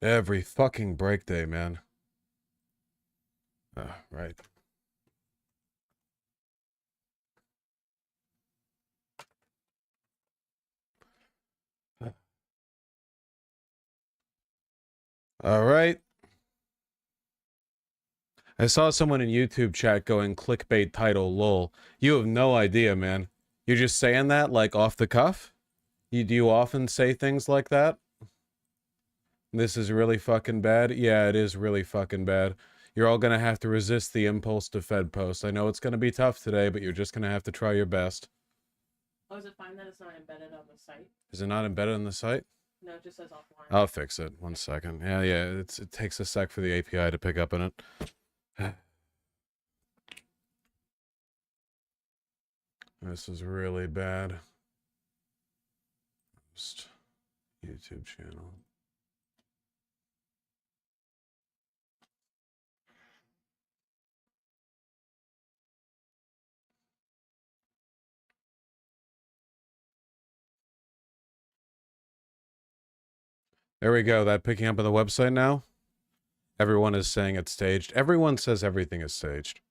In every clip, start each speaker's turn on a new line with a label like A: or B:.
A: Every fucking break day, man. Right. All right. I saw someone in YouTube chat going clickbait title lol. You have no idea, man. You're just saying that like off the cuff? Do you often say things like that? This is really fucking bad? Yeah, it is really fucking bad. You're all gonna have to resist the impulse to Fed post. I know it's gonna be tough today, but you're just gonna have to try your best.
B: Oh, is it fine that it's not embedded on the site?
A: Is it not embedded on the site?
B: No, it just says offline.
A: I'll fix it. 1 second. Yeah, it takes a sec for the API to pick up on it. This is really bad. Just YouTube channel. There we go. That picking up on the website now? Everyone is saying it's staged. Everyone says everything is staged.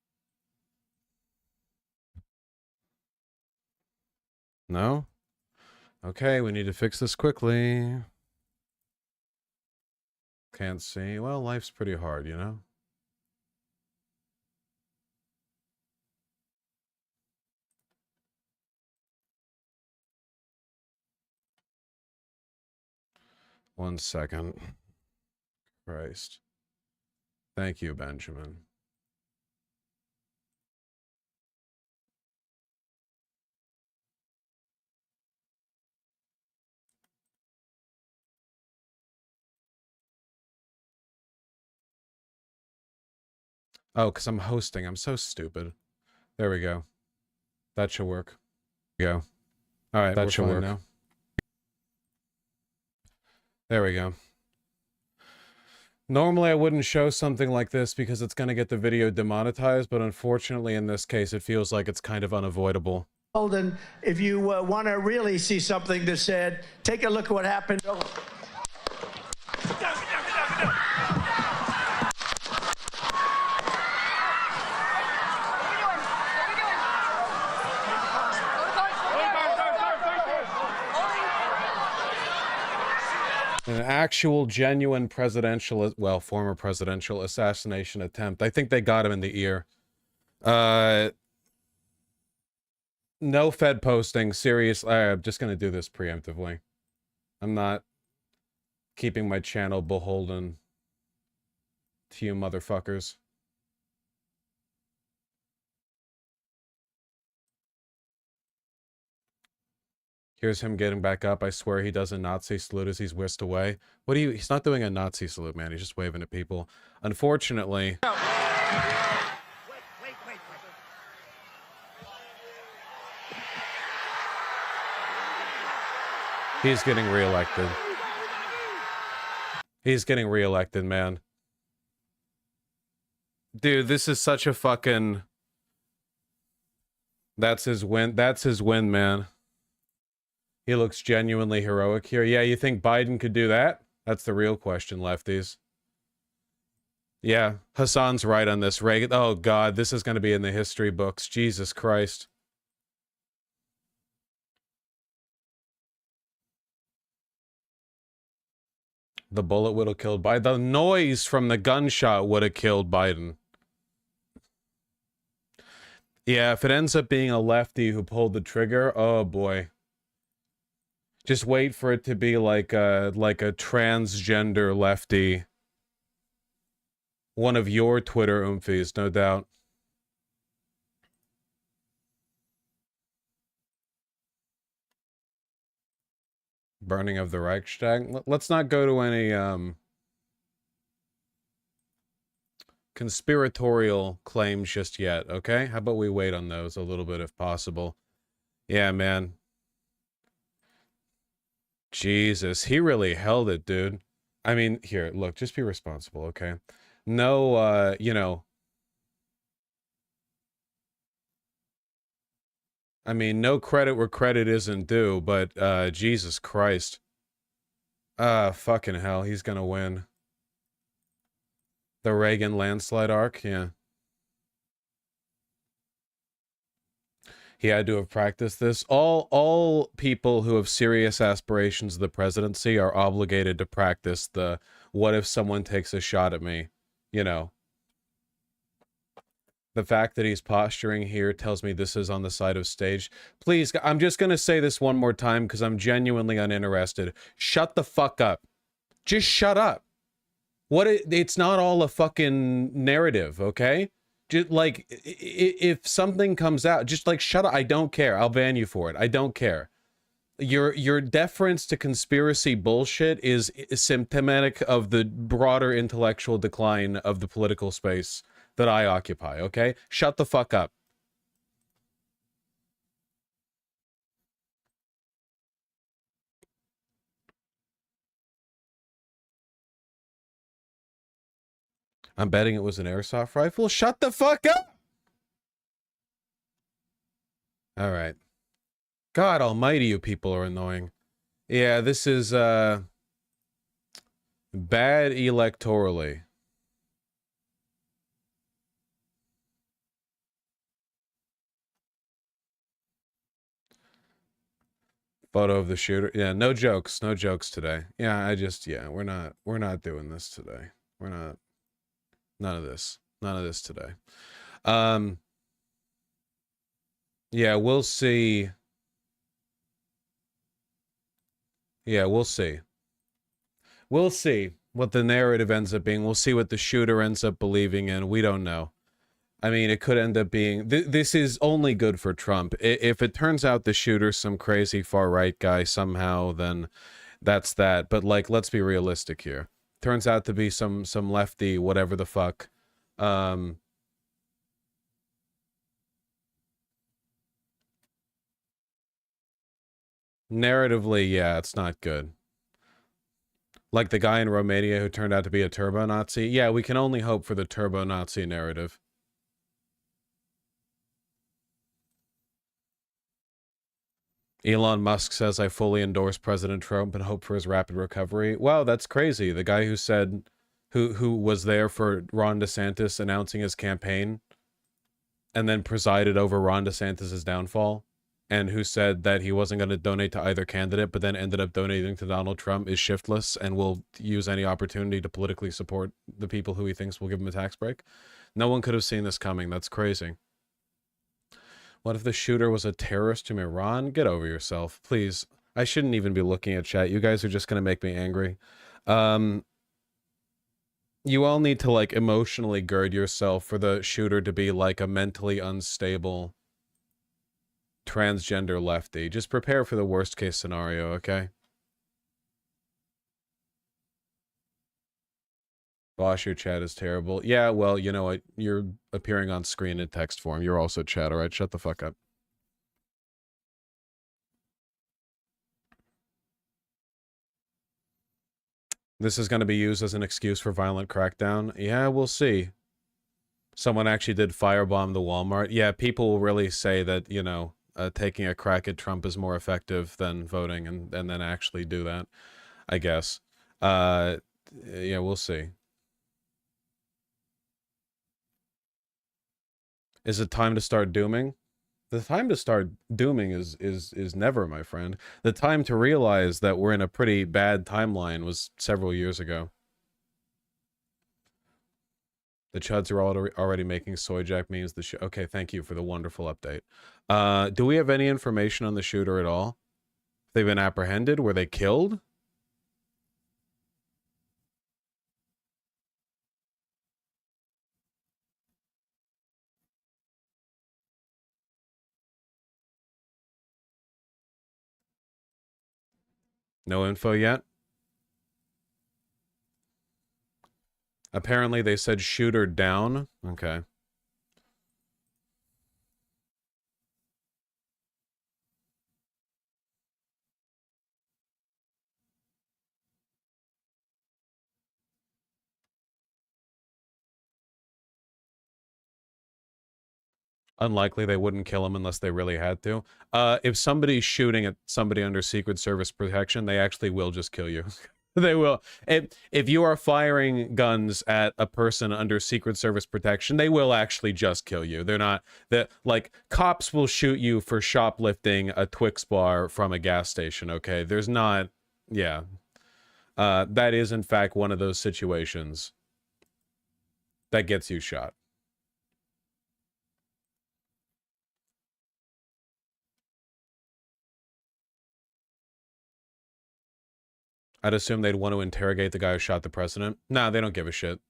A: No? Okay, we need to fix this quickly. Can't see. Well, life's pretty hard, you know? One second. Christ. Thank you, Benjamin. Oh, because I'm hosting. I'm so stupid. There we go. That should work. Go. All right, that should work now. There we go. Normally I wouldn't show something like this because it's going to get the video demonetized, but unfortunately in this case it feels like it's kind of unavoidable.
C: And if you want to really see something that said, take a look at what happened.
A: An actual, genuine presidential, well, former presidential assassination attempt. I think they got him in the ear. No Fed posting, seriously. I'm just going to do this preemptively. I'm not keeping my channel beholden to you motherfuckers. Here's him getting back up. I swear he does a Nazi salute as he's whisked away. What do you... He's not doing a Nazi salute, man. He's just waving at people. Unfortunately...
C: Wait.
A: He's getting reelected. He's getting reelected, man. Dude, this is such a fucking... That's his win. That's his win, man. He looks genuinely heroic here. Yeah, you think Biden could do that? That's the real question, lefties. Yeah, Hassan's right on this. Reagan, oh God, this is going to be in the history books. Jesus Christ. The bullet would have killed Biden. The noise from the gunshot would have killed Biden. Yeah, if it ends up being a lefty who pulled the trigger, oh boy. Just wait for it to be like a transgender lefty. One of your Twitter oomfies, no doubt. Burning of the Reichstag. Let's not go to any conspiratorial claims just yet, okay? How about we wait on those a little bit if possible? Yeah, man. Jesus, he really held it, dude. I mean, here, look, just be responsible, okay? No, you know... I mean, no credit where credit isn't due, but, Jesus Christ. Fucking hell, he's gonna win. The Reagan landslide arc, yeah. He had to have practiced this. All people who have serious aspirations of the presidency are obligated to practice the what if someone takes a shot at me, you know. The fact that he's posturing here tells me this is on the side of stage. Please, I'm just going to say this one more time because I'm genuinely uninterested. Shut the fuck up. Just shut up. It's not all a fucking narrative, okay? Just like if something comes out, just like shut up. I don't care. I'll ban you for it. I don't care. Your deference to conspiracy bullshit is symptomatic of the broader intellectual decline of the political space that I occupy, okay? Shut the fuck up. I'm betting it was an airsoft rifle. Shut the fuck up! All right. God almighty, you people are annoying. Yeah, this is, bad electorally. Photo of the shooter. Yeah, no jokes. No jokes today. Yeah, yeah, we're not doing this today. We're not. None of this. None of this today. Yeah, we'll see. Yeah, we'll see. We'll see what the narrative ends up being. We'll see what the shooter ends up believing in. We don't know. I mean, it could end up being... this is only good for Trump. If it turns out the shooter's some crazy far-right guy somehow, then that's that. But, like, let's be realistic here. Turns out to be some lefty, whatever the fuck. Narratively, yeah, it's not good. Like the guy in Romania who turned out to be a turbo-Nazi. Yeah, we can only hope for the turbo-Nazi narrative. Elon Musk says, I fully endorse President Trump and hope for his rapid recovery. Wow, that's crazy. The guy who said, who was there for Ron DeSantis announcing his campaign and then presided over Ron DeSantis's downfall, and who said that he wasn't going to donate to either candidate, but then ended up donating to Donald Trump, is shiftless and will use any opportunity to politically support the people who he thinks will give him a tax break. No one could have seen this coming. That's crazy. What if the shooter was a terrorist from Iran? Get over yourself, please. I shouldn't even be looking at chat. You guys are just going to make me angry. You all need to, like, emotionally gird yourself for the shooter to be, like, a mentally unstable transgender lefty. Just prepare for the worst case scenario, okay? Bosh, your chat is terrible. Yeah, well, you know what? You're appearing on screen in text form. You're also chat, alright? Shut the fuck up. This is going to be used as an excuse for violent crackdown. Yeah, we'll see. Someone actually did firebomb the Walmart. Yeah, people will really say that, you know, taking a crack at Trump is more effective than voting and then actually do that, I guess. Yeah, we'll see. Is it time to start dooming? The time to start dooming is never, my friend. The time to realize that we're in a pretty bad timeline was several years ago. The Chuds are already making soy jack memes. Okay, thank you for the wonderful update. Do we have any information on the shooter at all? They've been apprehended? Were they killed? No info yet? Apparently they said shooter down. Okay. Unlikely they wouldn't kill him unless they really had to. If somebody's shooting at somebody under Secret Service protection, they actually will just kill you. They will. If you are firing guns at a person under Secret Service protection, they will actually just kill you. They're not that like cops will shoot you for shoplifting a Twix bar from a gas station. Okay, there's not. Yeah, that is in fact one of those situations that gets you shot. I'd assume they'd want to interrogate the guy who shot the president. Nah, they don't give a shit.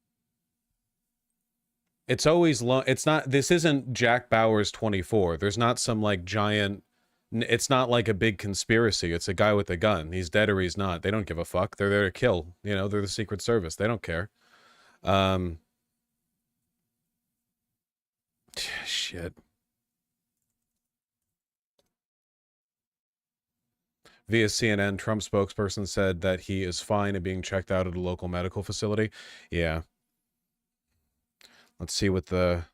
A: It's always it's not, this isn't Jack Bauer's 24. There's not some like giant, it's not like a big conspiracy. It's a guy with a gun. He's dead or he's not. They don't give a fuck. They're there to kill. You know, they're the Secret Service. They don't care. Shit. Via CNN, Trump spokesperson said that he is fine and being checked out at a local medical facility. Yeah. Let's see what the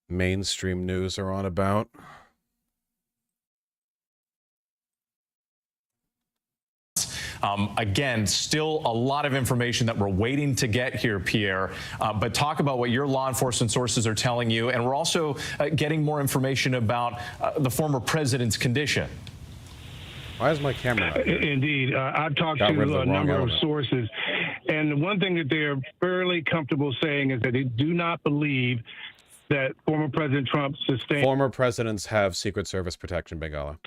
A: mainstream news are on about.
D: Again, still a lot of information that we're waiting to get here, Pierre. But talk about what your law enforcement sources are telling you. And we're also getting more information about the former president's condition.
A: Why is my camera not here?
E: Indeed. I've talked to a number of sources, and the one thing that they're fairly comfortable saying is that they do not believe that former President Trump sustained.
A: Former presidents have Secret Service protection, Bengala.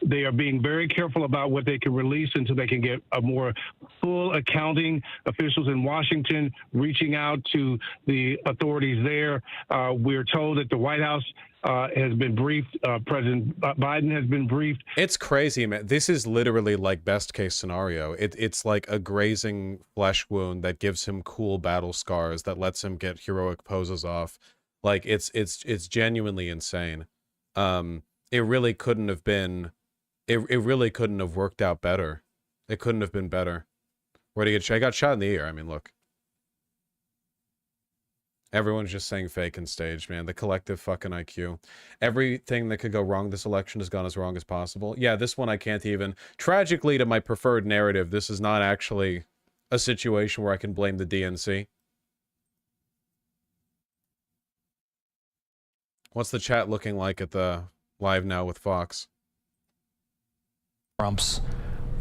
E: They are being very careful about what they can release until they can get a more full accounting. Officials in Washington reaching out to the authorities there. We're told that the White House has been briefed. President Biden has been briefed.
A: It's crazy, man. This is literally like best case scenario. It's like a grazing flesh wound that gives him cool battle scars that lets him get heroic poses off. Like it's genuinely insane. It really couldn't have been. It really couldn't have worked out better. It couldn't have been better. Where did he get shot? I got shot in the ear. I mean, look. Everyone's just saying fake and staged, man. The collective fucking IQ. Everything that could go wrong this election has gone as wrong as possible. Yeah, this one I can't even. Tragically, to my preferred narrative, this is not actually a situation where I can blame the DNC. What's the chat looking like at the live now with Fox?
F: Trump's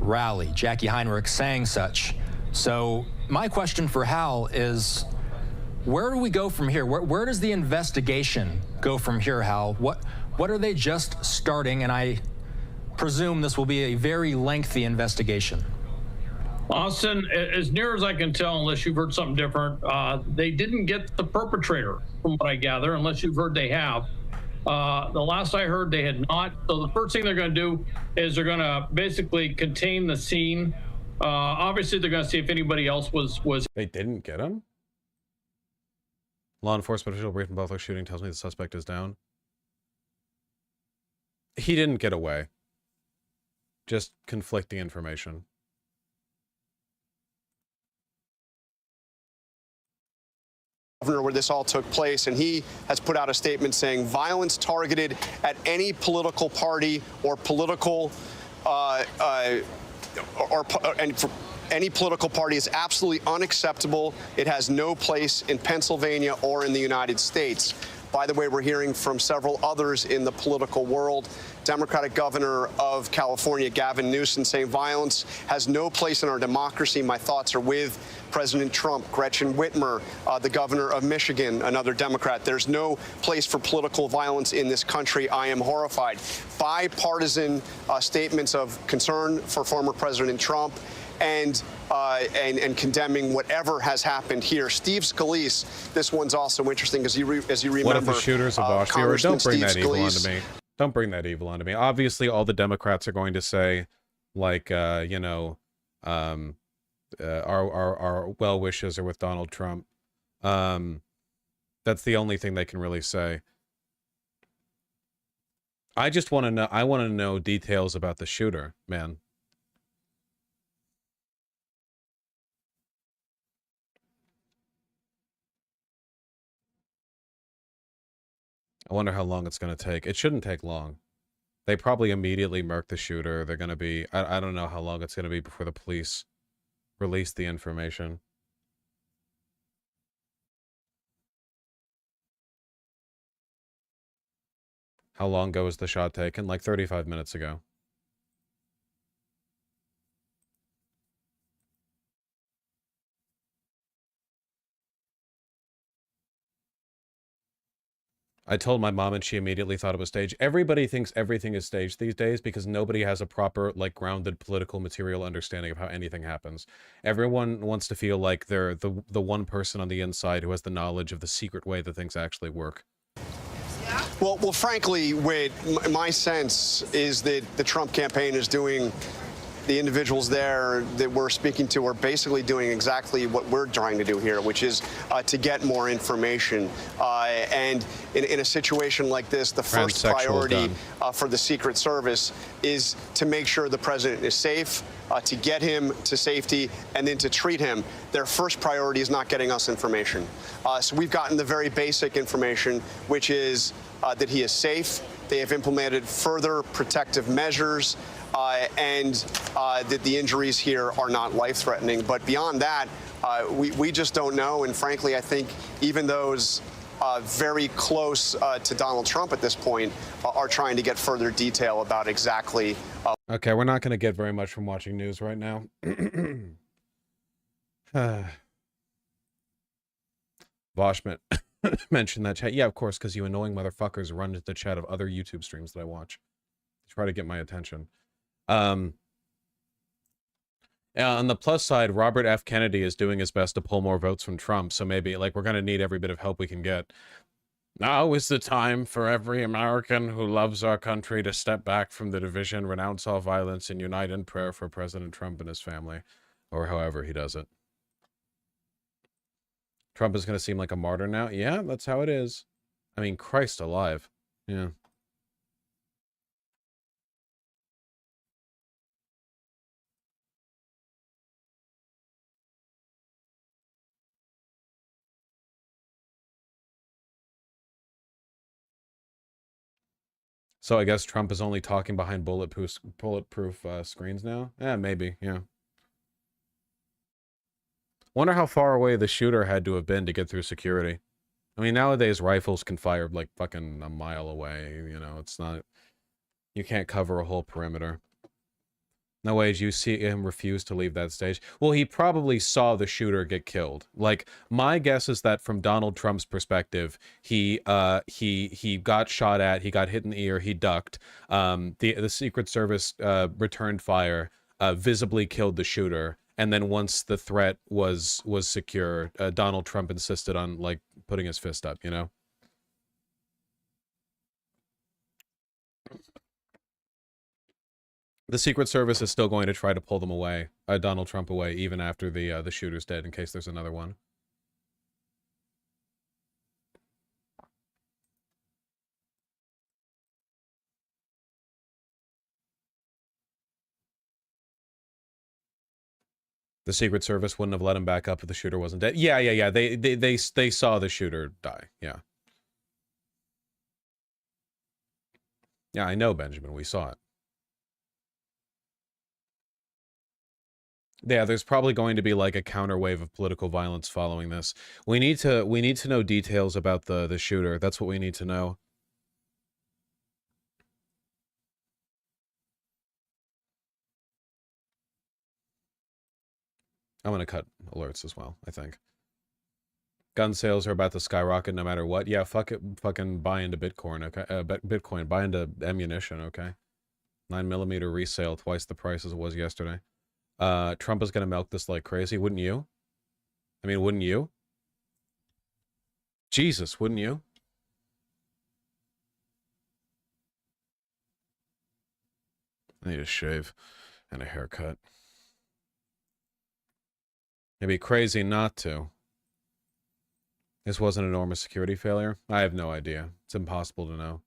F: rally, Jackie Heinrich saying such. So my question for Hal is, where do we go from here? Where does the investigation go from here, Hal? What are they just starting? And I presume this will be a very lengthy investigation.
G: Austin, as near as I can tell, unless you've heard something different, they didn't get the perpetrator, from what I gather, unless you've heard they have. The last I heard, they had not. So the first thing they're going to do is they're going to basically contain the scene. Obviously, they're going to see if anybody else was.
A: They didn't get him? Law enforcement official briefed in Buffalo shooting tells me the suspect is down. He didn't get away. Just conflicting information.
H: Where this all took place, and he has put out a statement saying violence targeted at any political party or political any political party is absolutely unacceptable. It has no place in Pennsylvania or in the United States. By the way, we're hearing from several others in the political world. Democratic Governor of California, Gavin Newsom, saying violence has no place in our democracy. My thoughts are with President Trump. Gretchen Whitmer, the governor of Michigan, another Democrat. There's no place for political violence in this country. I am horrified. Bipartisan statements of concern for former President Trump and condemning whatever has happened here. Steve Scalise, this one's also interesting because as you remember,
A: what if the shooters of Austria? Don't bring that evil onto me. Don't bring that evil onto me. Obviously, all the Democrats are going to say, like, you know, our well wishes are with Donald Trump. That's the only thing they can really say. I just want to know. I want to know details about the shooter, man. I wonder how long it's going to take. It shouldn't take long. They probably immediately murked the shooter. They're gonna be... I don't know how long it's gonna be before the police release the information. How long ago was the shot taken? Like 35 minutes ago. I told my mom and she immediately thought it was staged. Everybody thinks everything is staged these days because nobody has a proper, like, grounded political material understanding of how anything happens. Everyone wants to feel like they're the one person on the inside who has the knowledge of the secret way that things actually work.
H: Well, frankly, Wade, my sense is that the Trump campaign is doing, the individuals there that we're speaking to are basically doing exactly what we're trying to do here, which is to get more information. And in a situation like this, the first priority for the Secret Service is to make sure the president is safe, to get him to safety, and then to treat him. Their first priority is not getting us information. So we've gotten the very basic information, which is that he is safe. They have implemented further protective measures, and that the injuries here are not life-threatening. But beyond that, we just don't know. And frankly, I think even those very close to Donald Trump at this point are trying to get further detail about exactly.
A: Okay, we're not going to get very much from watching news right now. Voshman mentioned that chat. Yeah, of course, because you annoying motherfuckers run into the chat of other YouTube streams that I watch. Try to get my attention. On the plus side, Robert F. Kennedy is doing his best to pull more votes from Trump, so maybe, like, we're going to need every bit of help we can get. Now is the time for every American who loves our country to step back from the division, renounce all violence, and unite in prayer for President Trump and his family, or however he does it. Trump is going to seem like a martyr now? Yeah, that's how it is. I mean, Christ alive. Yeah. So I guess Trump is only talking behind bulletproof screens now? Yeah, maybe, yeah. Wonder how far away the shooter had to have been to get through security. I mean, nowadays rifles can fire like fucking a mile away, you know, it's not... You can't cover a whole perimeter. No ways you see him refuse to leave that stage. Well, he probably saw the shooter get killed. Like, my guess is that from Donald Trump's perspective, he got shot at, he got hit in the ear, he ducked. The Secret Service returned fire, visibly killed the shooter, and then once the threat was secure, Donald Trump insisted on, like, putting his fist up, you know? The Secret Service is still going to try to pull them away, Donald Trump away, even after the shooter's dead, in case there's another one. The Secret Service wouldn't have let him back up if the shooter wasn't dead. Yeah. They saw the shooter die. Yeah. Yeah, I know, Benjamin. We saw it. Yeah, there's probably going to be like a counter wave of political violence following this. We need to know details about the shooter. That's what we need to know. I'm gonna cut alerts as well, I think. Gun sales are about to skyrocket no matter what. Yeah, fuck it, fucking buy into Bitcoin, okay? Bitcoin, buy into ammunition, okay? 9mm resale, twice the price as it was yesterday. Trump is gonna milk this like crazy, wouldn't you? I mean, wouldn't you? Jesus, wouldn't you? I need a shave and a haircut. It'd be crazy not to. This was an enormous security failure? I have no idea. It's impossible to know.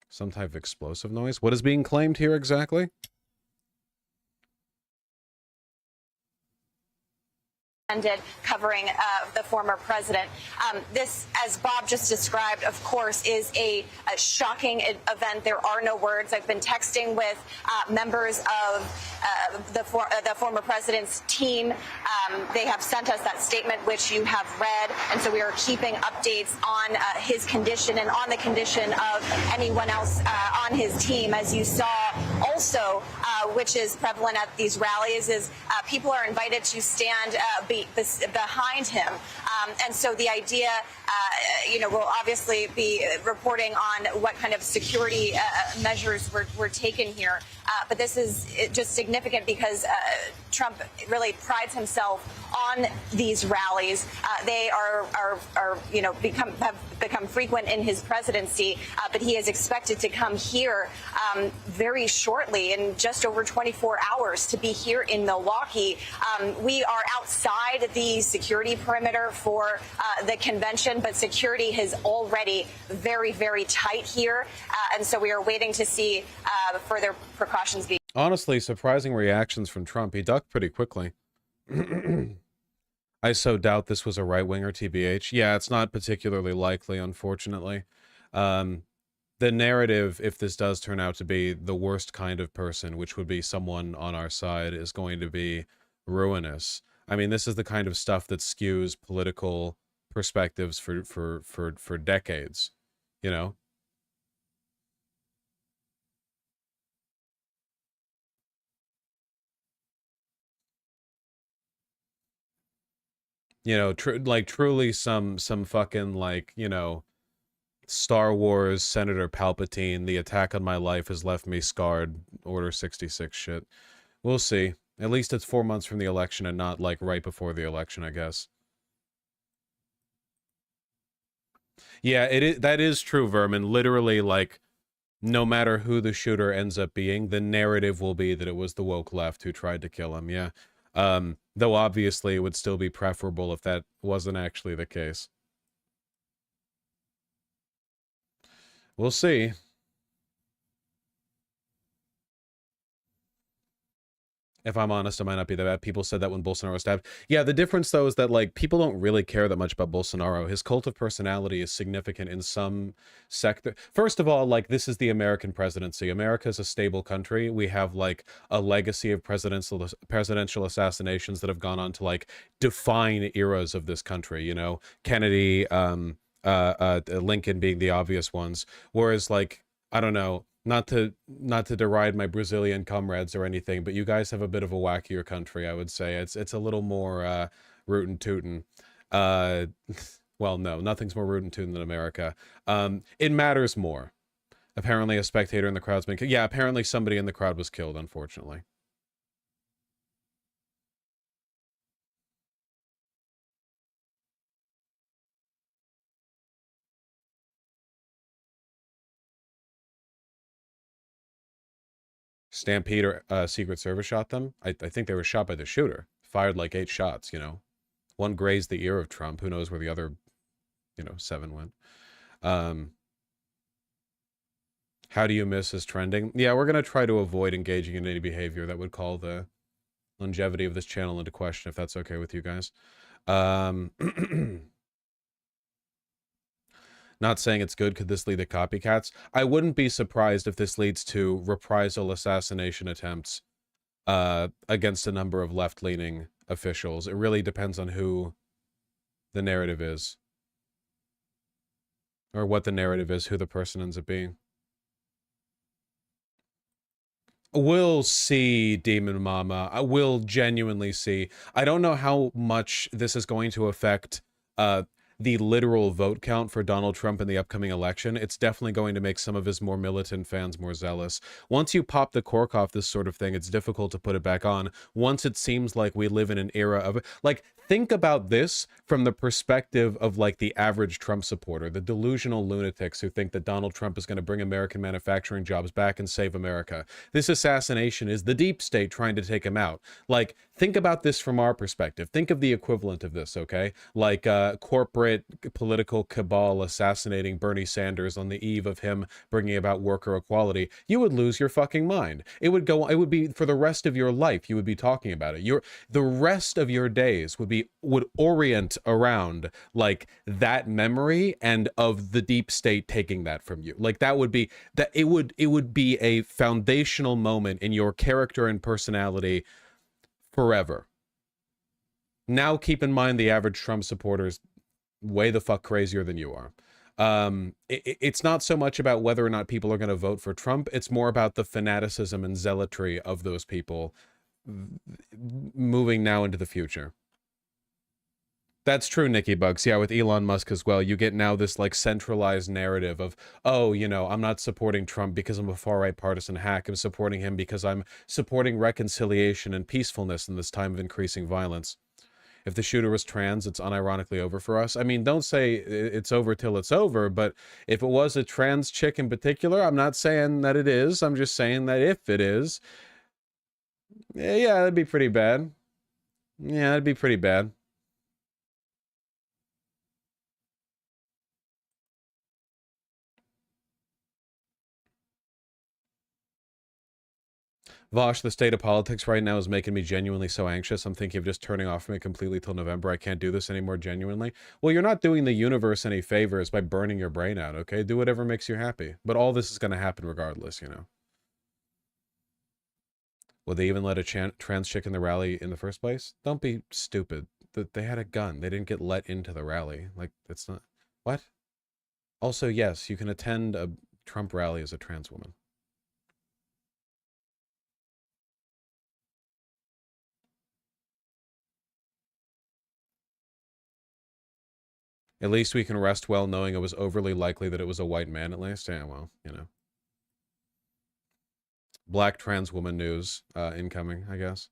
A: Some type of explosive noise? What is being claimed here exactly?
I: attended covering the former president. This, as Bob just described, of course, is a shocking event. There are no words. I've been texting with members of the former president's team. They have sent us that statement, which you have read, and so we are keeping updates on his condition and on the condition of anyone else on his team. As you saw also, which is prevalent at these rallies, is people are invited to stand behind him. And so the idea, we'll obviously be reporting on what kind of security measures were taken here. But this is just significant because Trump really prides himself on these rallies. They have become frequent in his presidency, but he is expected to come here very shortly, in just over 24 hours, to be here in Milwaukee. We are outside the security perimeter for the convention, but security is already very, very tight here. And so we are waiting to see further precautions be.
A: Honestly, surprising reactions from Trump. He ducked pretty quickly. I so doubt this was a right-winger, TBH. Yeah, it's not particularly likely, unfortunately. The narrative, if this does turn out to be the worst kind of person, which would be someone on our side, is going to be ruinous. I mean, this is the kind of stuff that skews political perspectives for decades, you know? You know, truly some fucking, like, you know, Star Wars, Senator Palpatine, the attack on my life has left me scarred, Order 66 shit. We'll see. At least it's 4 months from the election and not, like, right before the election, I guess. Yeah, that is true, Vermin. Literally, like, no matter who the shooter ends up being, the narrative will be that it was the woke left who tried to kill him, yeah. Though obviously it would still be preferable if that wasn't actually the case. We'll see. If I'm honest, it might not be that bad. People said that when Bolsonaro was stabbed. Yeah, the difference, though, is that, like, people don't really care that much about Bolsonaro. His cult of personality is significant in some sector. First of all, like, this is the American presidency. America is a stable country. We have, like, a legacy of presidential assassinations that have gone on to, like, define eras of this country, you know? Kennedy, Lincoln being the obvious ones. Whereas, like, I don't know, not to deride my Brazilian comrades or anything, but you guys have a bit of a wackier country, I would say. It's a little more rootin' tootin'. Well, no, nothing's more rootin' tootin' than America. It matters more. Apparently a spectator in the crowd's been killed. Yeah, apparently somebody in the crowd was killed, unfortunately. Stampede or Secret Service shot them. I think they were shot by the shooter. Fired like 8 shots, you know. One grazed the ear of Trump. Who knows where the other, 7 went. How do you miss his trending? Yeah, we're going to try to avoid engaging in any behavior that would call the longevity of this channel into question, if that's okay with you guys. Not saying it's good. Could this lead to copycats? I wouldn't be surprised if this leads to reprisal assassination attempts against a number of left-leaning officials. It really depends on who the narrative is. Or what the narrative is, who the person ends up being. We'll see, Demon Mama. I will genuinely see. I don't know how much this is going to affect the literal vote count for Donald Trump in the upcoming election. It's definitely going to make some of his more militant fans more zealous. Once you pop the cork off this sort of thing, it's difficult to put it back on. Once it seems like we live in an era of, like, think about this from the perspective of, like, the average Trump supporter, the delusional lunatics who think that Donald Trump is going to bring American manufacturing jobs back and save America. This assassination is the deep state trying to take him out. Like, think about this from our perspective. Think of the equivalent of this, okay? Like, corporate political cabal assassinating Bernie Sanders on the eve of him bringing about worker equality. You would lose your fucking mind. It would be for the rest of your life, you would be talking about it. The rest of your days would be would orient around like that memory and of the deep state taking that from you. Like that would be it would be a foundational moment in your character and personality forever. Now keep in mind the average Trump supporter is way the fuck crazier than you are. It's not so much about whether or not people are going to vote for Trump. It's more about the fanaticism and zealotry of those people moving now into the future. That's true, Nikki Bugs. Yeah, with Elon Musk as well, you get now this like centralized narrative of, oh, you know, I'm not supporting Trump because I'm a far-right partisan hack. I'm supporting him because I'm supporting reconciliation and peacefulness in this time of increasing violence. If the shooter was trans, it's unironically over for us. I mean, don't say it's over till it's over, but if it was a trans chick in particular, I'm not saying that it is. I'm just saying that if it is, yeah, that'd be pretty bad. Yeah, that'd be pretty bad. Vosh, the state of politics right now is making me genuinely so anxious. I'm thinking of just turning off from it completely till November. I can't do this anymore genuinely. Well, you're not doing the universe any favors by burning your brain out, okay? Do whatever makes you happy. But all this is going to happen regardless, you know? Would they even let a trans chick in the rally in the first place? Don't be stupid. They had a gun. They didn't get let into the rally. Like, that's not... What? Also, yes, you can attend a Trump rally as a trans woman. At least we can rest well knowing it was overly likely that it was a white man, at least. Yeah, well, you know. Black trans woman news incoming, I guess.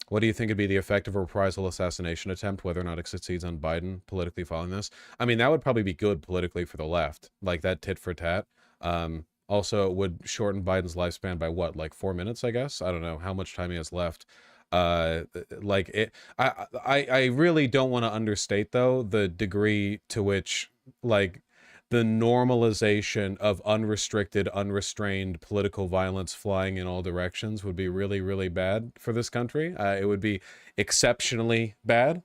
A: What do you think would be the effect of a reprisal assassination attempt, whether or not it succeeds on Biden politically following this? I mean, that would probably be good politically for the left, like that tit for tat. Also, it would shorten Biden's lifespan by what, like 4 minutes, I guess? I don't know how much time he has left. Like it, I really don't want to understate though the degree to which like the normalization of unrestricted, unrestrained political violence flying in all directions would be really, really bad for this country. It would be exceptionally bad.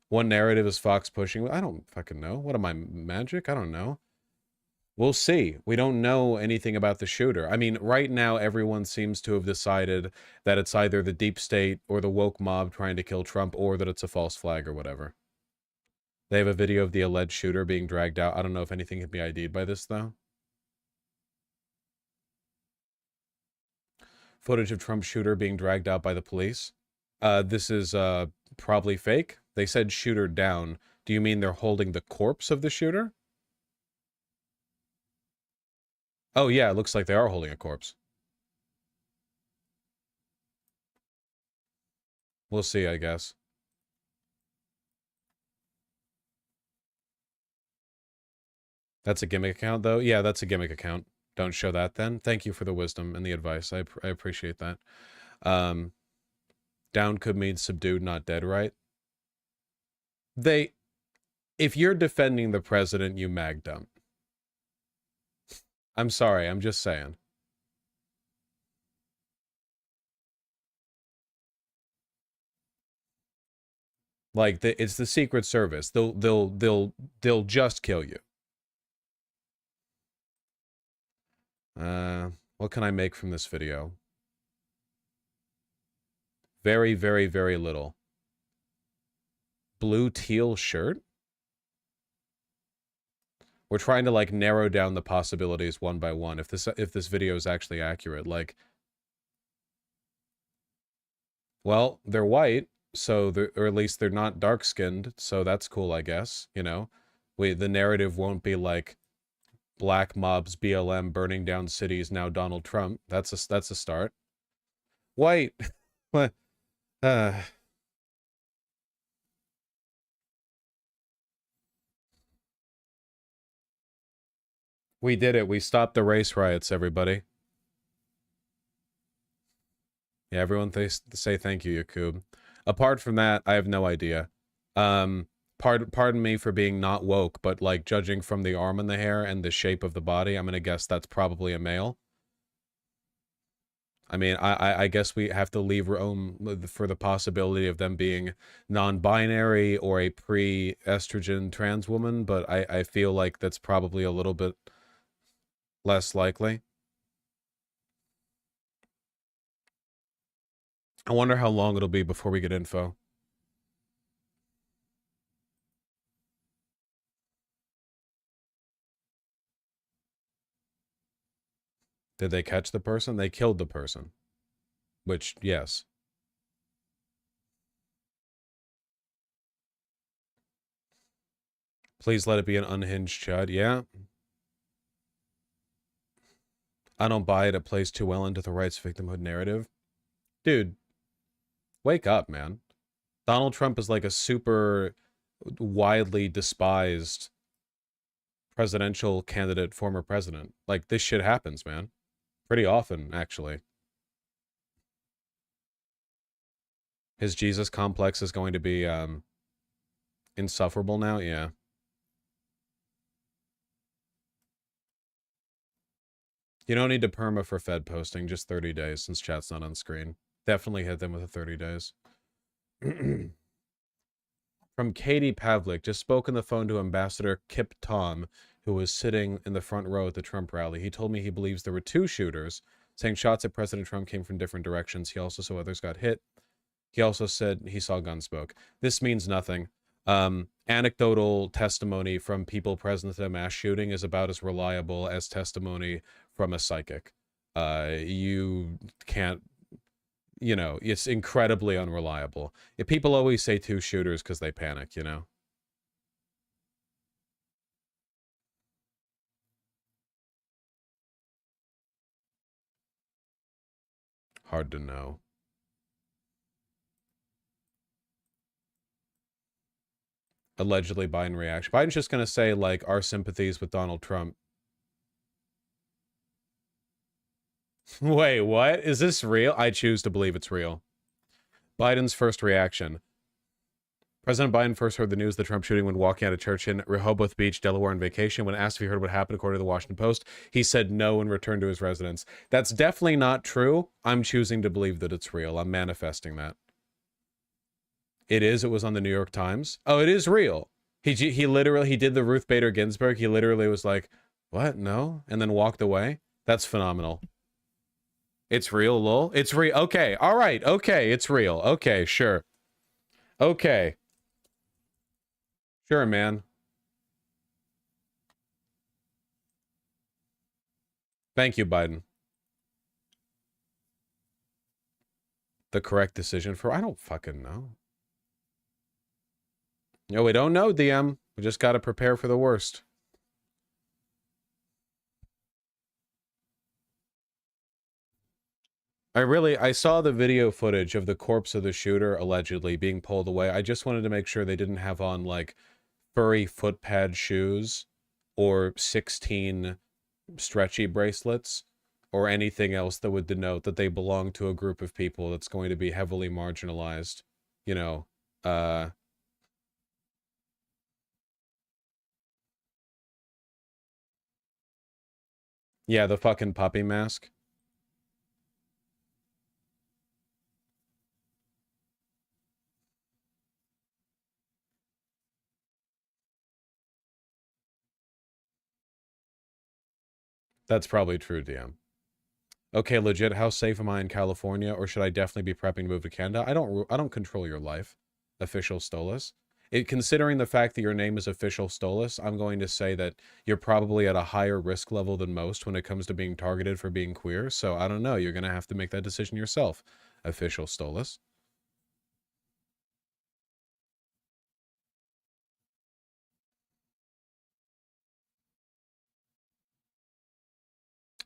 A: One narrative is Fox pushing. I don't fucking know. What am I, magic? I don't know. We'll see. We don't know anything about the shooter. I mean, right now, everyone seems to have decided that it's either the deep state or the woke mob trying to kill Trump, or that it's a false flag or whatever. They have a video of the alleged shooter being dragged out. I don't know if anything can be ID'd by this, though. Footage of Trump shooter being dragged out by the police. This is probably fake. They said shooter down. Do you mean they're holding the corpse of the shooter? Oh, yeah, it looks like they are holding a corpse. We'll see, I guess. That's a gimmick account, though? Yeah, that's a gimmick account. Don't show that, then. Thank you for the wisdom and the advice. I appreciate that. Down could mean subdued, not dead, right? If you're defending the president, you mag dump. I'm sorry, I'm just saying. Like it's the Secret Service. They'll just kill you. What can I make from this video? Very, very, very little. Blue teal shirt? We're trying to like narrow down the possibilities one by one. If this video is actually accurate, like, well, they're white, so or at least they're not dark skinned, so that's cool, I guess. You know, the narrative won't be like black mobs, BLM burning down cities. Now Donald Trump. That's a start. White, what? We did it. We stopped the race riots, everybody. Yeah, everyone say thank you, Yakub. Apart from that, I have no idea. Part pardon me for being not woke, but like judging from the arm and the hair and the shape of the body, I'm gonna guess that's probably a male. I mean, I guess we have to leave room for the possibility of them being non-binary or a pre-estrogen trans woman, but I feel like that's probably a little bit less likely. I wonder how long it'll be before we get info. Did they catch the person? They killed the person. Which, yes. Please let it be an unhinged chud. Yeah. I don't buy it. It plays too well into the rights victimhood narrative. Dude, wake up, man. Donald Trump is like a super widely despised presidential candidate, former president. Like, this shit happens, man. Pretty often, actually. His Jesus complex is going to be insufferable now? Yeah. You don't need to perma for Fed posting, just 30 days since chat's not on screen. Definitely hit them with the 30 days. From Katie Pavlik, just spoke on the phone to Ambassador Kip Tom, who was sitting in the front row at the Trump rally. He told me he believes there were 2 shooters, saying shots at President Trump came from different directions. He also saw others got hit. He also said he saw gun smoke. This means nothing. Anecdotal testimony from people present at a mass shooting is about as reliable as testimony from a psychic. You can't, you know, it's incredibly unreliable. If people always say 2 shooters because they panic, you know. Hard to know. Allegedly Biden reaction. Biden's just going to say, like, our sympathies with Donald Trump. Wait, what? Is this real? I choose to believe it's real. Biden's first reaction. President Biden first heard the news of the Trump shooting when walking out of church in Rehoboth Beach, Delaware on vacation. When asked if he heard what happened, according to the Washington Post, he said no and returned to his residence. That's definitely not true. I'm choosing to believe that it's real. I'm manifesting that. It is. It was on the New York Times. Oh, it is real. He literally, he did the Ruth Bader Ginsburg. He literally was like, what? No? And then walked away. That's phenomenal. It's real, lol. It's real. Okay. All right. Okay. It's real. Okay. Sure. Okay. Sure, man. Thank you, Biden. The correct decision for, I don't fucking know. No, we don't know, DM. We just got to prepare for the worst. I saw the video footage of the corpse of the shooter allegedly being pulled away. I just wanted to make sure they didn't have on, like, furry foot pad shoes or 16 stretchy bracelets or anything else that would denote that they belong to a group of people that's going to be heavily marginalized, you know, yeah, the fucking puppy mask. That's probably true, DM. Okay, legit, how safe am I in California, or should I definitely be prepping to move to Canada? I don't control your life, Official Stolas. Considering the fact that your name is Official Stolas, I'm going to say that you're probably at a higher risk level than most when it comes to being targeted for being queer. So I don't know. You're going to have to make that decision yourself, Official Stolas.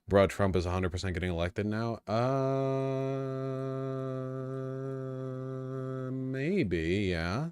A: Bro, Trump is 100% getting elected now? Maybe, yeah.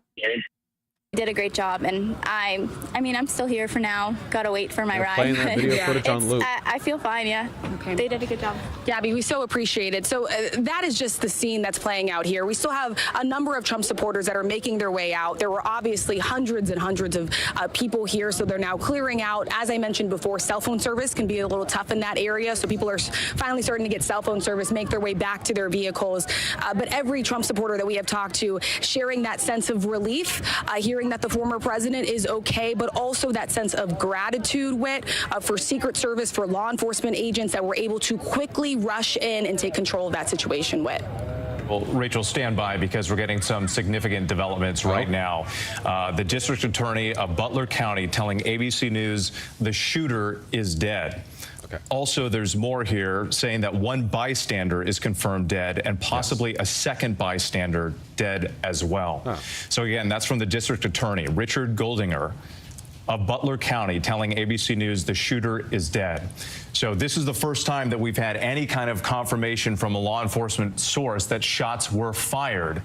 J: Did a great job, and I mean, I'm still here for now. Gotta wait for my ride.
A: Playing that video footage on loop.
J: I feel fine, yeah.
K: Okay.
J: They did a good job.
K: Gabby, we so appreciate it. So that is just the scene that's playing out here. We still have a number of Trump supporters that are making their way out. There were obviously hundreds and hundreds of people here, so they're now clearing out. As I mentioned before, cell phone service can be a little tough in that area, so people are finally starting to get cell phone service, make their way back to their vehicles. But every Trump supporter that we have talked to sharing that sense of relief, hearing that the former president is okay, but also that sense of gratitude, Whit, for Secret Service, for law enforcement agents that were able to quickly rush in and take control of that situation, Whit.
D: Well, Rachel, stand by because we're getting some significant developments right now. The district attorney of Butler County telling ABC News the shooter is dead. Okay. Also, there's more here saying that one bystander is confirmed dead and possibly a second bystander dead as well. Huh. So again, that's from the district attorney, Richard Goldinger of Butler County, telling ABC News the shooter is dead. So this is the first time that we've had any kind of confirmation from a law enforcement source that shots were fired.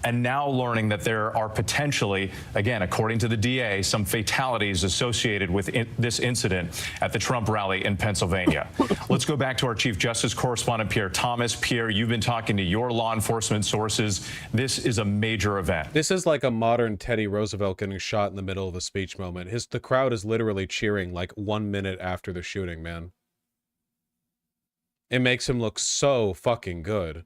D: And now learning that there are potentially, again, according to the DA, some fatalities associated with this incident at the Trump rally in Pennsylvania. Let's go back to our Chief Justice correspondent, Pierre Thomas. Pierre, you've been talking to your law enforcement sources. This is a major event.
A: This is like a modern Teddy Roosevelt getting shot in the middle of a speech moment. The crowd is literally cheering like 1 minute after the shooting, man. It makes him look so fucking good.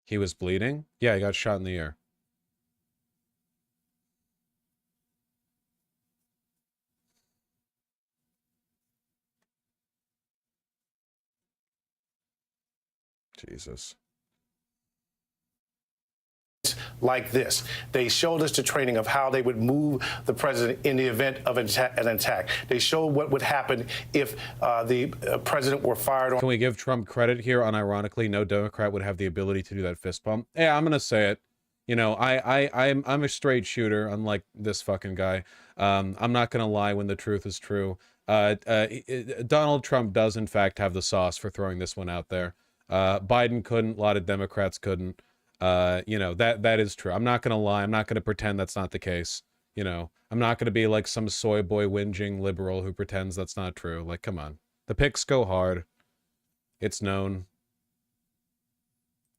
A: He was bleeding? Yeah, he got shot in the ear. Jesus.
L: Like this. They showed us the training of how they would move the president in the event of an attack. They showed what would happen if the president were fired on.
A: Can we give Trump credit here? Unironically, no Democrat would have the ability to do that fist bump. Yeah, I'm gonna say it. You know, I'm a straight shooter, unlike this fucking guy. I'm not gonna lie when the truth is true. Donald Trump does in fact have the sauce for throwing this one out there. Biden couldn't. A lot of Democrats couldn't. You know, that is true. I'm not gonna lie. I'm not gonna pretend that's not the case. You know, I'm not gonna be like some soy boy whinging liberal who pretends that's not true. Like, come on. The picks go hard. It's known.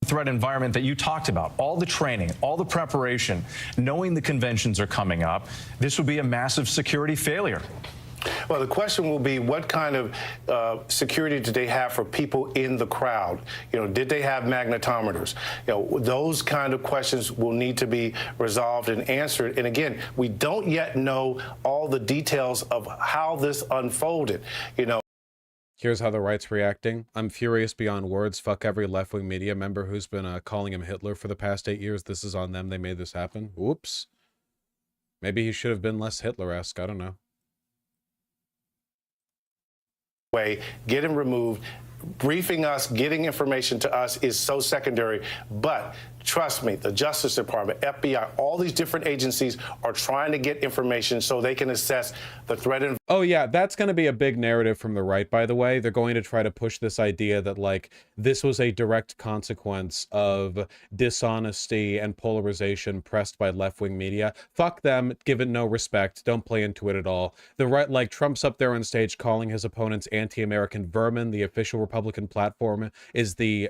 D: Threat environment that you talked about, all the training, all the preparation, knowing the conventions are coming up, this would be a massive security failure.
L: Well, the question will be, what kind of security did they have for people in the crowd? You know, did they have magnetometers? You know, those kind of questions will need to be resolved and answered. And again, we don't yet know all the details of how this unfolded. You know.
A: Here's how the right's reacting. I'm furious beyond words. Fuck every left-wing media member who's been calling him Hitler for the past 8 years. This is on them. They made this happen. Whoops. Maybe he should have been less Hitler-esque. I don't know.
L: Way, get him removed. Briefing us, getting information to us is so secondary. But trust me, the Justice Department, FBI, all these different agencies are trying to get information so they can assess the threat.
A: Oh yeah, that's going to be a big narrative from the right, by the way. They're going to try to push this idea that like this was a direct consequence of dishonesty and polarization pressed by left-wing media. Fuck them, give it no respect, don't play into it at all. The right, like Trump's up there on stage calling his opponents anti-American vermin. The official Republican platform is the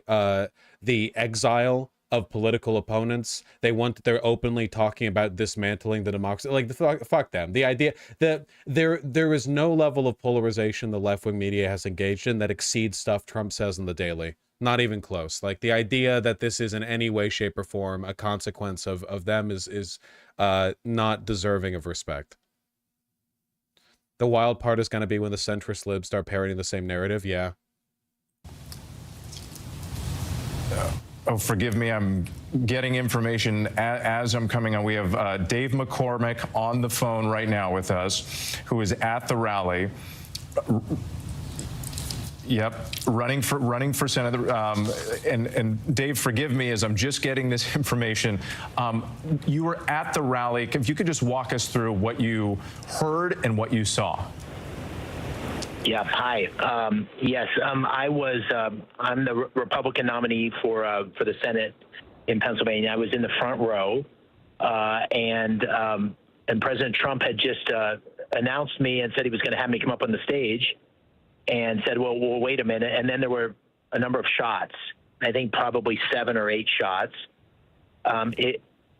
A: exile of political opponents. They're openly talking about dismantling the democracy. Like, fuck them. The idea that there is no level of polarization the left-wing media has engaged in that exceeds stuff Trump says in the Daily. Not even close. Like, the idea that this is in any way, shape, or form a consequence of them is not deserving of respect. The wild part is going to be when the centrist libs start parodying the same narrative. Yeah.
D: Oh, forgive me. I'm getting information as I'm coming on. We have Dave McCormick on the phone right now with us, who is at the rally. Yep, running for senator. And Dave, forgive me as I'm just getting this information. You were at the rally. If you could just walk us through what you heard and what you saw.
M: Yeah. Hi. Yes. I'm the Republican nominee for the Senate in Pennsylvania. I was in the front row, and President Trump had just announced me and said he was going to have me come up on the stage, and said, "Well, wait a minute." And then there were a number of shots. I think probably 7 or 8 shots.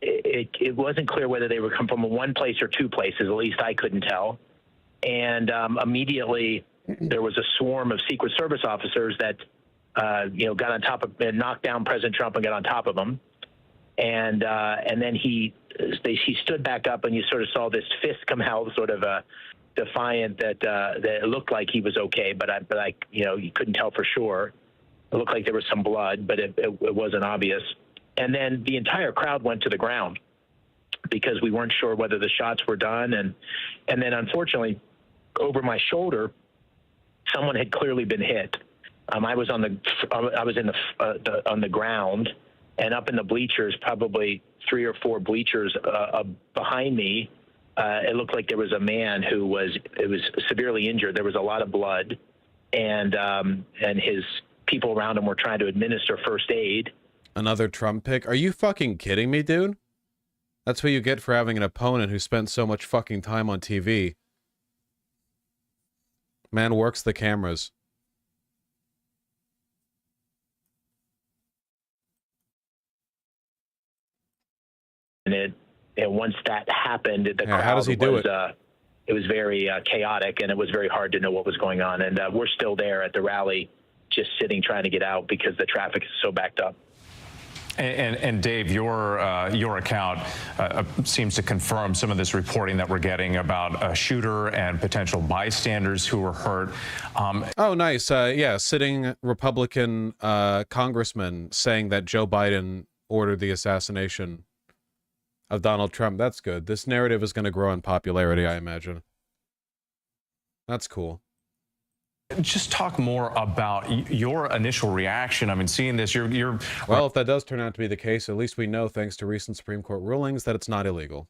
M: It wasn't clear whether they would come from one place or 2 places. At least I couldn't tell. And immediately there was a swarm of Secret Service officers that, got on top of and knocked down President Trump and got on top of him. And then he stood back up, and you sort of saw this fist come out, sort of defiant that it looked like he was okay, but you couldn't tell for sure. It looked like there was some blood, but it wasn't obvious. And then the entire crowd went to the ground because we weren't sure whether the shots were done. And then unfortunately, over my shoulder, someone had clearly been hit. I was on the ground, and up in the bleachers, probably 3 or 4 bleachers behind me, it looked like there was a man who was severely injured. There was a lot of blood, and his people around him were trying to administer first aid.
A: Another Trump pick? Are you fucking kidding me, dude? That's what you get for having an opponent who spent so much fucking time on TV. Man works the cameras.
M: And once that happened, the crowd
A: how does he do it?
M: It was very chaotic, and it was very hard to know what was going on. And we're still there at the rally, just sitting trying to get out because the traffic is so backed up.
D: And Dave, your account seems to confirm some of this reporting that we're getting about a shooter and potential bystanders who were hurt.
A: Oh, nice. Yeah, sitting Republican congressman saying that Joe Biden ordered the assassination of Donald Trump. That's good. This narrative is going to grow in popularity, I imagine. That's cool.
D: Just talk more about your initial reaction. I mean, seeing this, you're
A: well, if that does turn out to be the case, at least we know, thanks to recent Supreme Court rulings, that it's not illegal.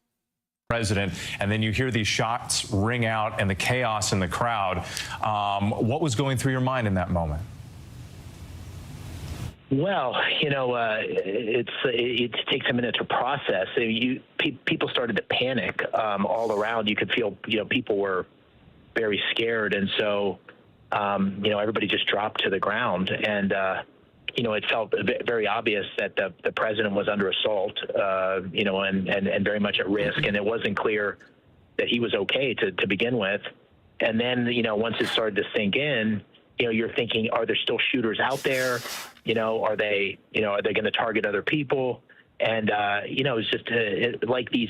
D: President, and then you hear these shots ring out and the chaos in the crowd. What was going through your mind in that moment?
M: Well, it takes a minute to process. People started to panic all around. You could feel, people were very scared, and so. Everybody just dropped to the ground, and it felt very obvious that the president was under assault, and very much at risk, and it wasn't clear that he was okay to begin with. And then, once it started to sink in, you're thinking, are there still shooters out there? Are they going to target other people? And it's just like these.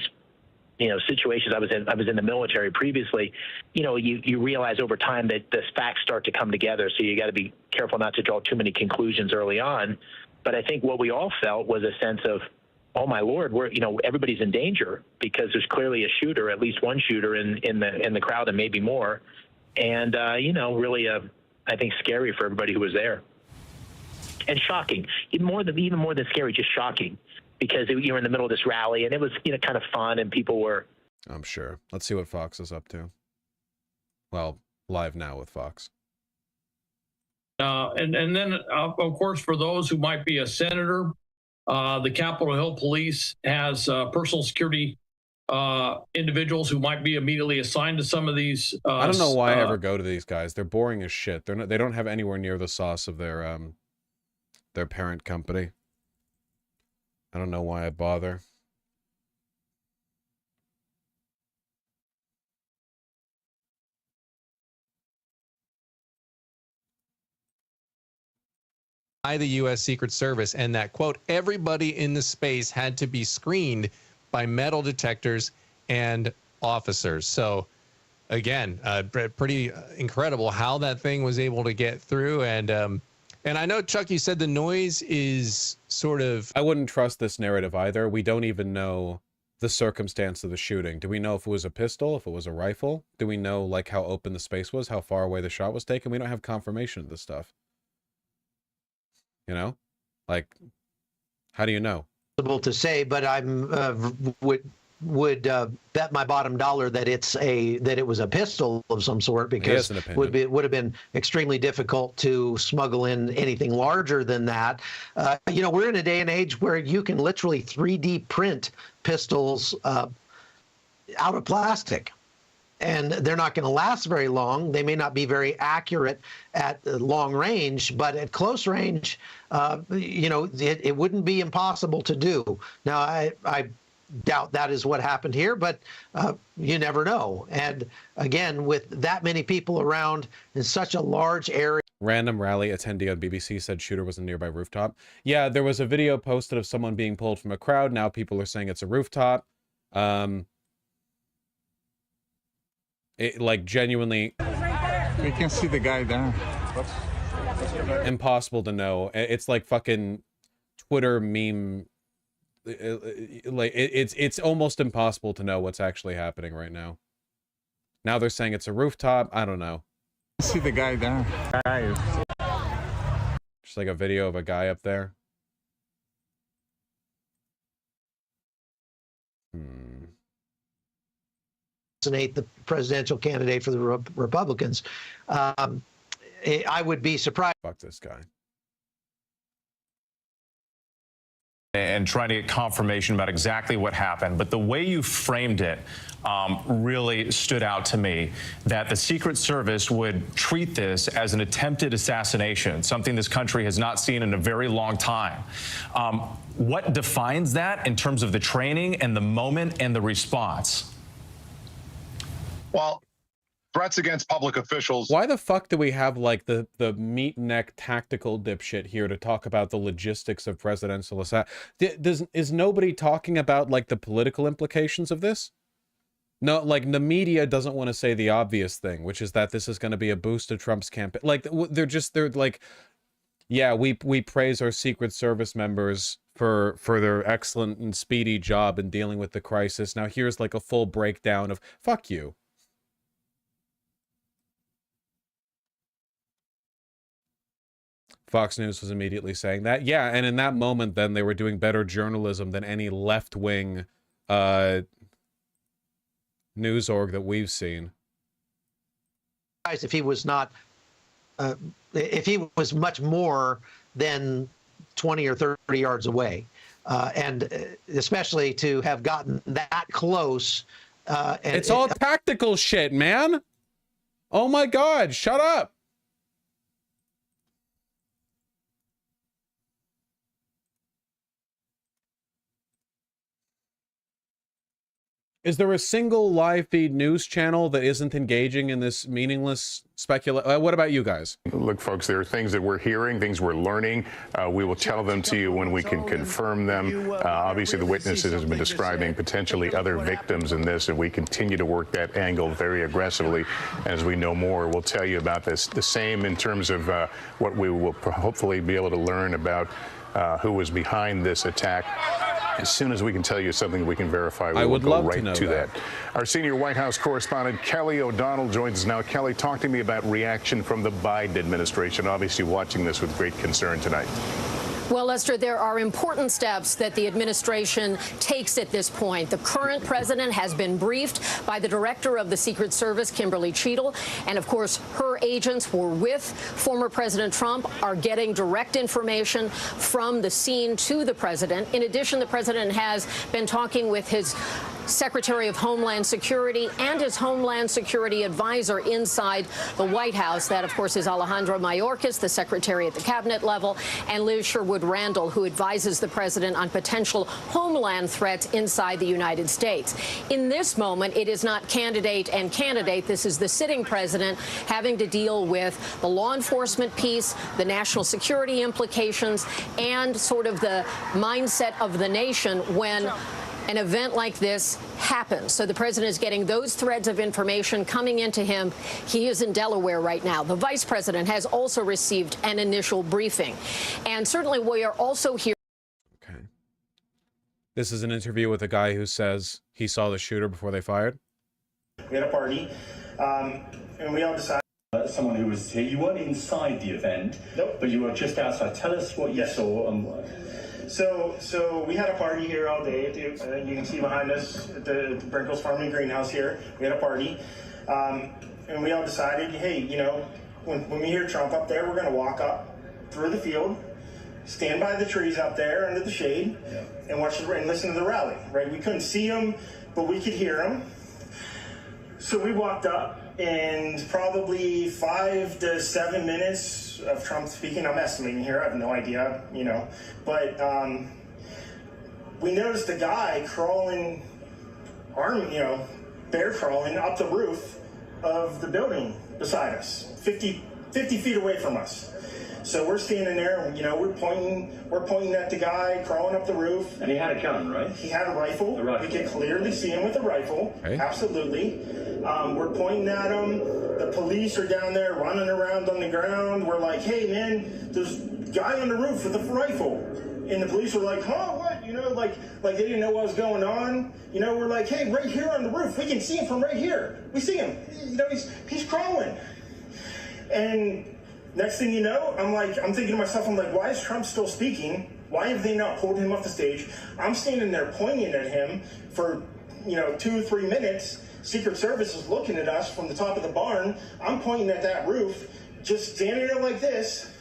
M: Situations. I was in the military previously. You realize over time that the facts start to come together. So you got to be careful not to draw too many conclusions early on. But I think what we all felt was a sense of, oh my Lord, everybody's in danger because there's clearly a shooter, at least one shooter in the crowd, and maybe more. And really, I think scary for everybody who was there, and shocking, even more than scary, just shocking. Because you were in the middle of this rally, and it was kind of fun, and people were.
A: I'm sure. Let's see what Fox is up to. Well, live now with Fox.
G: And then, of course, for those who might be a senator, the Capitol Hill Police has personal security individuals who might be immediately assigned to some of these.
A: I don't know why I ever go to these guys. They're boring as shit. They don't have anywhere near the sauce of their parent company. I don't know why I bother.
N: By the U.S. Secret Service, and that, quote, everybody in the space had to be screened by metal detectors and officers. So, again, pretty incredible how that thing was able to get through. And I know, Chuck, you said the noise is sort of...
A: I wouldn't trust this narrative either. We don't even know the circumstance of the shooting. Do we know if it was a pistol, if it was a rifle? Do we know, like, how open the space was, how far away the shot was taken? We don't have confirmation of this stuff. Like, how do you know?
C: To say, but I'm
O: would bet my bottom dollar that it was a pistol of some sort, because it would have been extremely difficult to smuggle in anything larger than that. We're in a day and age where you can literally 3D print pistols out of plastic. And they're not going to last very long. They may not be very accurate at long range, but at close range, it wouldn't be impossible to do. Now, I doubt that is what happened here, but you never know. And again, with that many people around in such a large area.
A: Random rally attendee on BBC said shooter was a nearby rooftop. Yeah, there was a video posted of someone being pulled from a crowd. Now people are saying it's a rooftop. Like, genuinely,
P: we can see the guy there.
A: Impossible to know. It's like fucking Twitter meme. Like, it's almost impossible to know what's actually happening right now. Now they're saying it's a rooftop. I don't know.
P: See the guy there.
A: Just like a video of a guy up there.
O: The presidential candidate for the Republicans. I would be surprised.
A: Fuck this guy.
D: And trying to get confirmation about exactly what happened. But the way you framed it really stood out to me, that the Secret Service would treat this as an attempted assassination, something this country has not seen in a very long time. What defines that in terms of the training and the moment and the response?
Q: Well, threats against public officials.
A: Why the fuck do we have, like, the meat neck tactical dipshit here to talk about the logistics of presidential assassination? Is nobody talking about, like, the political implications of this? No, like, the media doesn't want to say the obvious thing, which is that this is going to be a boost to Trump's campaign. Like, they're like, yeah, we praise our Secret Service members for their excellent and speedy job in dealing with the crisis. Now here's, like, a full breakdown of, fuck you. Fox News was immediately saying that. Yeah, and in that moment, then, they were doing better journalism than any left-wing news org that we've seen.
O: If he was not, if he was much more than 20 or 30 yards away, and especially to have gotten that close.
A: It's all tactical shit, man. Oh my God, shut up. Is there a single live feed news channel that isn't engaging in this meaningless speculation? What about you guys?
R: Look, folks, there are things that we're hearing, things we're learning. We will tell them to you when we can confirm them. Obviously, the witnesses have been describing potentially other victims in this, and we continue to work that angle very aggressively. As we know more, we'll tell you about this. The same in terms of what we will hopefully be able to learn about who was behind this attack. As soon as we can tell you something we can verify, we will go right to that. Our senior White House correspondent, Kelly O'Donnell, joins us now. Kelly, talk to me about reaction from the Biden administration, obviously watching this with great concern tonight.
S: Well, Lester, there are important steps that the administration takes at this point. The current president has been briefed by the director of the Secret Service, Kimberly Cheadle, and of course, her agents were with former President Trump, are getting direct information from the scene to the president. In addition, the president has been talking with his Secretary of Homeland Security and his Homeland Security advisor inside the White House. That, of course, is Alejandro Mayorkas, the secretary at the cabinet level, and Liz Sherwood Randall, who advises the president on potential homeland threats inside the United States. In this moment, it is not candidate and candidate. This is the sitting president having to deal with the law enforcement piece, the national security implications, and sort of the mindset of the nation when an event like this happens. So the president is getting those threads of information coming into him. He is in Delaware right now. The vice president has also received an initial briefing. And certainly we are also here.
A: Okay. This is an interview with a guy who says he saw the shooter before they fired.
T: We had a party, and we all decided. Someone who was here. You weren't inside the event, nope. But you were just outside. Tell us what you saw. So we had a party here all day. You can see behind us at the Brinkles Farm and Greenhouse here. We had a party, and we all decided, hey, you know, when we hear Trump up there, we're going to walk up through the field, stand by the trees up there under the shade, and watch and listen to the rally. Right? We couldn't see him, but we could hear him. So we walked up, and probably 5 to 7 minutes of Trump speaking. I'm estimating here. I have no idea, you know, but we noticed a guy crawling, bear crawling up the roof of the building beside us, 50 feet away from us. So we're standing there, you know, we're pointing at the guy crawling up the roof.
U: And he had a gun, right?
T: He had a rifle. We could clearly see him with a rifle. Okay. Absolutely. We're pointing at him. The police are down there running around on the ground. We're like, hey, man, there's a guy on the roof with a rifle. And the police were like, huh, what? You know, like they didn't know what was going on. You know, we're like, hey, right here on the roof. We can see him from right here. We see him. You know, he's crawling. And next thing you know, I'm thinking to myself, I'm like, why is Trump still speaking? Why have they not pulled him off the stage? I'm standing there pointing at him for, 2 or 3 minutes. Secret Service is looking at us from the top of the barn. I'm pointing at that roof, just standing there like this.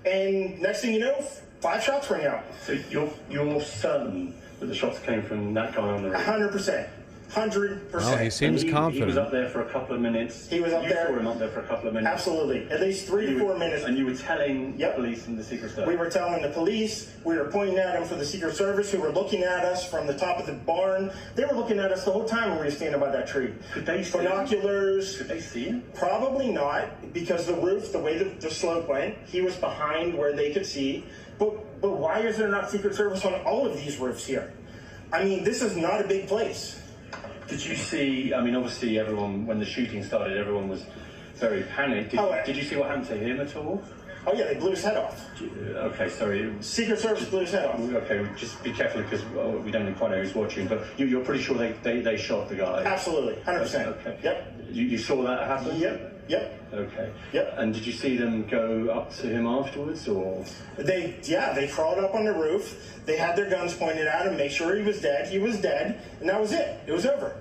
T: And next thing you know, 5 shots rang out.
U: So you're certain that the shots came from that guy on the roof?
T: 100%. 100%.
A: Well, he seems confident.
U: He was up there for a couple of minutes.
T: He was up there.
U: You saw him up there for a couple of minutes.
T: Absolutely. At least 3 to 4 minutes.
U: And you were telling the police and the Secret Service?
T: We were telling the police. We were pointing at them for the Secret Service, who were looking at us from the top of the barn. They were looking at us the whole time when we were standing by that tree.
U: Could they see
T: binoculars?
U: Could they see him?
T: Probably not, because the roof, the way the slope went, he was behind where they could see. But why is there not Secret Service on all of these roofs here? I mean, this is not a big place.
U: Did you see, I mean, obviously everyone, when the shooting started, everyone was very panicked. Did you see what happened to him at all?
T: Oh yeah, they blew his head off.
U: Okay, sorry.
T: Secret Service blew his head off.
U: Okay, just be careful because we don't quite know who's watching, but you're pretty sure they shot the guy?
T: Absolutely, 100%.
U: Okay.
T: Yep.
U: You saw that happen?
T: Yep.
U: Okay.
T: Yep.
U: And did you see them go up to him afterwards, or?
T: They crawled up on the roof. They had their guns pointed at him, make sure he was dead. He was dead, and that was it. It was over.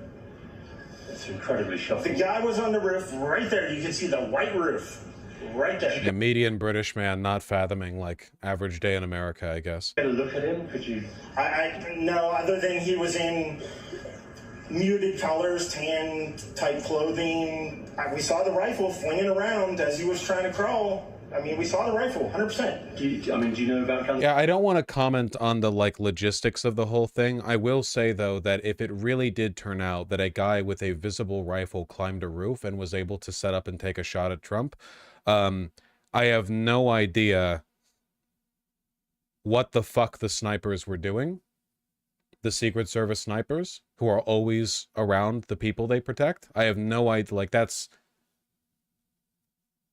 U: It's incredibly shocking.
T: The guy was on the roof right there. You can see the white roof right there.
A: A median British man not fathoming, like, average day in America, I guess.
U: Get a look at him? Could you?
T: No, other than he was in muted colors, tan type clothing. We saw the rifle flinging around as he was trying to crawl. I mean, we saw the rifle, 100%.
U: Do you know about guns?
A: Yeah, I don't want to comment on the, logistics of the whole thing. I will say, though, that if it really did turn out that a guy with a visible rifle climbed a roof and was able to set up and take a shot at Trump, I have no idea what the fuck the snipers were doing. The Secret Service snipers, who are always around the people they protect. I have no idea,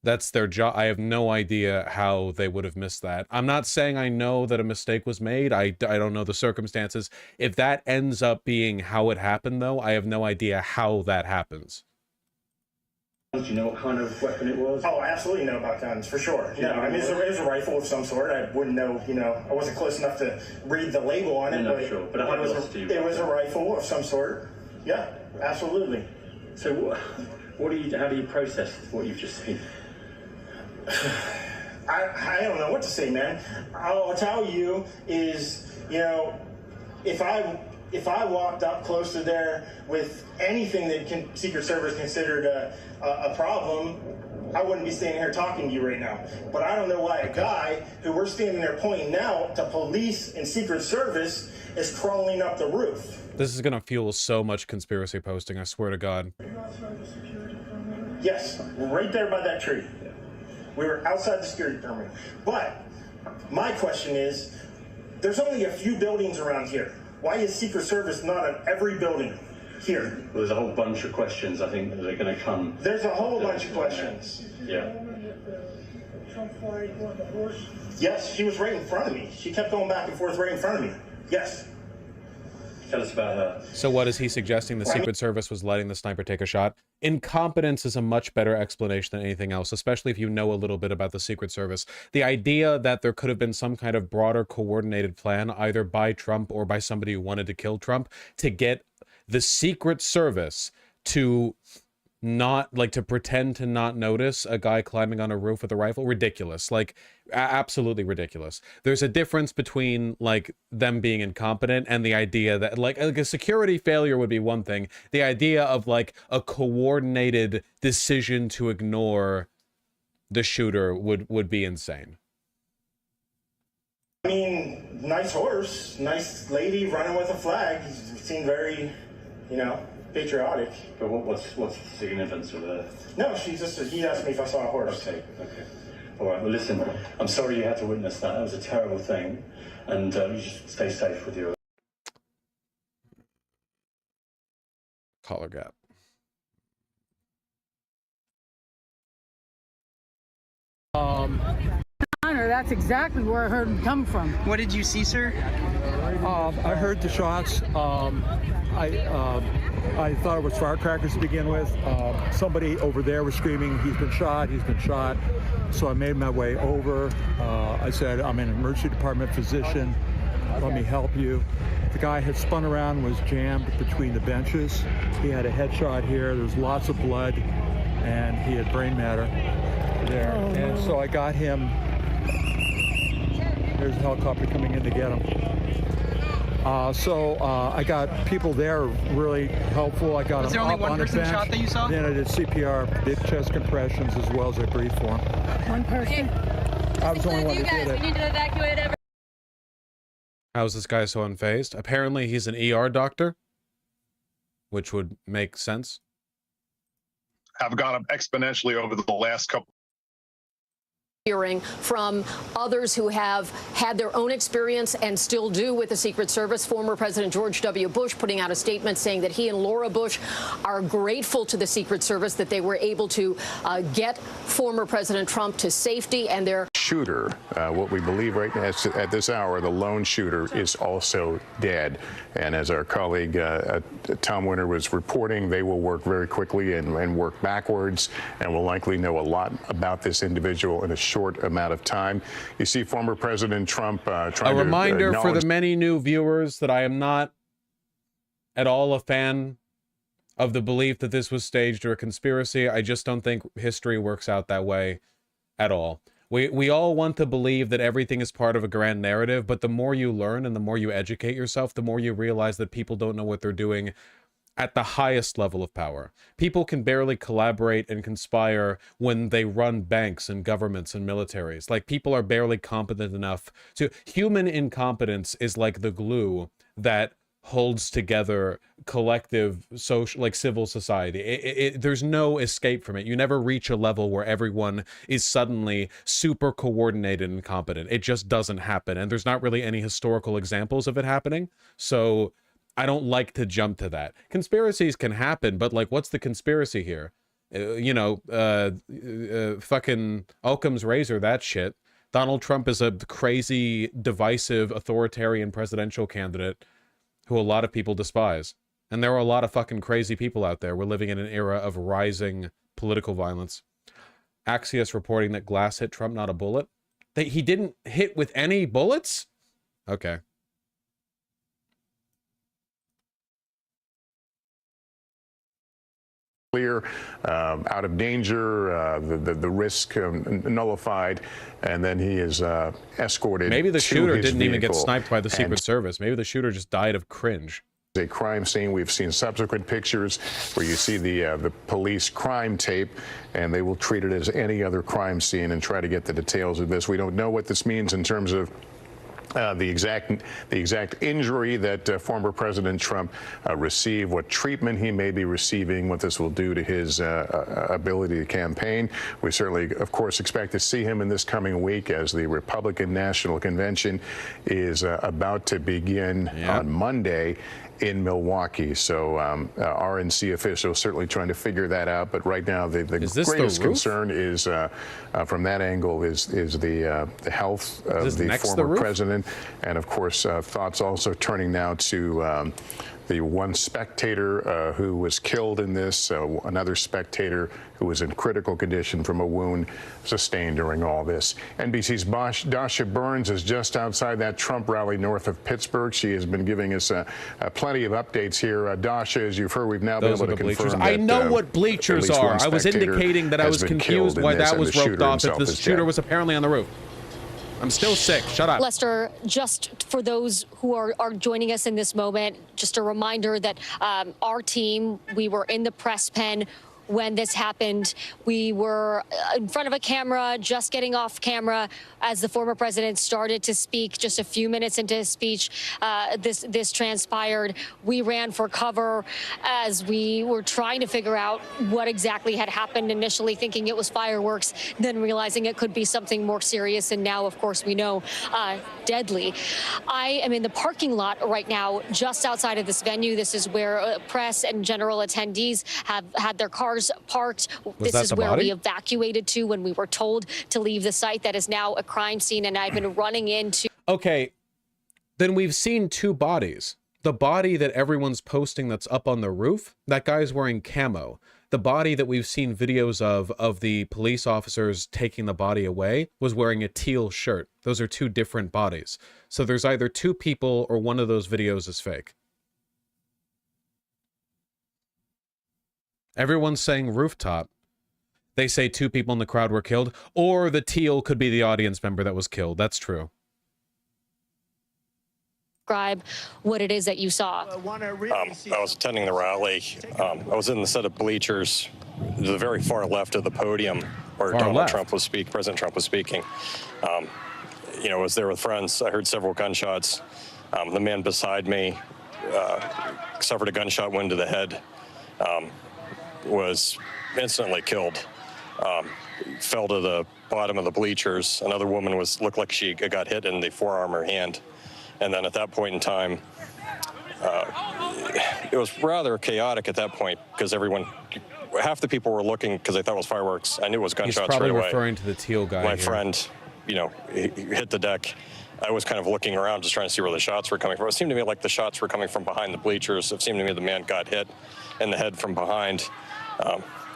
A: that's their job. I have no idea how they would have missed that. I'm not saying I know that a mistake was made. I don't know the circumstances. If that ends up being how it happened, though, I have no idea how that happens.
U: Do you know what kind of weapon it was?
T: Oh, I absolutely know about guns, for sure. No, I mean, it was a rifle of some sort. I wouldn't know, I wasn't close enough to read the label on it,
U: sure. But
T: it was a rifle of some sort. Yeah, absolutely.
U: So how do you process what you've just seen?
T: I don't know what to say, man. All I'll tell you is, if I walked up close to there with anything that Secret Service considered a problem, I wouldn't be standing here talking to you right now. But I don't know why a guy who we're standing there pointing now to police and Secret Service is crawling up the roof.
A: This is going to fuel so much conspiracy posting, I swear to God.
T: Yes, right there by that tree. We were outside the security perimeter. But my question is, there's only a few buildings around here. Why is Secret Service not on every building here?
U: Well, there's a whole bunch of questions, I think, that are going to come.
T: There's a whole bunch of questions.
U: Yeah.
T: Yes, she was right in front of me. She kept going back and forth right in front of me. Yes.
U: Tell us about her.
A: So what is he suggesting? The Secret Service was letting the sniper take a shot? Incompetence is a much better explanation than anything else, especially if you know a little bit about the Secret Service. The idea that there could have been some kind of broader coordinated plan, either by Trump or by somebody who wanted to kill Trump, to get the Secret Service to not, like, to pretend to not notice a guy climbing on a roof with a rifle. Ridiculous. Like, absolutely ridiculous. There's a difference between, like, them being incompetent and the idea that, like a security failure would be one thing. The idea of, like, a coordinated decision to ignore the shooter would be insane.
T: I mean, nice horse, nice lady running with a flag. He seemed very, you know, patriotic.
U: But what's the significance of that?
T: No, he asked me if I saw a horse.
U: Okay. All right, well, listen, I'm sorry you had to witness that. That was a terrible thing. And you just stay safe with your
A: collar gap.
B: That's exactly where I heard him come from.
V: What did you see, sir?
W: I heard the shots. I thought it was firecrackers to begin with. Somebody over there was screaming, he's been shot, he's been shot. So I made my way over. I said, I'm an emergency department physician. Let me help you. The guy had spun around, was jammed between the benches. He had a headshot here. There was lots of blood, and he had brain matter there. And so I got him. There's a helicopter coming in to get him. So I got people there really helpful. I got
V: Was there
W: him
V: only
W: up
V: one
W: on a
V: person
W: bench.
V: shot that you saw?
W: Then I did CPR, did chest compressions as well as I breathed for him.
B: One person.
W: I was the only one that did it.
J: We need to evacuate everyone.
A: How is this guy so unfazed? Apparently he's an ER doctor, which would make sense.
Q: Have gone up exponentially over the last couple.
S: Hearing from others who have had their own experience and still do with the Secret Service. Former President George W. Bush putting out a statement saying that he and Laura Bush are grateful to the Secret Service that they were able to get former President Trump to safety, and their
R: shooter, what we believe right now at this hour, the lone shooter is also dead. And as our colleague Tom Winter was reporting, they will work very quickly and work backwards, and will likely know a lot about this individual in a short amount of time. You see former President Trump trying to
A: A reminder for
R: acknowledge
A: the many new viewers that I am not at all a fan of the belief that this was staged or a conspiracy. I just don't think history works out that way at all. We all want to believe that everything is part of a grand narrative, but the more you learn and the more you educate yourself, the more you realize that people don't know what they're doing at the highest level of power. People can barely collaborate and conspire when they run banks and governments and militaries. Like, people are barely competent enough to... Human incompetence is like the glue that holds together collective social, like, civil society. There's no escape from it. You never reach a level where everyone is suddenly super coordinated and competent. It just doesn't happen, and there's not really any historical examples of it happening. So I don't like to jump to that. Conspiracies can happen, but, like, what's the conspiracy here? Fucking Occam's razor, that shit. Donald Trump is a crazy, divisive, authoritarian presidential candidate who a lot of people despise. And there are a lot of fucking crazy people out there. We're living in an era of rising political violence. Axios reporting that glass hit Trump, not a bullet. That he didn't hit with any bullets? Okay.
R: Clear, out of danger, the risk nullified, and then he is escorted.
A: Maybe the
R: to
A: shooter
R: his
A: didn't even get
R: vehicle.
A: sniped by the Secret
R: And
A: Service. Maybe the shooter just died of cringe.
R: A crime scene. We've seen subsequent pictures where you see the police crime tape, and they will treat it as any other crime scene and try to get the details of this. We don't know what this means in terms of the exact injury that former President Trump received, what treatment he may be receiving, what this will do to his ability to campaign. We certainly, of course, expect to see him in this coming week as the Republican National Convention is about to begin on Monday. in Milwaukee. So RNC officials certainly trying to figure that out. But right now, the greatest concern is from that angle is the health of the former president. And of course, thoughts also turning now to the one spectator who was killed in this, another spectator who was in critical condition from a wound sustained during all this. NBC's Dasha Burns is just outside that Trump rally north of Pittsburgh. She has been giving us plenty of updates here. Dasha, as you've heard, we've now been able to confirm that,
A: I know what bleachers are. I was indicating that I was confused why that was roped off if the shooter was apparently on the roof. I'm still sick. Shut up.
E: Lester, just for those who are joining us in this moment, just a reminder that our team, we were in the press pen when this happened. We were in front of a camera, just getting off camera as the former president started to speak. Just a few minutes into his speech, this transpired. We ran for cover as we were trying to figure out what exactly had happened, initially thinking it was fireworks, then realizing it could be something more serious. And now, of course, we know deadly. I am in the parking lot right now, just outside of this venue. This is where press and general attendees have had their cars parked. This is where we evacuated to when we were told to leave the site. That is now a crime scene, and I've been running into.
A: Okay, then we've seen two bodies. The body that everyone's posting that's up on the roof, that guy's wearing camo. The body that we've seen videos of the police officers taking the body away was wearing a teal shirt. Those are two different bodies. So there's either two people or one of those videos is fake. Everyone's saying rooftop. They say two people in the crowd were killed, or the teal could be the audience member that was killed. That's true.
E: Describe what it is that you saw.
F: I was attending the rally. I was in the set of bleachers, the very far left of the podium where President Trump was speaking. You know, I was there with friends. I heard several gunshots. The man beside me suffered a gunshot wound to the head. Was instantly killed. Fell to the bottom of the bleachers. Another woman looked like she got hit in the forearm or hand. And then at that point in time, it was rather chaotic at that point because half the people were looking because they thought it was fireworks. I knew it was gunshots right away.
A: He's probably referring to the teal guy.
F: My friend, you know, he hit the deck. I was kind of looking around just trying to see where the shots were coming from. It seemed to me like the shots were coming from behind the bleachers. It seemed to me the man got hit in the head from behind.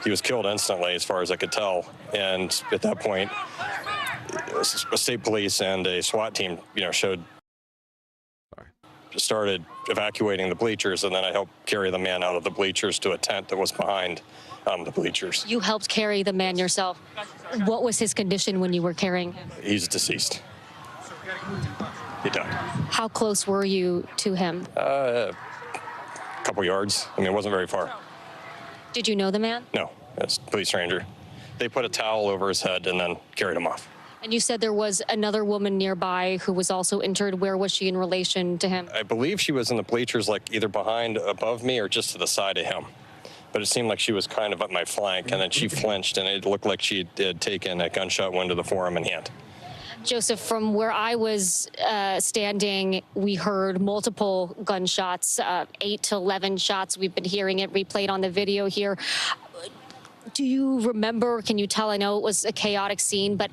F: He was killed instantly, as far as I could tell. And at that point, a state police and a SWAT team, you know, started evacuating the bleachers, and then I helped carry the man out of the bleachers to a tent that was behind the bleachers.
E: You helped carry the man yourself. What was his condition when you were carrying him?
F: He's deceased. He died.
E: How close were you to him?
F: A couple yards. I mean, it wasn't very far.
E: Did you know the man?
F: No, it's a complete stranger. They put a towel over his head and then carried him off.
E: And you said there was another woman nearby who was also injured. Where was she in relation to him?
F: I believe she was in the bleachers, like either behind, above me, or just to the side of him. But it seemed like she was kind of at my flank, and then she flinched, and it looked like she had taken a gunshot wound to the forearm and hand.
E: Joseph, from where I was standing, we heard multiple gunshots, 8 to 11 shots. We've been hearing it replayed on the video here. Do you remember, can you tell, I know it was a chaotic scene, but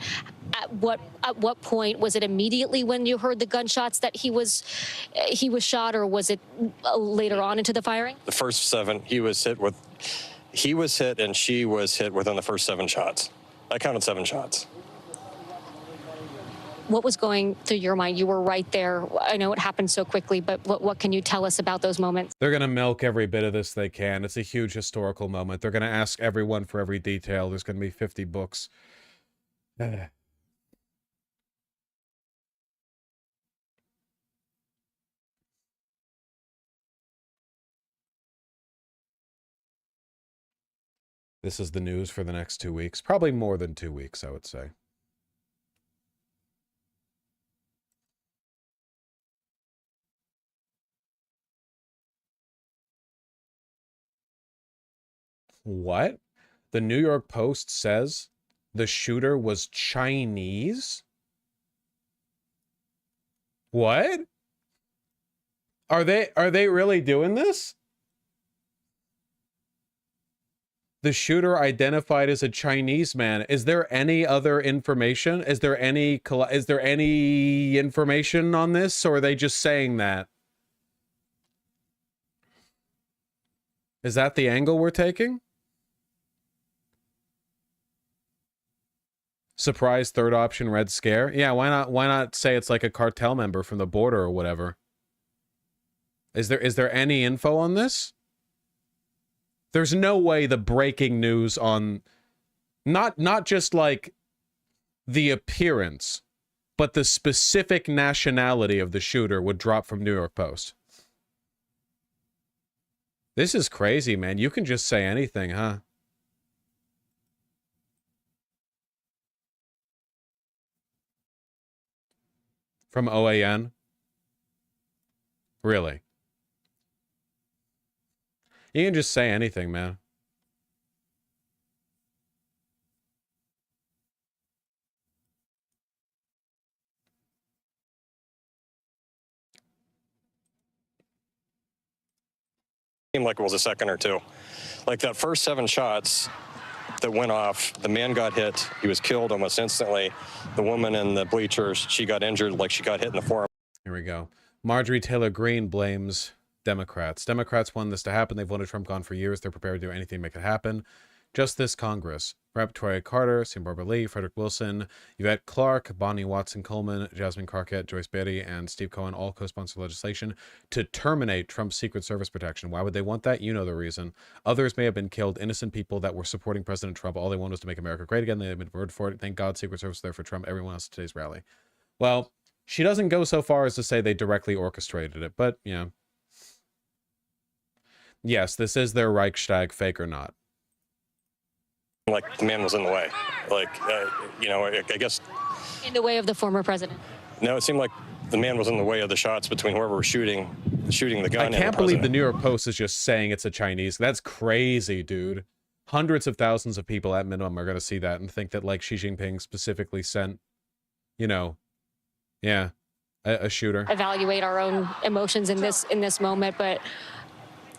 E: at what point, was it immediately when you heard the gunshots that he was shot, or was it later on into the firing?
F: The first 7, he was hit and she was hit within the first 7 shots. I counted 7 shots.
E: What was going through your mind? You were right there. I know it happened so quickly, but what can you tell us about those moments?
A: They're going to milk every bit of this they can. It's a huge historical moment. They're going to ask everyone for every detail. There's going to be 50 books. This is the news for the next 2 weeks. Probably more than 2 weeks, I would say. What? The New York Post says the shooter was Chinese? What? Are they really doing this? The shooter identified as a Chinese man. Is there any other information? Is there any information on this, or are they just saying that? Is that the angle we're taking? Surprise third option, Red Scare. Yeah, why not say it's like a cartel member from the border or whatever? Is there any info on this? There's no way the breaking news on not just like the appearance, but the specific nationality of the shooter would drop from New York Post. This is crazy, man. You can just say anything, huh? From OAN? Really? You can just say anything, man.
F: Seemed like it was a second or two. Like that first 7 shots that went off, the man got hit. He was killed almost instantly. The woman in the bleachers, she got injured, like she got hit in the forearm.
A: Here we go. Marjorie Taylor Greene blames Democrats. Democrats want this to happen. They've wanted Trump gone for years. They're prepared to do anything to make it happen. Just this Congress. Rep. Toya Carter, Sam Barbara Lee, Frederick Wilson, Yvette Clarke, Bonnie Watson Coleman, Jasmine Carquette, Joyce Beatty, and Steve Cohen all co-sponsor legislation to terminate Trump's Secret Service protection. Why would they want that? You know the reason. Others may have been killed. Innocent people that were supporting President Trump. All they wanted was to make America great again. They have been word for it. Thank God Secret Service was there for Trump. Everyone else at today's rally. Well, she doesn't go so far as to say they directly orchestrated it, but yeah. Yes, this is their Reichstag, fake or not.
F: Like the man was in the way. Like, you know, I guess.
E: In the way of the former president.
F: No, it seemed like the man was in the way of the shots between whoever was shooting the gun.
A: I can't believe the New York Post is just saying it's a Chinese. That's crazy, dude. Hundreds of thousands of people at minimum are going to see that and think that like Xi Jinping specifically sent, you know, yeah, a shooter.
E: Evaluate our own emotions in this moment, but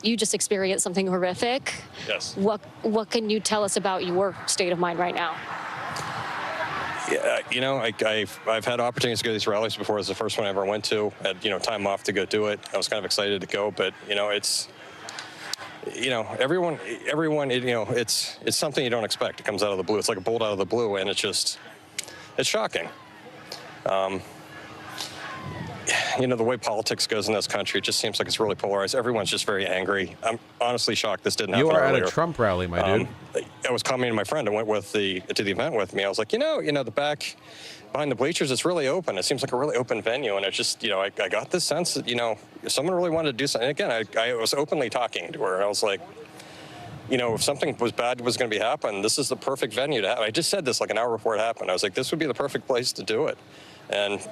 E: you just experienced something horrific.
F: Yes.
E: What can you tell us about your state of mind right now?
F: Yeah, you know, I've had opportunities to go to these rallies before. It was the first one I ever went to. I had, you know, time off to go do it. I was kind of excited to go, but you know, it's, you know, everyone, you know, it's something you don't expect. It comes out of the blue. It's like a bolt out of the blue, and it's shocking. You know, the way politics goes in this country, it just seems like it's really polarized. Everyone's just very angry. I'm honestly shocked this didn't happen earlier.
A: You are at a Trump rally, my dude.
F: I was commenting to my friend who went to the event with me. I was like, you know, the back behind the bleachers, it's really open. It seems like a really open venue. And it's just, you know, I got this sense that, you know, if someone really wanted to do something. And again, I was openly talking to her. And I was like, you know, if something was bad was going to be happening, this is the perfect venue to have. I just said this like an hour before it happened. I was like, this would be the perfect place to do it. And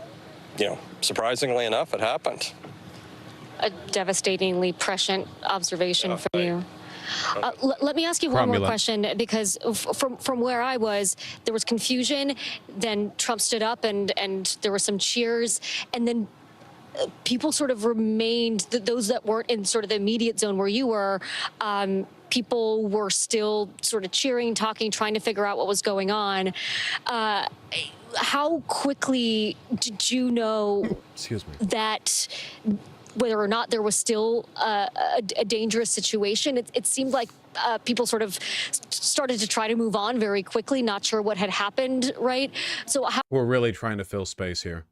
F: you know, surprisingly enough, it happened.
E: A devastatingly prescient observation from you. Let me ask you one more question, because from where I was, there was confusion. Then Trump stood up and there were some cheers. And then people sort of remained, those that weren't in sort of the immediate zone where you were, people were still sort of cheering, talking, trying to figure out what was going on. How quickly did you know that whether or not there was still a dangerous situation? It seemed like people sort of started to try to move on very quickly, not sure what had happened, right? So
A: we're really trying to fill space here.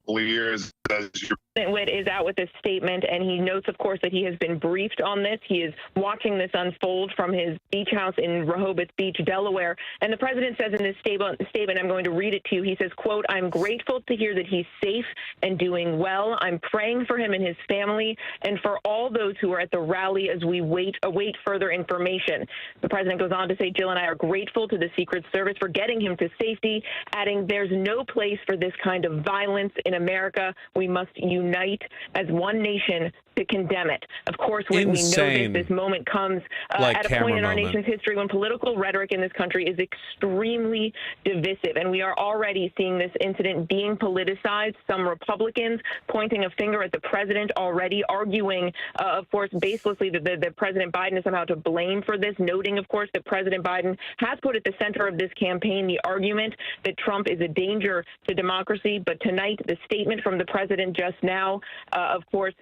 Q: Years as your
H: Witt is out with this statement, and he notes, of course, that he has been briefed on this. He is watching this unfold from his beach house in Rehoboth Beach, Delaware. And the president says in this statement, I'm going to read it to you. He says, quote, I'm grateful to hear that he's safe and doing well. I'm praying for him and his family and for all those who are at the rally as we await further information. The president goes on to say, Jill and I are grateful to the Secret Service for getting him to safety, adding, there's no place for this kind of violence in America. We must unite unite as one nation to condemn it. Of course, we know this moment comes at a point in our nation's history when political rhetoric in this country is extremely divisive, and we are already seeing this incident being politicized. Some Republicans pointing a finger at the president already, arguing, of course, baselessly that President Biden is somehow to blame for this, noting, of course, that President Biden has put at the center of this campaign the argument that Trump is a danger to democracy. But tonight, the statement from the president just now, of course,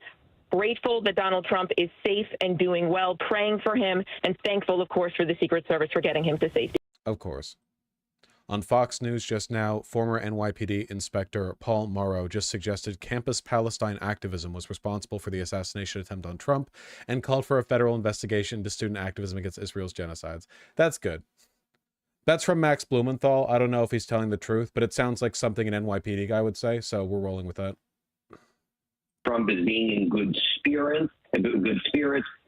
H: grateful that Donald Trump is safe and doing well, praying for him, and thankful, of course, for the Secret Service for getting him to safety.
A: Of course. On Fox News just now, former NYPD Inspector Paul Morrow just suggested Campus Palestine activism was responsible for the assassination attempt on Trump and called for a federal investigation into student activism against Israel's genocides. That's good. That's from Max Blumenthal. I don't know if he's telling the truth, but it sounds like something an NYPD guy would say, so we're rolling with that.
I: Trump is being in good spirits.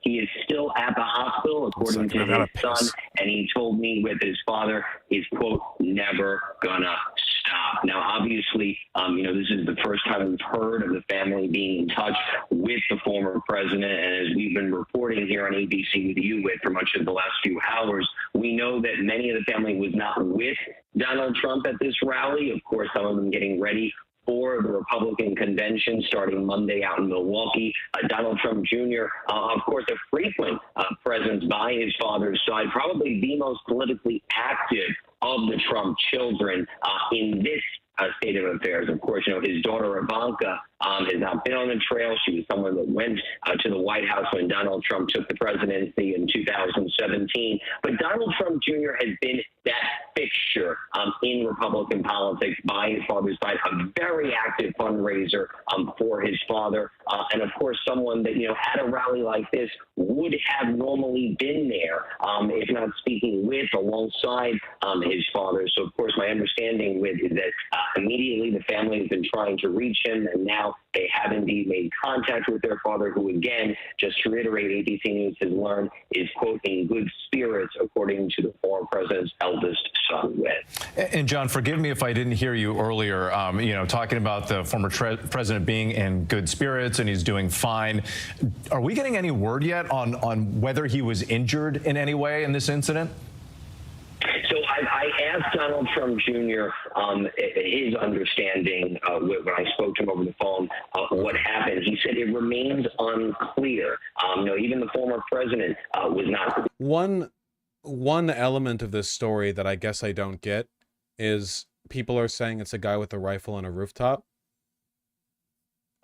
I: He is still at the hospital, according to his son, and he told me with his father, he's, quote, never gonna stop. Now, obviously, this is the first time we've heard of the family being in touch with the former president, and as we've been reporting here on ABC with you for much of the last few hours, we know that many of the family was not with Donald Trump at this rally. Of course, some of them getting ready for the Republican convention starting Monday out in Milwaukee. Donald Trump Jr., of course, a frequent presence by his father's side, probably the most politically active of the Trump children in this state of affairs. Of course, his daughter Ivanka has not been on the trail. She was someone that went to the White House when Donald Trump took the presidency in 2017. But Donald Trump Jr. has been that fixture in Republican politics by his father's side, a very active fundraiser for his father, and of course someone that at a rally like this would have normally been there, if not speaking with alongside his father. So of course my understanding is that immediately the family has been trying to reach him, and now they have indeed made contact with their father, who again, just to reiterate, ABC News has learned is, quote, in good spirits, according to the former president's eldest son, Whit.
D: And John, forgive me if I didn't hear you earlier, talking about the former president being in good spirits and he's doing fine. Are we getting any word yet on whether he was injured in any way in this incident?
I: So I asked Donald Trump Jr. His understanding when I spoke to him over the phone what happened. He said it remains unclear. Even the former president was not.
A: One element of this story that I guess I don't get is people are saying it's a guy with a rifle on a rooftop.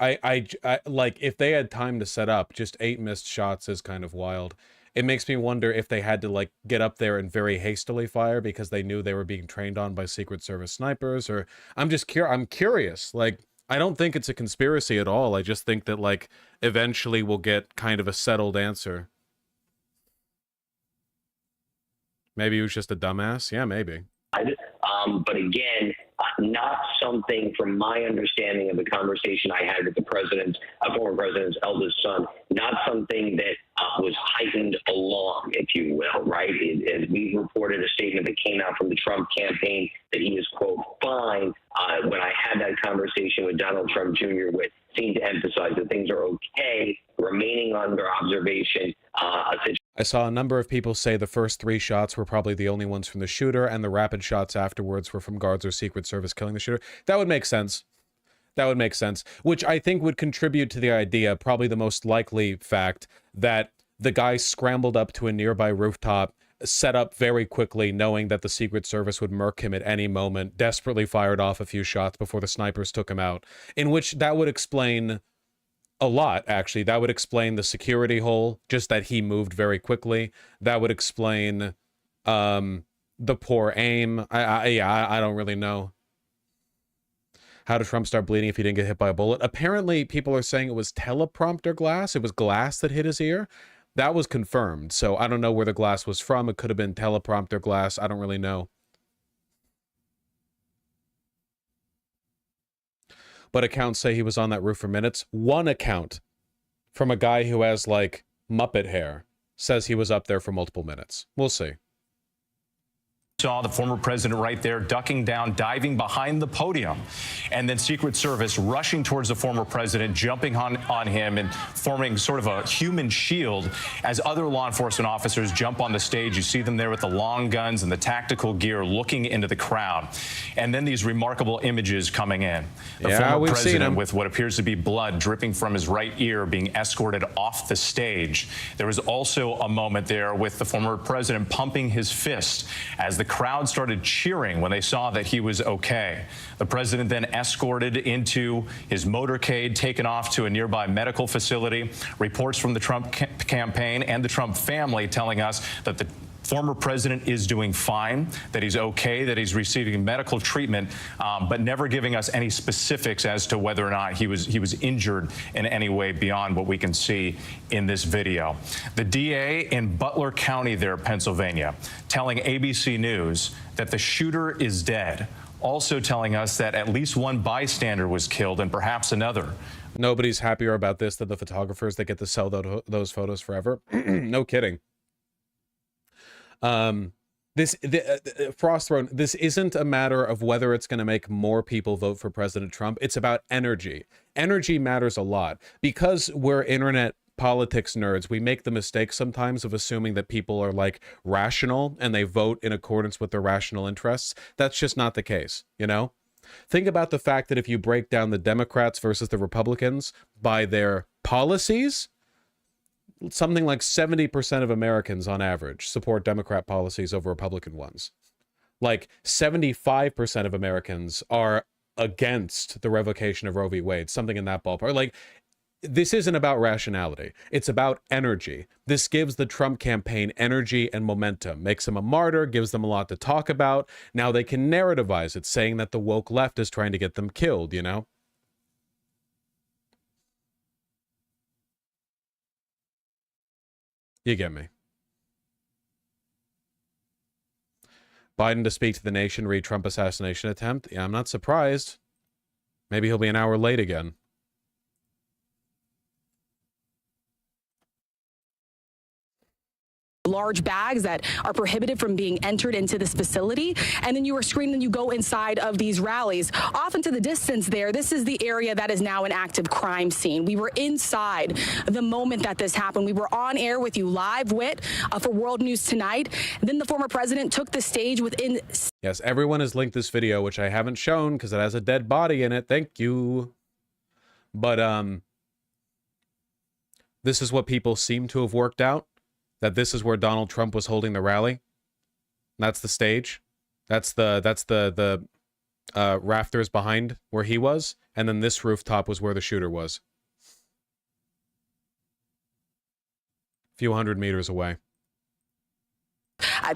A: I like, if they had time to set up, just 8 missed shots is kind of wild. It makes me wonder if they had to like get up there and very hastily fire because they knew they were being trained on by Secret Service snipers, or I'm curious. Like, I don't think it's a conspiracy at all. I just think that like eventually we'll get kind of a settled answer. Maybe he was just a dumbass. Yeah, maybe.
I: But again, not something, from my understanding of the conversation I had with the former president's eldest son, not something that was heightened alarm, if you will, right? As we reported a statement that came out from the Trump campaign that he is, quote, fine. When I had that conversation with Donald Trump Jr., which seemed to emphasize that things are okay, remaining under observation.
A: I saw a number of people say the first 3 shots were probably the only ones from the shooter, and the rapid shots afterwards were from guards or Secret Service killing the shooter. That would make sense. That would make sense, which I think would contribute to the idea, probably the most likely fact, that the guy scrambled up to a nearby rooftop, set up very quickly, knowing that the Secret Service would murk him at any moment, desperately fired off a few shots before the snipers took him out, in which that would explain a lot, actually. That would explain the security hole, just that he moved very quickly. That would explain the poor aim. I don't really know. How did Trump start bleeding if he didn't get hit by a bullet? Apparently, people are saying it was teleprompter glass. It was glass that hit his ear. That was confirmed, so I don't know where the glass was from. It could have been teleprompter glass. I don't really know. But accounts say he was on that roof for minutes. One account from a guy who has, like, Muppet hair says he was up there for multiple minutes. We'll see.
D: Saw the former president right there ducking down, diving behind the podium, and then Secret Service rushing towards the former president, jumping on him and forming sort of a human shield as other law enforcement officers jump on the stage. You see them there with the long guns and the tactical gear looking into the crowd. And then these remarkable images coming in. The former president with what appears to be blood dripping from his right ear being escorted off the stage. There was also a moment there with the former president pumping his fist as the crowd started cheering when they saw that he was okay. The president then escorted into his motorcade, taken off to a nearby medical facility. Reports from the Trump campaign and the Trump family telling us that the former president is doing fine, that he's okay, that he's receiving medical treatment, but never giving us any specifics as to whether or not he was injured in any way beyond what we can see in this video. The DA in Butler County there, Pennsylvania, telling ABC News that the shooter is dead, also telling us that at least one bystander was killed and perhaps another.
A: Nobody's happier about this than the photographers that get to sell those photos forever. No kidding. Frost Throne, this isn't a matter of whether it's going to make more people vote for President Trump. It's about energy. Energy matters a lot. Because we're internet politics nerds, we make the mistake sometimes of assuming that people are like rational and they vote in accordance with their rational interests. That's just not the case, you know? Think about the fact that if you break down the Democrats versus the Republicans by their policies, something like 70% of Americans on average support Democrat policies over Republican ones. Like 75% of Americans are against the revocation of Roe v. Wade, something in that ballpark. Like, this isn't about rationality. It's about energy. This gives the Trump campaign energy and momentum, makes them a martyr, gives them a lot to talk about. Now they can narrativize it, saying that the woke left is trying to get them killed, you know? You get me. Biden to speak to the nation, read Trump assassination attempt. Yeah, I'm not surprised. Maybe he'll be an hour late again.
K: Large bags that are prohibited from being entered into this facility, and then you are screened and you go inside of these rallies. Off into the distance there, this is the area that is now an active crime scene. We were inside the moment that this happened. We were on air with you live, Whit, for World News Tonight. Then the former president took the stage within...
A: Yes, everyone has linked this video, which I haven't shown because it has a dead body in it. Thank you. But this is what people seem to have worked out. That this is where Donald Trump was holding the rally. That's the stage. That's the rafters behind where he was. And then this rooftop was where the shooter was. A few hundred meters away.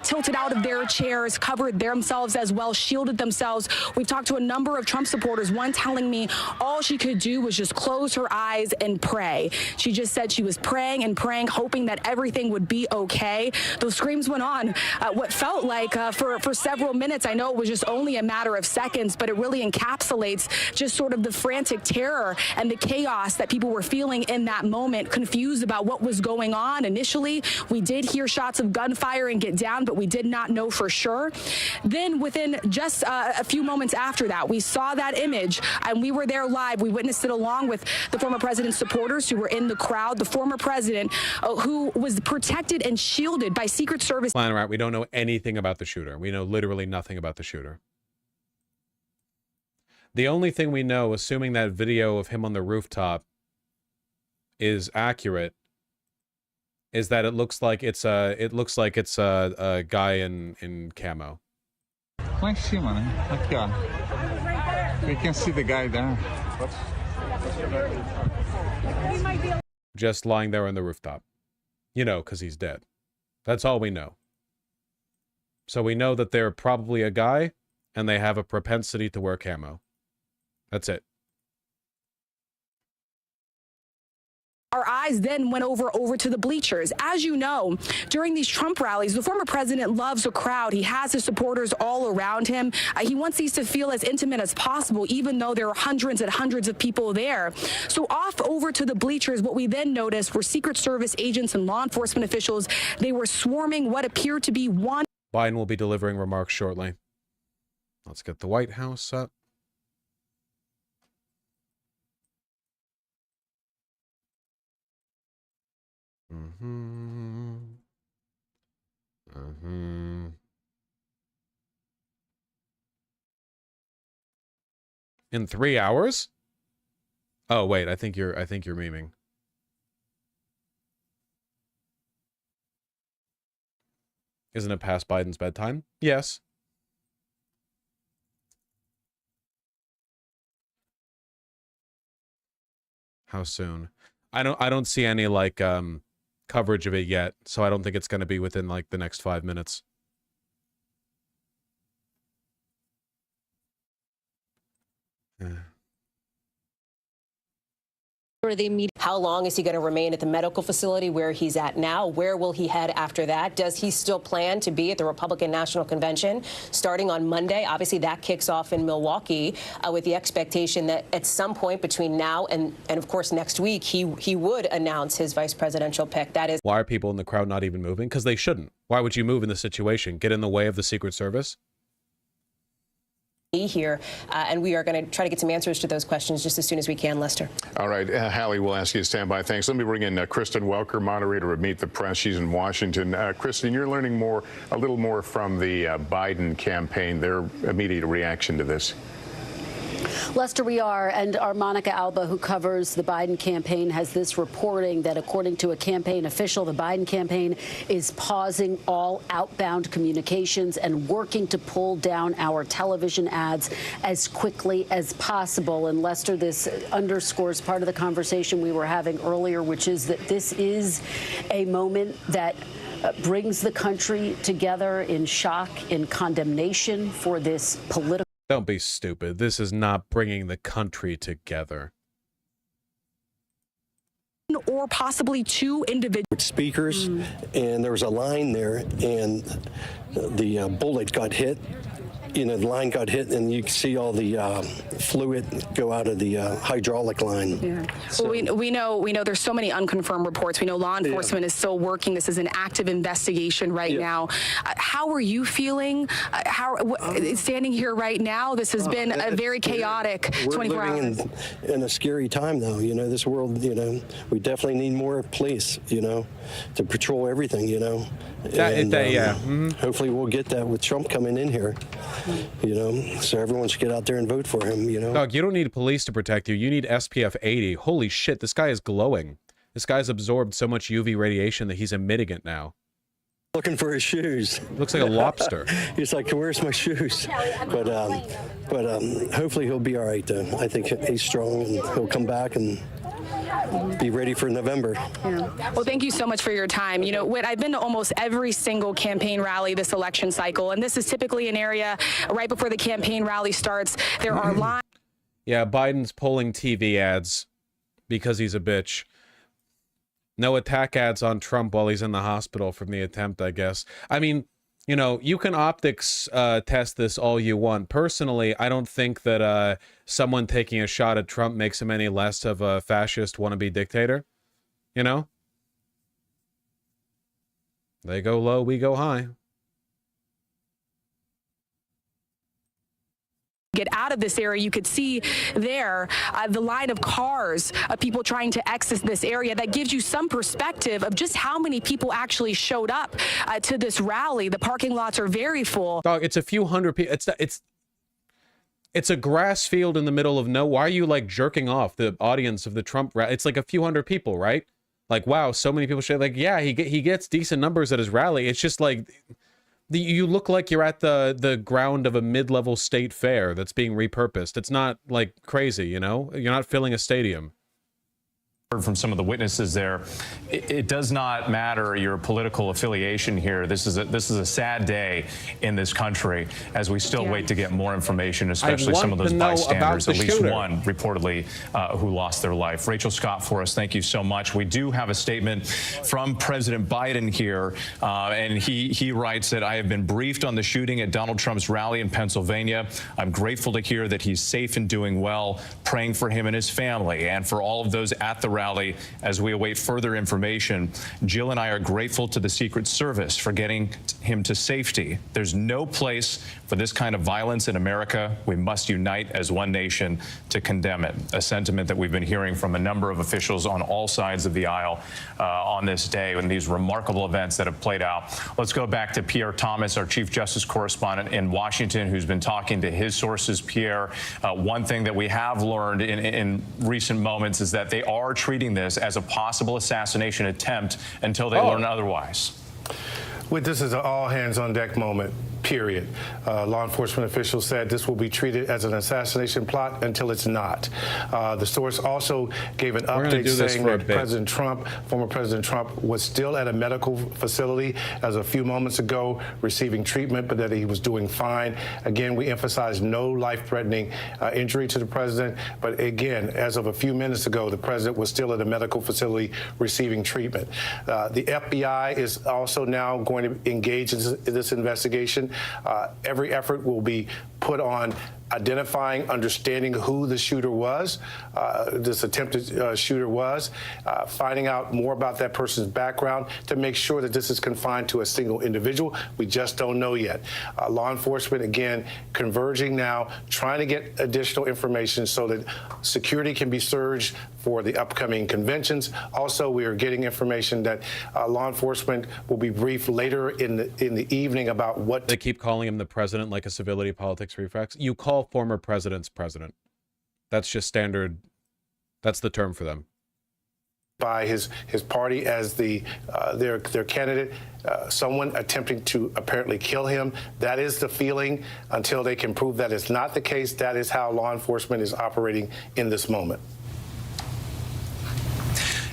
K: Tilted out of their chairs, covered themselves as well, shielded themselves. We've talked to a number of Trump supporters, one telling me all she could do was just close her eyes and pray. She just said she was praying and praying, hoping that everything would be okay. Those screams went on what felt like for several minutes. I know it was just only a matter of seconds, but it really encapsulates just sort of the frantic terror and the chaos that people were feeling in that moment, confused about what was going on. Initially, we did hear shots of gunfire and get down, but we did not know for sure. Then within just a few moments after that, we saw that image and we were there live. We witnessed it along with the former president's supporters who were in the crowd. The former president who was protected and shielded by Secret Service.
A: Planet Rat, we don't know anything about the shooter. We know literally nothing about the shooter. The only thing we know, assuming that video of him on the rooftop is accurate, is that it looks like it's a guy in camo.
P: Lá em cima, né? Aqui, ó. We can see the guy there.
A: Just lying there on the rooftop. You know, because he's dead. That's all we know. So we know that they're probably a guy, and they have a propensity to wear camo. That's it.
K: Our eyes then went over to the bleachers. As you know, during these Trump rallies, the former president loves a crowd. He has his supporters all around him. He wants these to feel as intimate as possible, even though there are hundreds and hundreds of people there. So off over to the bleachers, what we then noticed were Secret Service agents and law enforcement officials. They were swarming what appeared to be one.
A: Biden will be delivering remarks shortly. Let's get the White House up. In 3 hours? Oh wait, I think you're memeing. Isn't it past Biden's bedtime? Yes. How soon? I don't see any like coverage of it yet, so I don't think it's going to be within like the next 5 minutes.
L: How long is he going to remain at the medical facility where he's at now? Where will he head after that? Does he still plan to be at the Republican National Convention starting on Monday? Obviously, that kicks off in Milwaukee with the expectation that at some point between now and of course, next week, he would announce his vice presidential pick. That is.
A: Why are people in the crowd not even moving? Because they shouldn't. Why would you move in this situation? Get in the way of the Secret Service?
L: Here, and we are going to try to get some answers to those questions just as soon as we can, Lester.
R: All right, Hallie, we'll ask you to stand by. Thanks. Let me bring in Kristen Welker, moderator of Meet the Press. She's in Washington. Kristen, you're learning a little more from the Biden campaign, their immediate reaction to this.
M: Lester, we are, and our Monica Alba, who covers the Biden campaign, has this reporting that according to a campaign official, the Biden campaign is pausing all outbound communications and working to pull down our television ads as quickly as possible. And Lester, this underscores part of the conversation we were having earlier, which is that this is a moment that brings the country together in shock, in condemnation for this political.
A: Don't be stupid. This is not bringing the country together.
K: Or possibly two individual
V: speakers, and there was a line there, and the bullet got hit. You know, the line got hit, and you can see all the fluid go out of the hydraulic line.
K: Yeah. So, well, we know there's so many unconfirmed reports. We know law enforcement is still working. This is an active investigation right now. How are you feeling? Standing here right now, this has been a very chaotic 24 hours.
V: We're living in a scary time, though. You know, this world, you know, we definitely need more police, you know, to patrol everything, you know. Hopefully we'll get that with Trump coming in here. You know, so everyone should get out there and vote for him, you know.
A: Dog, you don't need police to protect you. You need SPF 80. Holy shit, this guy is glowing. This guy's absorbed so much UV radiation that he's emitting it now.
V: Looking for his shoes.
A: Looks like a lobster.
V: He's like, where's my shoes? But hopefully he'll be all right, though. I think he's strong, and he'll come back and be ready for November.
K: Yeah. Well, thank you so much for your time. You know, Whit, I've been to almost every single campaign rally this election cycle, and this is typically an area right before the campaign rally starts. There are lines.
A: Yeah, Biden's pulling TV ads because he's a bitch. No attack ads on Trump while he's in the hospital from the attempt, I guess. I mean, you know, you can optics test this all you want. Personally, I don't think that someone taking a shot at Trump makes him any less of a fascist wannabe dictator. You know? They go low, we go high.
K: Get out of this area, you could see there the line of cars of people trying to exit this area. That gives you some perspective of just how many people actually showed up to this rally. The parking lots are very full.
A: Dog, it's a few hundred people. It's a grass field in the middle of nowhere. Why are you like jerking off the audience of the Trump rally? It's like a few hundred people, right? Like, wow, so many people show. Like, yeah, he gets decent numbers at his rally. It's just like you look like you're at the ground of a mid-level state fair that's being repurposed. It's not like crazy, you know? You're not filling a stadium.
D: From some of the witnesses there, it does not matter your political affiliation here. This is a sad day in this country as we still wait to get more information, especially some of those bystanders, at least one reportedly who lost their life. Rachel Scott for us, thank you so much. We do have a statement from President Biden here, and he writes that I have been briefed on the shooting at Donald Trump's rally in Pennsylvania. I'm grateful to hear that he's safe and doing well, praying for him and his family and for all of those at the rally rally as we await further information. Jill and I are grateful to the Secret Service for getting him to safety. There's no place for this kind of violence in America. We must unite as one nation to condemn it, a sentiment that we've been hearing from a number of officials on all sides of the aisle on this day and these remarkable events that have played out. Let's go back to Pierre Thomas, our Chief Justice correspondent in Washington, who's been talking to his sources. Pierre, one thing that we have learned in recent moments is that they are treating this as a possible assassination attempt until they learn otherwise.
C: This is an all-hands-on-deck moment, period. Law enforcement officials said this will be treated as an assassination plot until it's not. The source also gave an update saying that former President Trump, was still at a medical facility as a few moments ago receiving treatment, but that he was doing fine. Again, we emphasize no life-threatening injury to the president. But again, as of a few minutes ago, the president was still at a medical facility receiving treatment. The FBI is also now going to engage in this investigation. Every effort will be put on identifying, understanding who the shooter was, this attempted shooter was, finding out more about that person's background to make sure that this is confined to a single individual. We just don't know yet. Law enforcement, again, converging now, trying to get additional information so that security can be surged for the upcoming conventions. Also, we are getting information that law enforcement will be briefed later in the evening about what...
A: They keep calling him the president like a civility politics reflex. You call former presidents president. That's just standard. That's the term for them.
C: By his party as their candidate, someone attempting to apparently kill him. That is the feeling until they can prove that is not the case. That is how law enforcement is operating in this moment.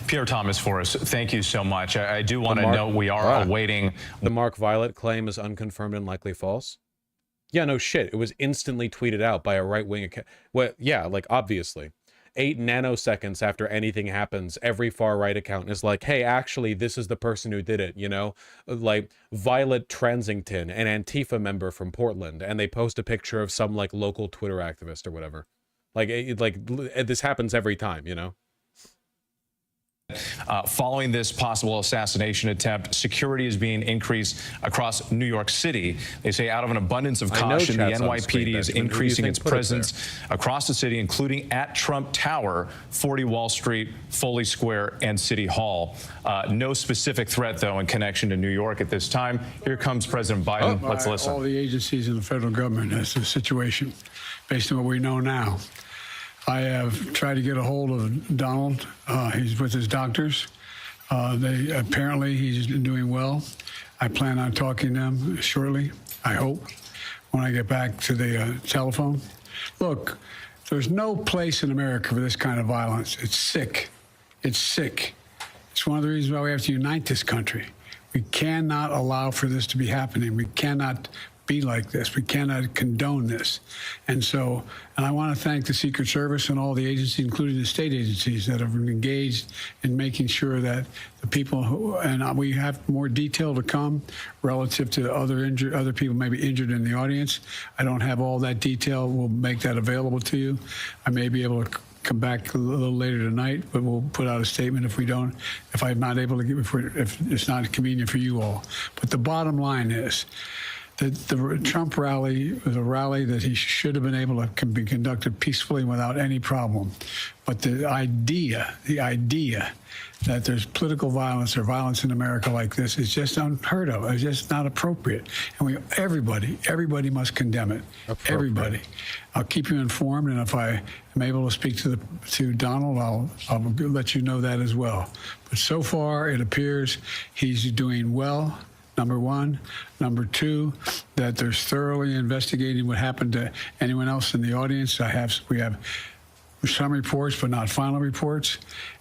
D: Pierre Thomas Forrest, thank you so much. I do want to note we are awaiting...
A: The Mark Violet claim is unconfirmed and likely false? Yeah, no shit. It was instantly tweeted out by a right-wing account. Well, yeah, like, obviously. 8 nanoseconds after anything happens, every far-right account is like, hey, actually, this is the person who did it, you know? Like, Violet Transington, an Antifa member from Portland, and they post a picture of some, like, local Twitter activist or whatever. Like, this happens every time, you know?
D: Following this possible assassination attempt, security is being increased across New York City. They say out of an abundance of caution, the NYPD is increasing its presence across the city, including at Trump Tower, 40 Wall Street, Foley Square, and City Hall. No specific threat, though, in connection to New York at this time. Here comes President Biden. Let's listen.
G: All the agencies in the federal government as to the situation, based on what we know now. I have tried to get a hold of Donald. He's with his doctors. Apparently he's doing well. I plan on talking to them shortly, I hope, when I get back to the telephone. Look, there's no place in America for this kind of violence. It's sick. It's sick. It's one of the reasons why we have to unite this country. We cannot allow for this to be happening. We cannot be like this. We cannot condone this. And I want to thank the Secret Service and all the agencies, including the state agencies, that have engaged in making sure that the people and we have more detail to come relative to other people maybe injured in the audience. I don't have all that detail. We'll make that available to you. I may be able to come back a little later tonight, but we'll put out a statement if I'm not able to if it's not convenient for you all. But the bottom line is, the Trump rally was a rally that he should have been able to be conducted peacefully without any problem. But the idea that there's political violence or violence in America like this is just unheard of. It's just not appropriate. And everybody must condemn it. Everybody. I'll keep you informed, and if I am able to speak to Donald, I'll let you know that as well. But so far, it appears he's doing well. Number one. Number two, that they're thoroughly investigating what happened to anyone else in the audience. We have some reports, but not final reports.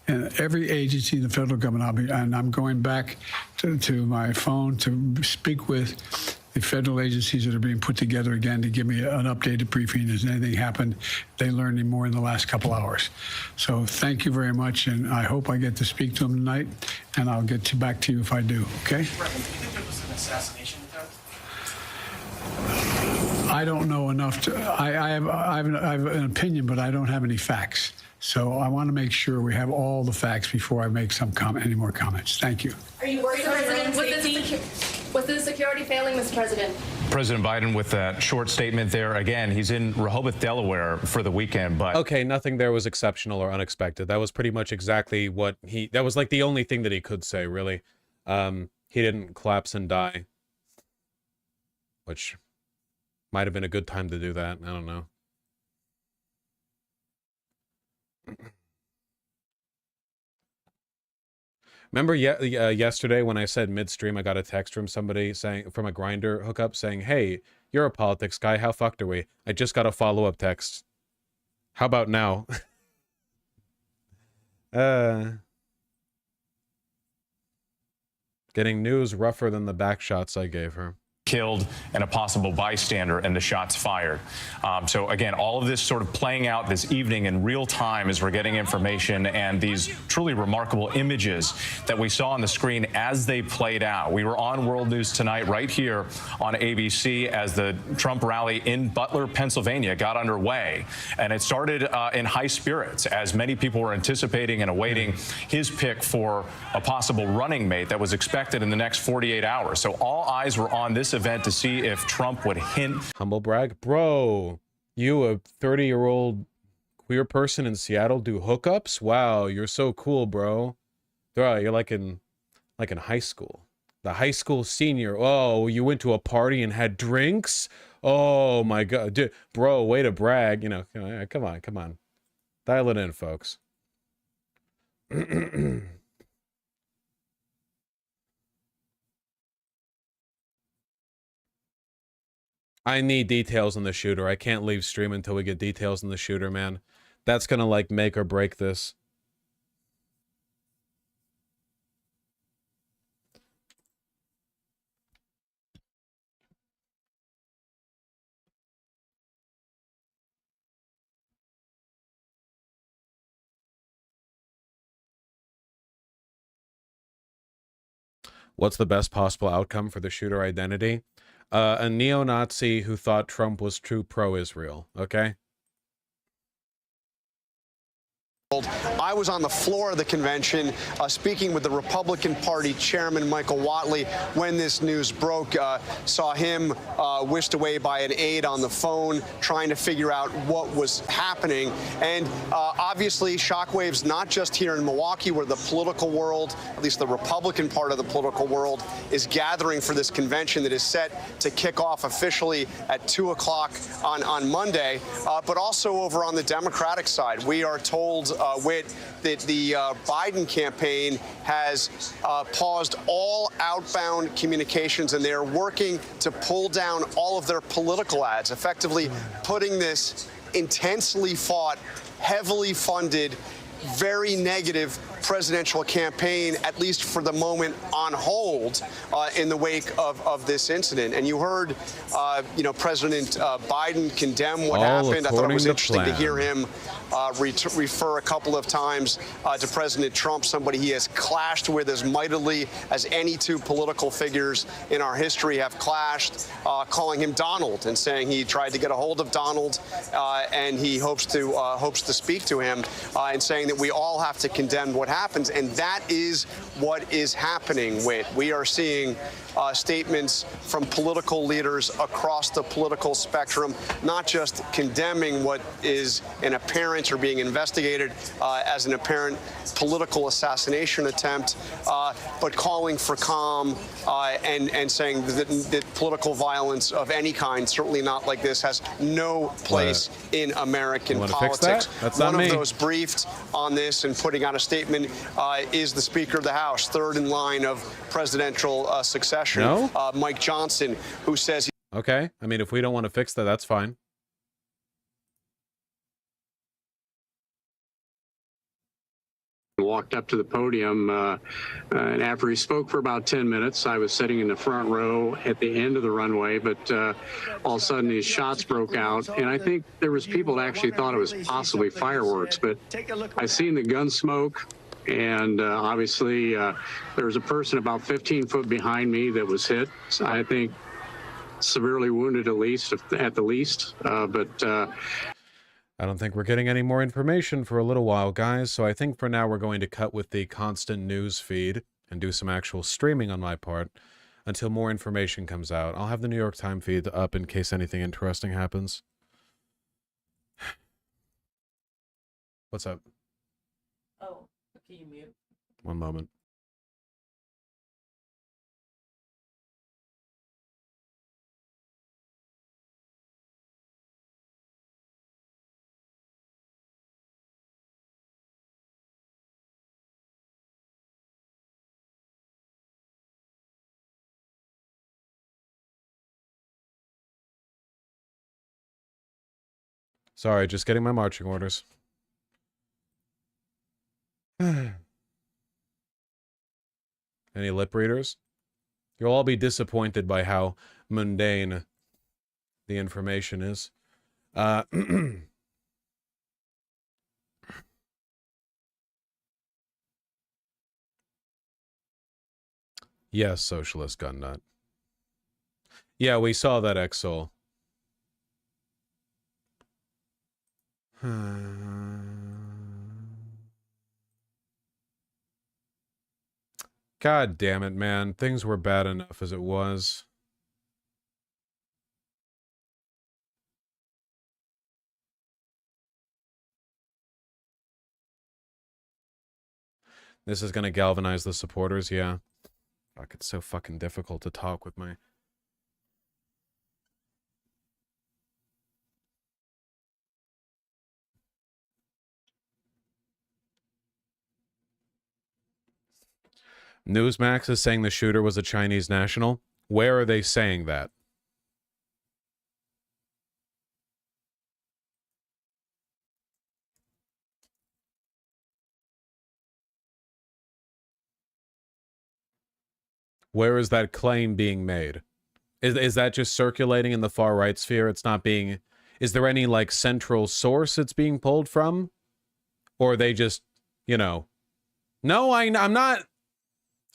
G: And every agency in the federal government, I'm going back to my phone to speak with the federal agencies that are being put together again to give me an updated briefing. Has anything happened? They learned any more in the last couple hours. So thank you very much, and I hope I get to speak to them tonight, and I'll get back to you if I do, okay?
N: Do you think there was an assassination attempt?
G: I don't know enough to. I have an opinion, but I don't have any facts. So I want to make sure we have all the facts before I make any more comments. Thank you.
J: Are you worried about was the security failing, Mr. President?
D: President Biden with that short statement there. Again, he's in Rehoboth, Delaware for the weekend, but...
A: Okay, nothing there was exceptional or unexpected. That was pretty much exactly what that was like the only thing that he could say, really. He didn't collapse and die. Which might have been a good time to do that. I don't know. Remember yesterday when I said midstream, I got a text from somebody saying, from a Grindr hookup saying, hey, you're a politics guy. How fucked are we? I just got a follow-up text. How about now? Getting news rougher than the back shots I gave her.
D: Killed and a possible bystander and the shots fired. So again, all of this sort of playing out this evening in real time as we're getting information and these truly remarkable images that we saw on the screen as they played out. We were on World News Tonight right here on ABC as the Trump rally in Butler, Pennsylvania got underway. And it started in high spirits as many people were anticipating and awaiting his pick for a possible running mate that was expected in the next 48 hours. So all eyes were on this event to see if Trump would hint.
A: Humble brag? Bro, you, a 30-year-old queer person in Seattle, do hookups? Wow, you're so cool, bro. You're like in high school. The high school senior. Oh, you went to a party and had drinks? Oh my God. Dude, bro, way to brag. You know, come on. Dial it in, folks. I need details on the shooter. I can't leave stream until we get details on the shooter, man. That's gonna like make or break this. What's the best possible outcome for the shooter identity? A neo-Nazi who thought Trump was true pro-Israel, okay?
O: I was on the floor of the convention speaking with the Republican Party chairman, Michael Whatley, when this news broke. Saw him whisked away by an aide on the phone trying to figure out what was happening. And obviously, shockwaves not just here in Milwaukee, where the political world, at least the Republican part of the political world, is gathering for this convention that is set to kick off officially at 2 o'clock on Monday, but also over on the Democratic side. We are told, Whit, that the Biden campaign has paused all outbound communications, and they're working to pull down all of their political ads, effectively putting this intensely fought, heavily funded, very negative presidential campaign, at least for the moment, on hold in the wake of this incident. And you heard, President Biden condemn what happened. I thought it was interesting to hear him refer a couple of times to President Trump, somebody he has clashed with as mightily as any two political figures in our history have clashed, calling him Donald and saying he tried to get a hold of Donald and he hopes to speak to him, and saying that we all have to condemn what happens. And that is what is happening, Whit. We are seeing statements from political leaders across the political spectrum, not just condemning what is an apparent or being investigated as an apparent political assassination attempt, but calling for calm and saying that political violence of any kind, certainly not like this, has no place in American politics. One of those briefed on this and putting out a statement is the Speaker of the House, third in line of presidential succession, Mike Johnson, who says...
A: Okay, I mean, if we don't want to fix that, that's fine.
T: Walked up to the podium, and after he spoke for about 10 minutes, I was sitting in the front row at the end of the runway, but all of a sudden these shots broke out, and I think there was people that actually thought it was possibly fireworks, but I seen the gun smoke, and obviously there was a person about 15 foot behind me that was hit. So I think severely wounded at the least, but
A: I don't think we're getting any more information for a little while, guys, so I think for now we're going to cut with the constant news feed and do some actual streaming on my part until more information comes out. I'll have the New York Times feed up in case anything interesting happens. What's up?
B: Oh, can you mute?
A: One moment. Sorry, just getting my marching orders. Any lip readers? You'll all be disappointed by how mundane the information is. Yes, socialist gun nut. Yeah, we saw that, Exol. God damn it, man. Things were bad enough as it was. This is gonna galvanize the supporters, yeah. Fuck, it's so fucking difficult to talk with my... Newsmax is saying the shooter was a Chinese national. Where are they saying that? Where is that claim being made? Is that just circulating in the far right sphere? It's not being... Is there any, like, central source it's being pulled from? Or are they just, you know... No,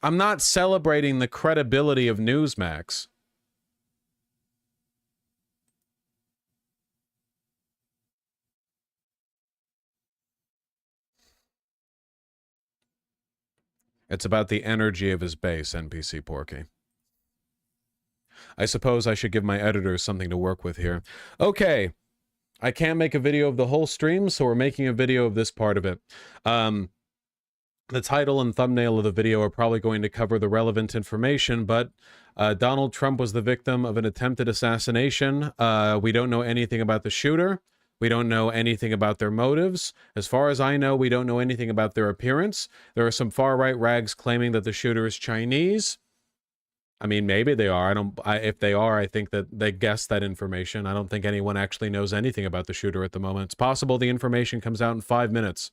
A: I'm not celebrating the credibility of Newsmax. It's about the energy of his base, NPC Porky. I suppose I should give my editors something to work with here. Okay. I can't make a video of the whole stream, so we're making a video of this part of it. The title and thumbnail of the video are probably going to cover the relevant information, but Donald Trump was the victim of an attempted assassination. We don't know anything about the shooter. We don't know anything about their motives. As far as I know, we don't know anything about their appearance. There are some far-right rags claiming that the shooter is Chinese. I mean, maybe they are. If they are, I think that they guessed that information. I don't think anyone actually knows anything about the shooter at the moment. It's possible the information comes out in 5 minutes.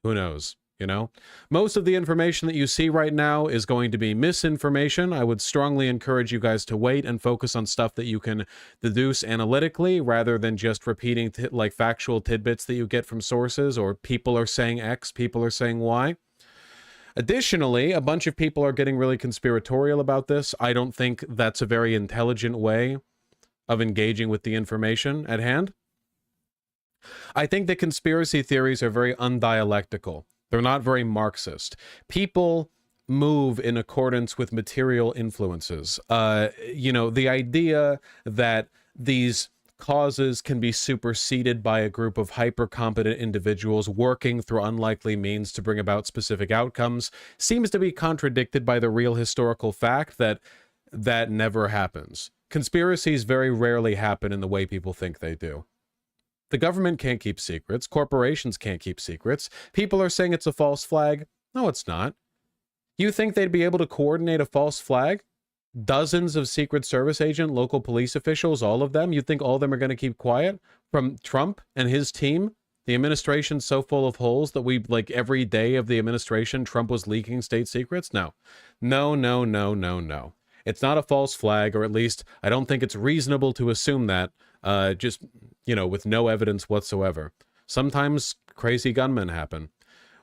A: Who knows? You know, most of the information that you see right now is going to be misinformation. I would strongly encourage you guys to wait and focus on stuff that you can deduce analytically rather than just repeating like factual tidbits that you get from sources, or people are saying X, people are saying Y. Additionally, a bunch of people are getting really conspiratorial about this. I don't think that's a very intelligent way of engaging with the information at hand. I think the conspiracy theories are very undialectical. They're not very Marxist. People move in accordance with material influences. You know, the idea that these causes can be superseded by a group of hyper-competent individuals working through unlikely means to bring about specific outcomes seems to be contradicted by the real historical fact that that never happens. Conspiracies very rarely happen in the way people think they do. The government can't keep secrets. Corporations can't keep secrets. People are saying it's a false flag. No, it's not. You think they'd be able to coordinate a false flag? Dozens of Secret Service agent, local police officials, all of them? You think all of them are going to keep quiet from Trump and his team? The administration's so full of holes that we, like, every day of the administration, Trump was leaking state secrets? No. No, no, no, no, no. It's not a false flag, or at least I don't think it's reasonable to assume that. Just, you know, with no evidence whatsoever. Sometimes crazy gunmen happen.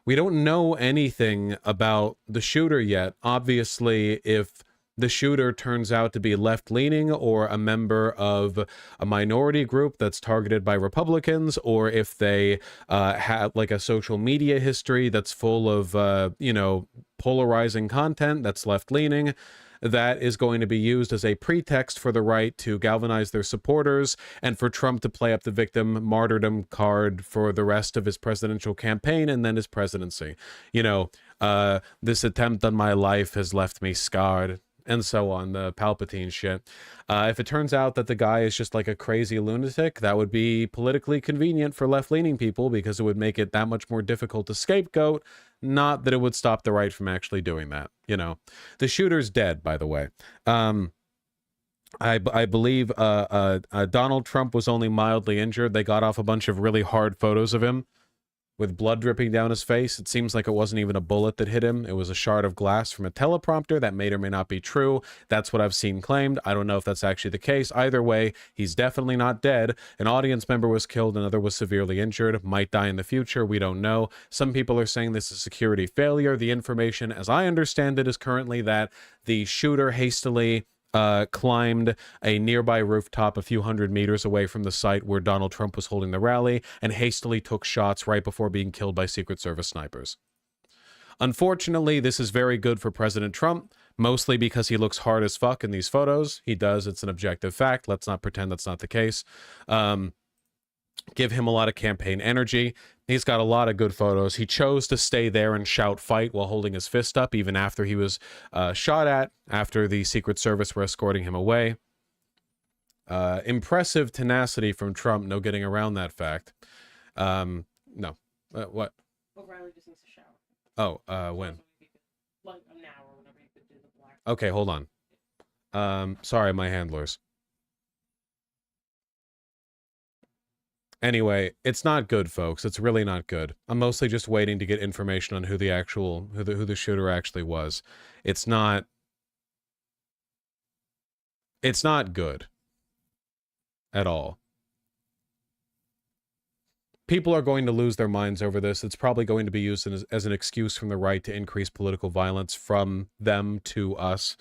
A: We don't know anything about the shooter yet. Obviously, if the shooter turns out to be left-leaning or a member of a minority group that's targeted by Republicans, or if they have like a social media history that's full of, you know, polarizing content that's left-leaning, that is going to be used as a pretext for the right to galvanize their supporters and for Trump to play up the victim martyrdom card for the rest of his presidential campaign and then his presidency. You know, this attempt on my life has left me scarred, and so on, the Palpatine shit. If it turns out that the guy is just like a crazy lunatic, that would be politically convenient for left-leaning people because it would make it that much more difficult to scapegoat, not that it would stop the right from actually doing that, you know. The shooter's dead, by the way. I believe Donald Trump was only mildly injured. They got off a bunch of really hard photos of him with blood dripping down his face. It seems like it wasn't even a bullet that hit him. It was a shard of glass from a teleprompter. That may or may not be true. That's what I've seen claimed. I don't know if that's actually the case. Either way, he's definitely not dead. An audience member was killed, another was severely injured, might die in the future. We don't know. Some people are saying this is a security failure. The information, as I understand it, is currently that the shooter hastily climbed a nearby rooftop a few hundred meters away from the site where Donald Trump was holding the rally and hastily took shots right before being killed by Secret Service snipers. Unfortunately, this is very good for President Trump, mostly because he looks hard as fuck in these photos. He does. It's an objective fact. Let's not pretend that's not the case. Give him a lot of campaign energy. He's got a lot of good photos. He chose to stay there and shout fight while holding his fist up, even after he was shot at, after the Secret Service were escorting him away. Impressive tenacity from Trump, no getting around that fact. No. What?
B: O'Reilly just needs to shower.
A: Oh, when?
B: Like an hour, whenever you could do the black.
A: Okay, hold on. Sorry, my handlers. Anyway, it's not good, folks. It's really not good. I'm mostly just waiting to get information on who the shooter actually was. It's not good at all. People are going to lose their minds over this. It's probably going to be used as an excuse from the right to increase political violence from them to us.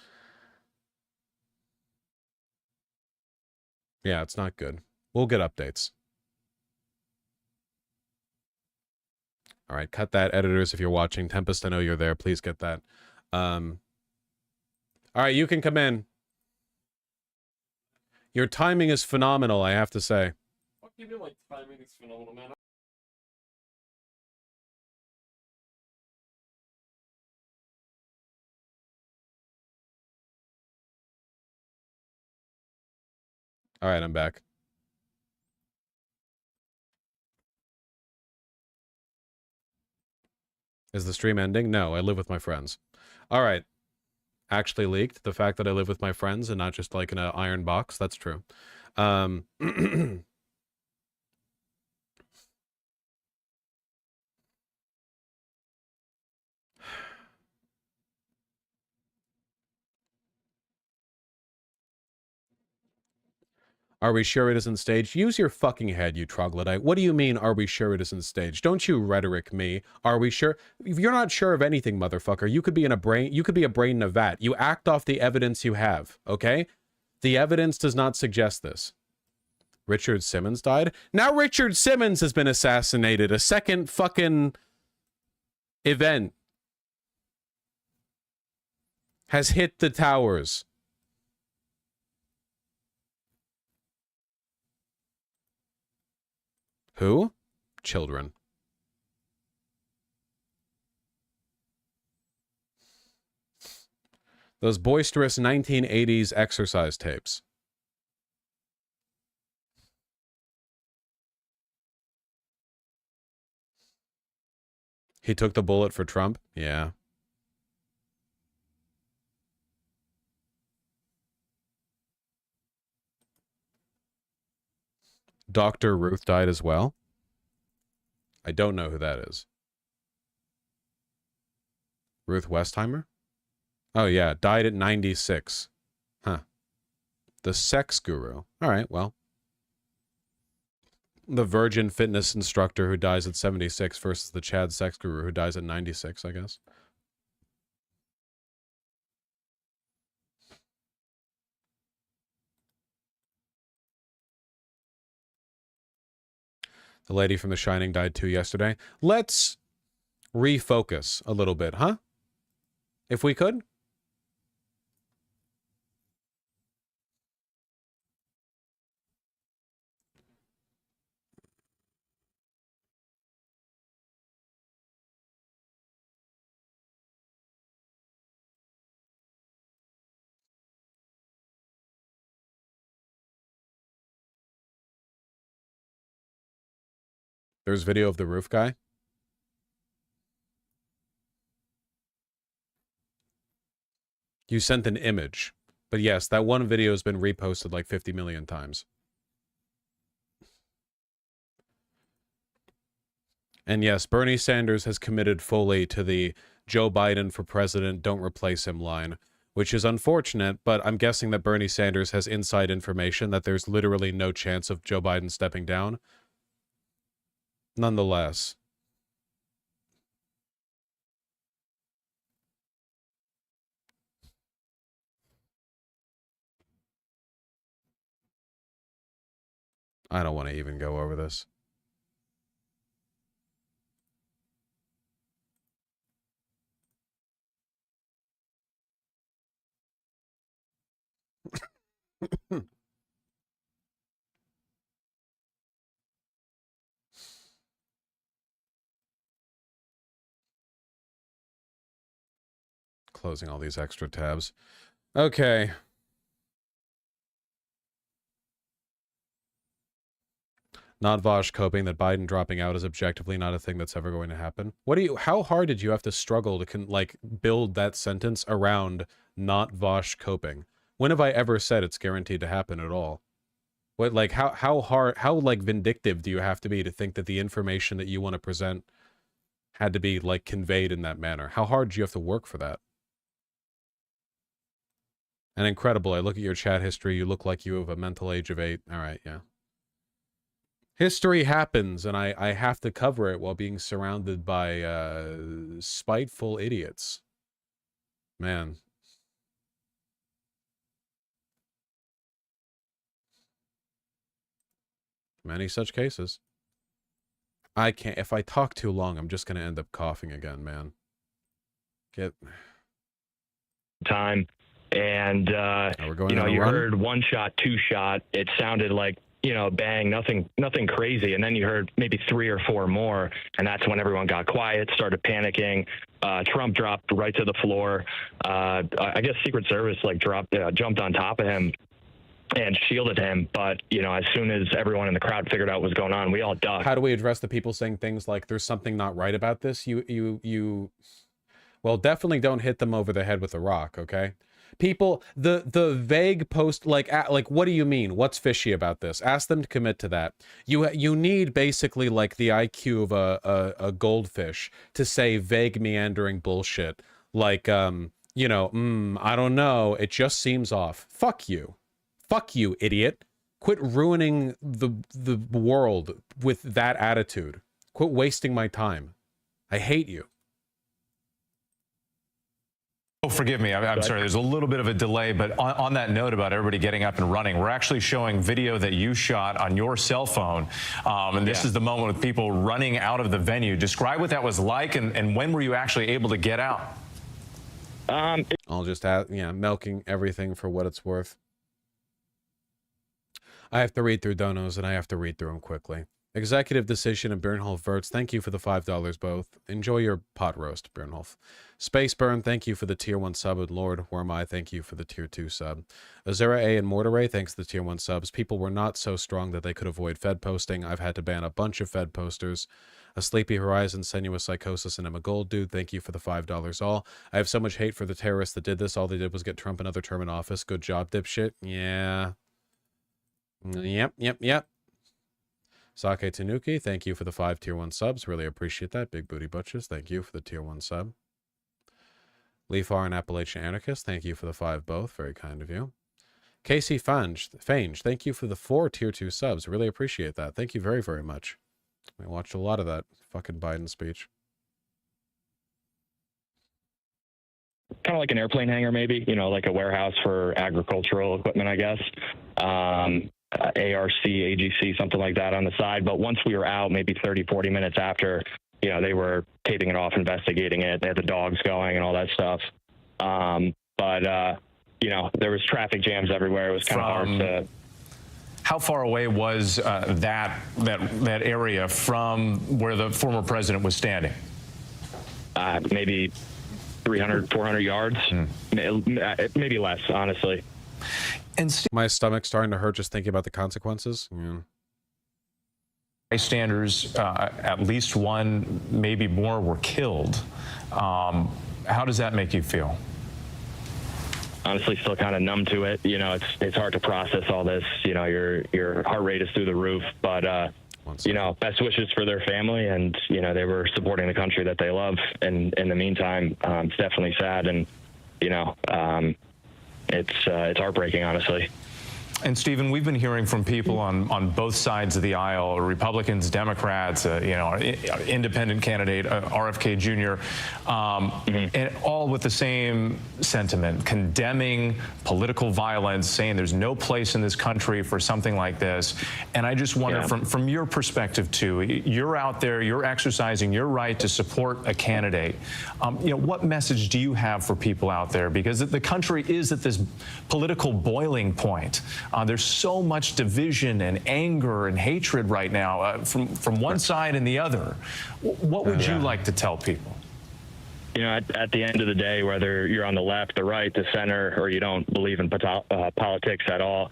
A: Yeah, it's not good. We'll get updates. All right, cut that, editors, if you're watching. Tempest, I know you're there. Please get that. All right, you can come in. Your timing is phenomenal, I have to say.
S: What do you mean, like, timing is phenomenal, man?
A: All right, I'm back. Is the stream ending? No, I live with my friends. All right. Actually leaked. The fact that I live with my friends and not just like in an iron box. That's true. Are we sure it isn't staged? Use your fucking head, you troglodyte. What do you mean, are we sure it isn't staged? Don't you rhetoric me. Are we sure? If you're not sure of anything, motherfucker, you could be a brain in a vat. You act off the evidence you have, okay? The evidence does not suggest this. Richard Simmons died? Now Richard Simmons has been assassinated. A second fucking event has hit the towers. Who? Children. Those boisterous 1980s exercise tapes. He took the bullet for Trump? Yeah. Dr. Ruth died as well? I don't know who that is. Ruth Westheimer? Oh, yeah. Died at 96. Huh. The sex guru. All right, well. The virgin fitness instructor who dies at 76 versus the Chad sex guru who dies at 96, I guess. The lady from The Shining died too yesterday. Let's refocus a little bit, huh? If we could. There's video of the roof guy. You sent an image. But yes, that one video has been reposted like 50 million times. And yes, Bernie Sanders has committed fully to the Joe Biden for president, don't replace him line, which is unfortunate, but I'm guessing that Bernie Sanders has inside information that there's literally no chance of Joe Biden stepping down. Nonetheless. I don't want to even go over this. Closing all these extra tabs. Okay. Not Vosh coping that Biden dropping out is objectively not a thing that's ever going to happen. How hard did you have to struggle to build that sentence around not Vosh coping? When have I ever said it's guaranteed to happen at all? What, like, how hard, how vindictive do you have to be to think that the information that you want to present had to be conveyed in that manner? How hard do you have to work for that? And incredible, I look at your chat history, you look like you have a mental age of 8. All right, yeah. History happens, and I have to cover it while being surrounded by spiteful idiots. Man. Many such cases. I can't, if I talk too long, I'm just going to end up coughing again, man.
F: Time. And, you heard one shot, two shot. It sounded like, bang, nothing crazy. And then you heard maybe 3 or 4 more. And that's when everyone got quiet, started panicking. Trump dropped right to the floor. I guess Secret Service jumped on top of him and shielded him. But, as soon as everyone in the crowd figured out what was going on, we all ducked.
A: How do we address the people saying things like, there's something not right about this? Well, definitely don't hit them over the head with a rock, okay? People, the vague post, what do you mean? What's fishy about this? Ask them to commit to that. You need basically the IQ of a goldfish to say vague meandering bullshit. I don't know. It just seems off. Fuck you. Fuck you, idiot. Quit ruining the world with that attitude. Quit wasting my time. I hate you.
D: Oh, forgive me. I'm sorry. There's a little bit of a delay, but on that note about everybody getting up and running, we're actually showing video that you shot on your cell phone. And this is the moment with people running out of the venue. Describe what that was like, and when were you actually able to get out?
A: I'll just add, milking everything for what it's worth. I have to read through donos, and I have to read through them quickly. Executive Decision and Bernholf Verts, thank you for the $5 both. Enjoy your pot roast, Bernholf. Space Burn, thank you for the tier 1 sub. And Lord Wormai, thank you for the tier 2 sub. Azura A and Mortaray, thanks to the tier 1 subs. People were not so strong that they could avoid Fed posting. I've had to ban a bunch of Fed posters. A Sleepy Horizon, Sensuous Psychosis, and Emma Gold, dude, thank you for the $5 all. I have so much hate for the terrorists that did this. All they did was get Trump another term in office. Good job, dipshit. Yeah. Yep. Sake Tanuki, thank you for the 5 tier 1 subs. Really appreciate that. Big Booty Butchers, thank you for the tier 1 sub. Leafar and Appalachian Anarchist, thank you for the 5 both. Very kind of you. Casey Fange, thank you for the 4 tier 2 subs. Really appreciate that. Thank you very, very much. I watched a lot of that fucking Biden speech.
F: Kind of like an airplane hangar, maybe, like a warehouse for agricultural equipment, I guess. ARC, AGC, something like that on the side. But once we were out, maybe 30, 40 minutes after, you know, they were taping it off, investigating it. They had the dogs going and all that stuff. You know, there was traffic jams everywhere. It was kind of hard to.
D: How far away was that area from where the former president was standing?
F: Maybe 300, 400 yards, maybe less, honestly.
D: And
A: my stomach's starting to hurt just thinking about the consequences. Yeah.
D: Bystanders, at least one, maybe more, were killed. How does that make you feel?
F: Honestly, still kind of numb to it. You know, it's hard to process all this. You know, your heart rate is through the roof. But you know, best wishes for their family, and you know, they were supporting the country that they love. And in the meantime, it's definitely sad, and you know, it's heartbreaking, honestly.
D: And Stephen, we've been hearing from people on both sides of the aisle, Republicans, Democrats, you know, independent candidate, RFK Jr., and all with the same sentiment, condemning political violence, saying there's no place in this country for something like this. And I just wonder, from your perspective too, you're out there, you're exercising your right to support a candidate. You know, what message do you have for people out there? Because the country is at this political boiling point. There's so much division and anger and hatred right now from one side and the other. What would you like to tell people?
F: You know, at the end of the day, whether you're on the left, the right, the center, or you don't believe in politics at all,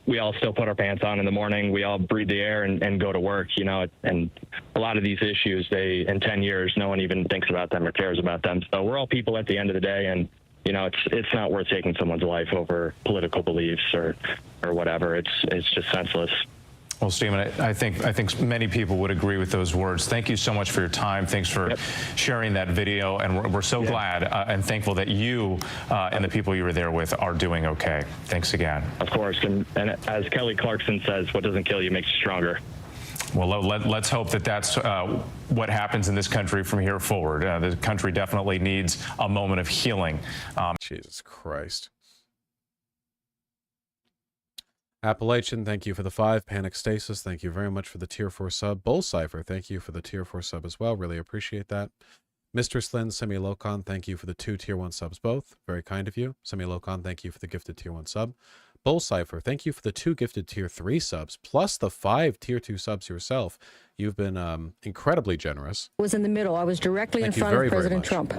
F: we all still put our pants on in the morning. We all breathe the air and go to work, you know, and a lot of these issues, in 10 years, no one even thinks about them or cares about them. So we're all people at the end of the day, and you know, it's not worth taking someone's life over political beliefs or whatever. It's just senseless.
D: Well, Stephen, I think many people would agree with those words. Thank you so much for your time. Thanks for sharing that video, and we're so glad and thankful that you and the people you were there with are doing okay. Thanks again.
F: Of course, and as Kelly Clarkson says, what doesn't kill you makes you stronger.
D: Well, let's hope that that's what happens in this country from here forward. The country definitely needs a moment of healing.
A: Jesus Christ. Appalachian, thank you for the 5. Panic Stasis, thank you very much for the tier 4 sub. Bull Cypher, thank you for the tier 4 sub as well. Really appreciate that. Mr. Slyn, Semilocon, thank you for the 2 tier 1 subs both. Very kind of you. Semilocon, thank you for the gifted tier 1 sub. Bull Cypher, thank you for the 2 gifted tier 3 subs, plus the 5 tier 2 subs yourself. You've been incredibly generous.
E: Was in the middle. I was directly in front of President Trump.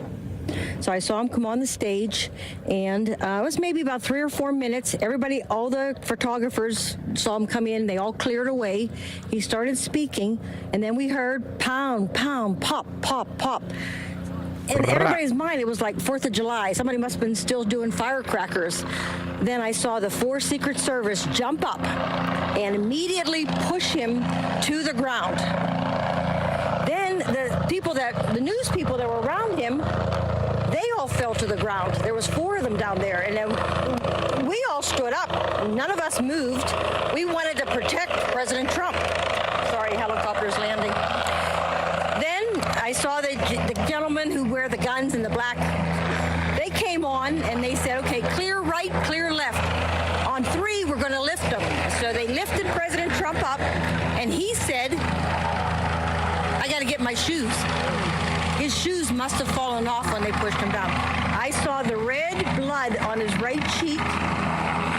E: So I saw him come on the stage, and it was maybe about 3 or 4 minutes. Everybody, all the photographers saw him come in. They all cleared away. He started speaking, and then we heard pound, pound, pop, pop, pop. In everybody's mind, it was like 4th of July. Somebody must have been still doing firecrackers. Then I saw the 4 Secret Service jump up and immediately push him to the ground. Then the news people that were around him, they all fell to the ground. There was 4 of them down there, and then we all stood up. None of us moved. We wanted to protect President Trump. Sorry, helicopter's landing. Then I saw the gentlemen who wear the guns in the black. They came on and they said, okay, clear right, clear left. On 3, we're going to lift them. So they lifted President Trump up, and he said, I got to get my shoes. His shoes must have fallen off when they pushed him down. I saw the red blood on his right cheek.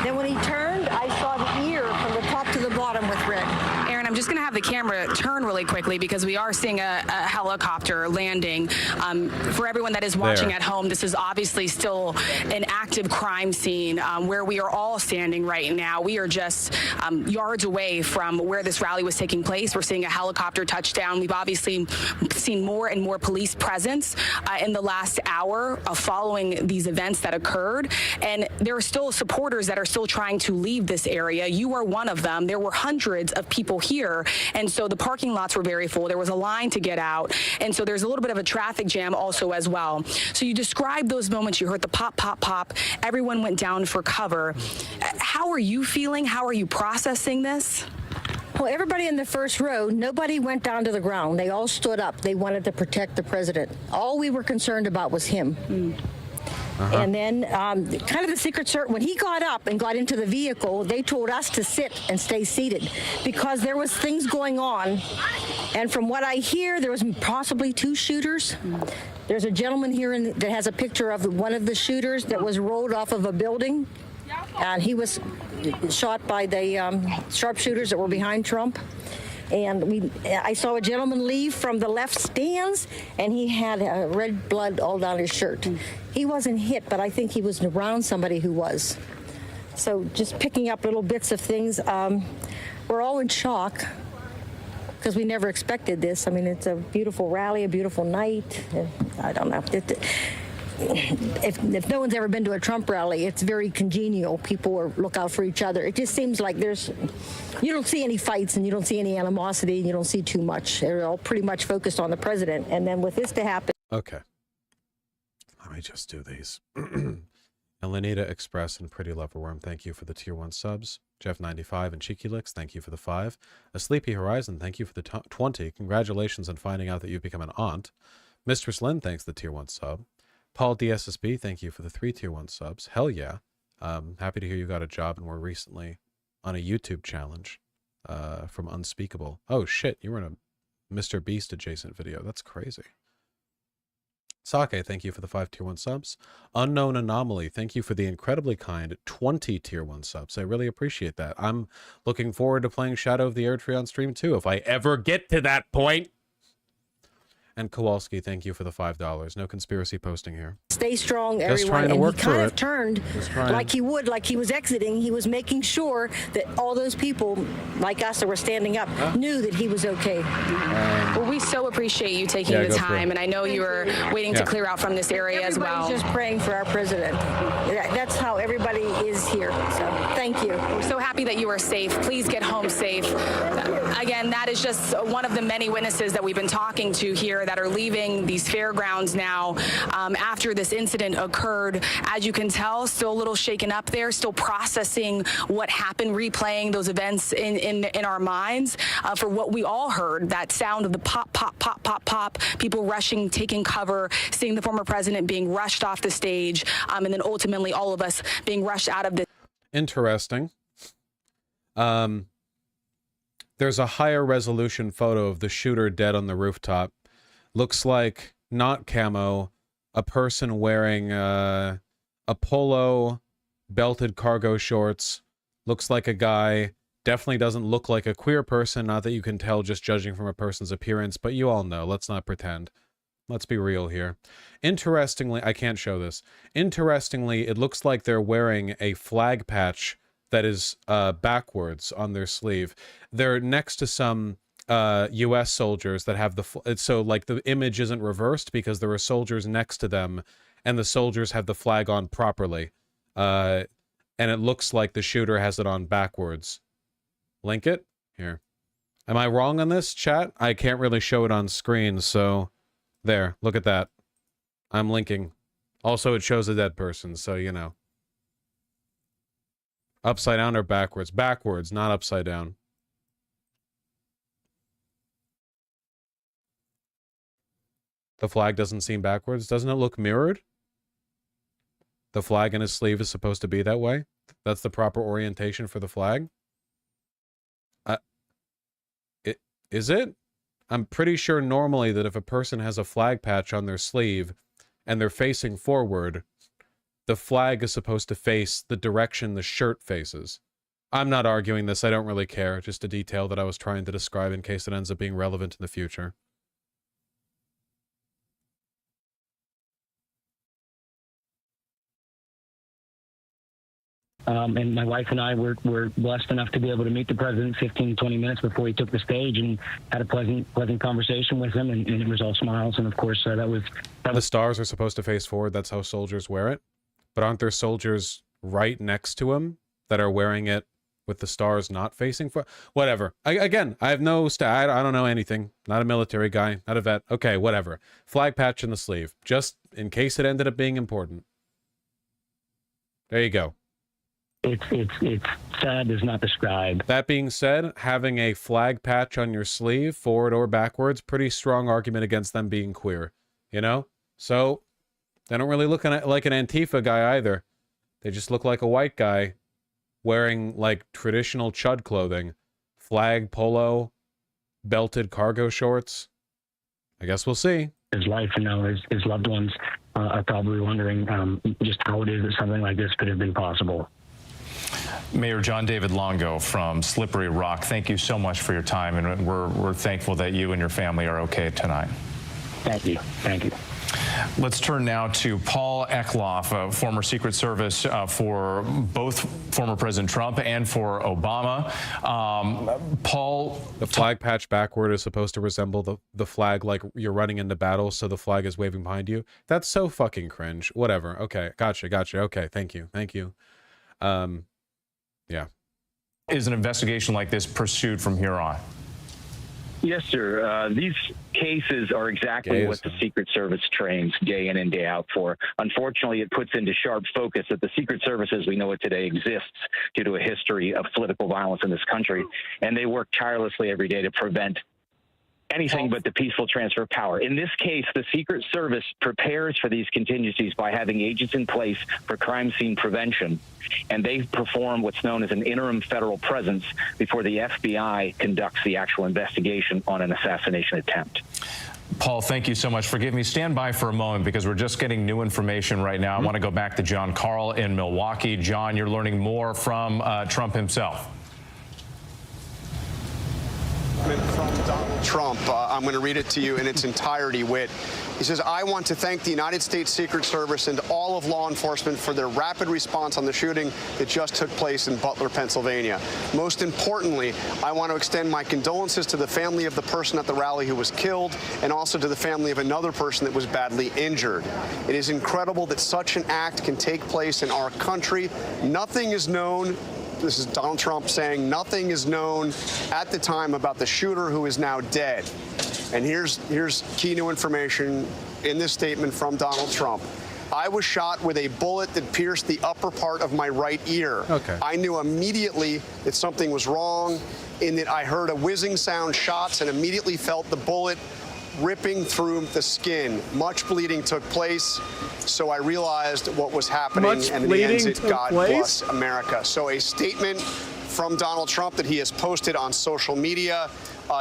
E: Then when he turned, I saw the ear from the top to the bottom with red.
K: Aaron, I'm just going to have the camera turn really quickly because we are seeing a helicopter landing. For everyone that is watching at home, this is obviously still an active crime scene where we are all standing right now. We are just yards away from where this rally was taking place. We're seeing a helicopter touchdown. We've obviously seen more and more police presence in the last hour following these events that occurred. And there are still supporters that are still trying to leave this area. You are one of them. There were hundreds of people here, and so the parking lots were very full. There was a line to get out, and so there's a little bit of a traffic jam also as well. So you described those moments. You heard the pop, pop, pop. Everyone went down for cover. How are you feeling? How are you processing this?
E: Well, everybody in the first row, nobody went down to the ground. They all stood up. They wanted to protect the president. All we were concerned about was him. And then kind of the Secret Service, when he got up and got into the vehicle, they told us to sit and stay seated because there was things going on. And from what I hear, there was possibly 2 shooters. There's a gentleman here that has a picture of one of the shooters that was rolled off of a building. And he was shot by the sharpshooters that were behind Trump. And I saw a gentleman leave from the left stands, and he had red blood all down his shirt. He wasn't hit, but I think he was around somebody who was. So just picking up little bits of things. We're all in shock because we never expected this. I mean, it's a beautiful rally, a beautiful night. I don't know. If no one's ever been to a Trump rally, it's very congenial. People look out for each other. It just seems like you don't see any fights and you don't see any animosity and you don't see too much. They're all pretty much focused on the president. And then with this to happen.
A: Okay. Let me just do these. And Lenita Express and Pretty Loverworm, thank you for the tier 1 subs. Jeff95 and Cheeky Licks, thank you for the 5. A Sleepy Horizon, thank you for the 20. Congratulations on finding out that you've become an aunt. Mistress Lynn, thanks the tier 1 sub. Paul DSSB, thank you for the 3 tier 1 subs. Hell yeah. Happy to hear you got a job and were recently on a YouTube challenge from Unspeakable. Oh shit, you were in a Mr. Beast adjacent video. That's crazy. Sake, thank you for the 5 tier 1 subs. Unknown Anomaly, thank you for the incredibly kind 20 tier 1 subs. I really appreciate that. I'm looking forward to playing Shadow of the Erdtree on stream too, if I ever get to that point. And Kowalski, thank you for the $5. No conspiracy posting here.
E: Stay strong,
A: Just
E: everyone.
A: trying to
E: and
A: work
E: he kind
A: through
E: of
A: it.
E: turned like he would, like he was exiting. He was making sure that all those people like us that were standing up knew that he was okay.
K: Well, we so appreciate you taking the time, and I know you were waiting to clear out from this area as well.
E: Everybody's just praying for our president. That's how everybody is here. So thank you.
K: We're so happy that you are safe. Please get home safe. Again, that is just one of the many witnesses that we've been talking to here that are leaving these fairgrounds now after this incident occurred. As you can tell, still a little shaken up there, still processing what happened, replaying those events in our minds for what we all heard, that sound of the pop, pop, pop, pop, pop, people rushing, taking cover, seeing the former president being rushed off the stage, and then ultimately all of us being rushed out of the...
A: Interesting. There's a higher resolution photo of the shooter dead on the rooftop. Looks like, not camo, a person wearing a polo, belted cargo shorts. Looks like a guy. Definitely doesn't look like a queer person. Not that you can tell just judging from a person's appearance, but you all know. Let's not pretend. Let's be real here. Interestingly, I can't show this. Interestingly, it looks like they're wearing a flag patch that is backwards on their sleeve. They're next to some U.S. soldiers that have so like the image isn't reversed because there are soldiers next to them and the soldiers have the flag on properly. And it looks like the shooter has it on backwards. Link it? Here. Am I wrong on this, chat? I can't really show it on screen, so there, look at that. I'm linking. Also, it shows a dead person, so you know. Upside down or backwards? Backwards, not upside down. The flag doesn't seem backwards. Doesn't it look mirrored? The flag in his sleeve is supposed to be that way. That's the proper orientation for the flag. Is it? I'm pretty sure normally that if a person has a flag patch on their sleeve and they're facing forward, the flag is supposed to face the direction the shirt faces. I'm not arguing this. I don't really care. Just a detail that I was trying to describe in case it ends up being relevant in the future.
Q: And my wife and I were blessed enough to be able to meet the president 15, 20 minutes before he took the stage and had a pleasant conversation with him, and it was all smiles. And of course,
A: the stars are supposed to face forward. That's how soldiers wear it. But aren't there soldiers right next to him that are wearing it with the stars not facing forward? Whatever. I have no I don't know anything. Not a military guy. Not a vet. Okay, whatever. Flag patch in the sleeve. Just in case it ended up being important. There you go.
Q: It's sad as not described.
A: That being said, having a flag patch on your sleeve, forward or backwards, pretty strong argument against them being queer. You know? So, They don't really look like an Antifa guy either. They just look like a white guy wearing like traditional chud clothing. Flag polo, belted cargo shorts. I guess we'll see.
Q: His life, you know, his loved ones are probably wondering just how it is that something like this could have been possible.
D: Mayor John David Longo from Slippery Rock, thank you so much for your time, and we're thankful that you and your family are okay tonight.
Q: Thank you. Thank you.
D: Let's turn now to Paul Eklof, a former Secret Service for both former President Trump and for Obama. Paul,
A: the flag patch backward is supposed to resemble the flag like you're running into battle, so the flag is waving behind you. That's so fucking cringe. Whatever. Okay, gotcha. Okay, thank you. Yeah.
D: Is an investigation like this pursued from here on?
H: Yes, sir. These cases are exactly what the Secret Service trains day in and day out for. Unfortunately, it puts into sharp focus that the Secret Service as we know it today exists due to a history of political violence in this country, and they work tirelessly every day to prevent anything but the peaceful transfer of power. In this case, the Secret Service prepares for these contingencies by having agents in place for crime scene prevention, and they perform what's known as an interim federal presence before the FBI conducts the actual investigation on an assassination attempt.
D: Paul, thank you so much. Forgive me. Stand by for a moment because we're just getting new information right now. I want to go back to John Karl in Milwaukee. John, you're learning more from Trump himself.
O: From Donald Trump. I'm going to read it to you in its entirety, Whit. He says, I want to thank the United States Secret Service and all of law enforcement for their rapid response on the shooting that just took place in Butler, Pennsylvania. Most importantly, I want to extend my condolences to the family of the person at the rally who was killed and also to the family of another person that was badly injured. It is incredible that such an act can take place in our country. Nothing is known. This is Donald Trump saying nothing is known at the time about the shooter who is now dead. And here's key new information in this statement from Donald Trump. I was shot with a bullet that pierced the upper part of my right ear.
A: Okay.
O: I knew immediately that something was wrong in that I heard a whizzing sound, shots, and immediately felt the bullet ripping through the skin. Much bleeding took place, so I realized what was happening, and in the end, it God bless America. So a statement from Donald Trump that he has posted on social media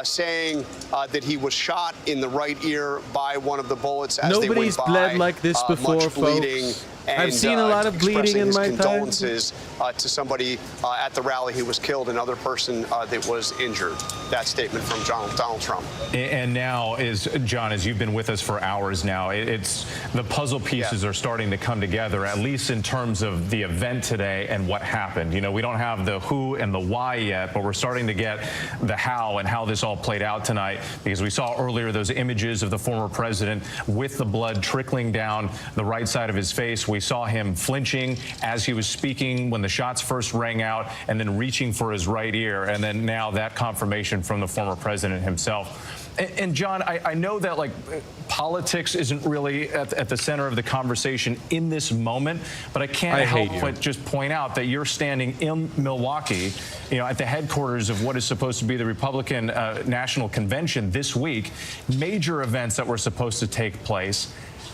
O: saying that he was shot in the right ear by one of the bullets as
A: Nobody's
O: they went by.
A: bled like this before,
O: much bleeding,
A: folks.
O: And,
A: I've seen a lot of bleeding in my time.
O: Condolences to somebody at the rally who was killed, another person that was injured. That statement from Donald Trump.
D: And now, John, as you've been with us for hours now, it's the puzzle pieces are starting to come together, at least in terms of the event today and what happened. You know, we don't have the who and the why yet, but we're starting to get the how and how this all played out tonight, because we saw earlier those images of the former president with the blood trickling down the right side of his face. We saw him flinching as he was speaking when the shots first rang out, and then reaching for his right ear, and then now that confirmation from the former president himself. And John, I know that like politics isn't really at the center of the conversation in this moment, but I can't help but just point out that you're standing in Milwaukee, you know, at the headquarters of what is supposed to be the Republican National Convention this week, major events that were supposed to take place.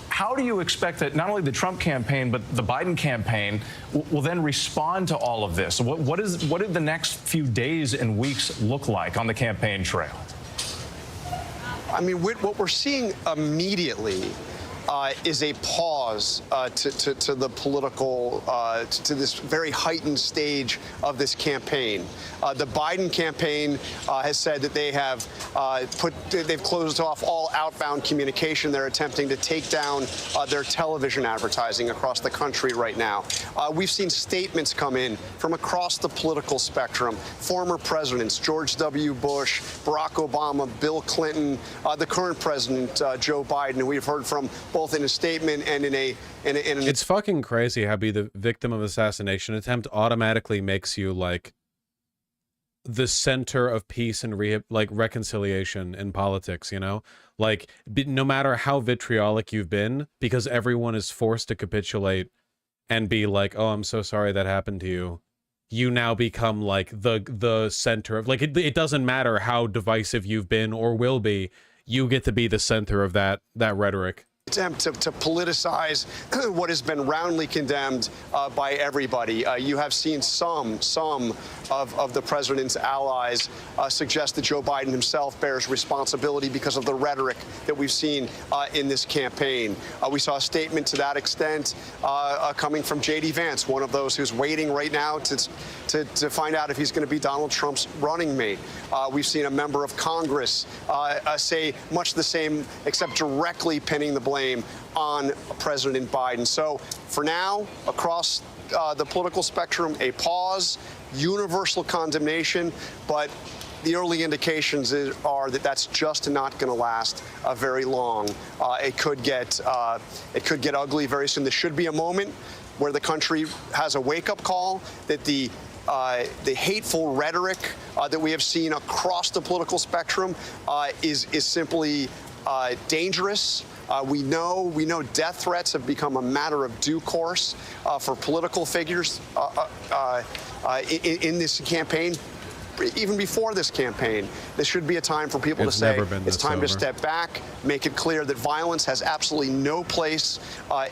D: How do you expect that not only the Trump campaign, but the Biden campaign will then respond to all of this? What did the next few days and weeks look like on the campaign trail?
O: I mean, what we're seeing immediately is a pause to the political, to this very heightened stage of this campaign. The Biden campaign has said that they have they've closed off all outbound communication. They're attempting to take down their television advertising across the country right now. We've seen statements come in from across the political spectrum. Former presidents, George W. Bush, Barack Obama, Bill Clinton, the current president, Joe Biden, who we've heard from both in a statement and in an
A: It's fucking crazy how be the victim of assassination attempt automatically makes you like the center of peace and reconciliation in politics, you know? Like no matter how vitriolic you've been, because everyone is forced to capitulate and be like, "Oh, I'm so sorry that happened to you." You now become like the center of it doesn't matter how divisive you've been or will be, you get to be the center of that rhetoric.
O: attempt to politicize what has been roundly condemned by everybody. You have seen some of the president's allies suggest that Joe Biden himself bears responsibility because of the rhetoric that we've seen in this campaign. We saw a statement to that extent coming from J.D. Vance, one of those who's waiting right now to find out if he's going to be Donald Trump's running mate. We've seen a member of Congress say much the same, except directly pinning the blame on President Biden. So for now, across the political spectrum, a pause, universal condemnation, but the early indications are that that's just not going to last very long. It could get ugly very soon. There should be a moment where the country has a wake-up call that the hateful rhetoric that we have seen across the political spectrum is simply dangerous. We know death threats have become a matter of due course for political figures in this campaign. Even before this campaign, this should be a time for people to say it's time to step back, make it clear that violence has absolutely no place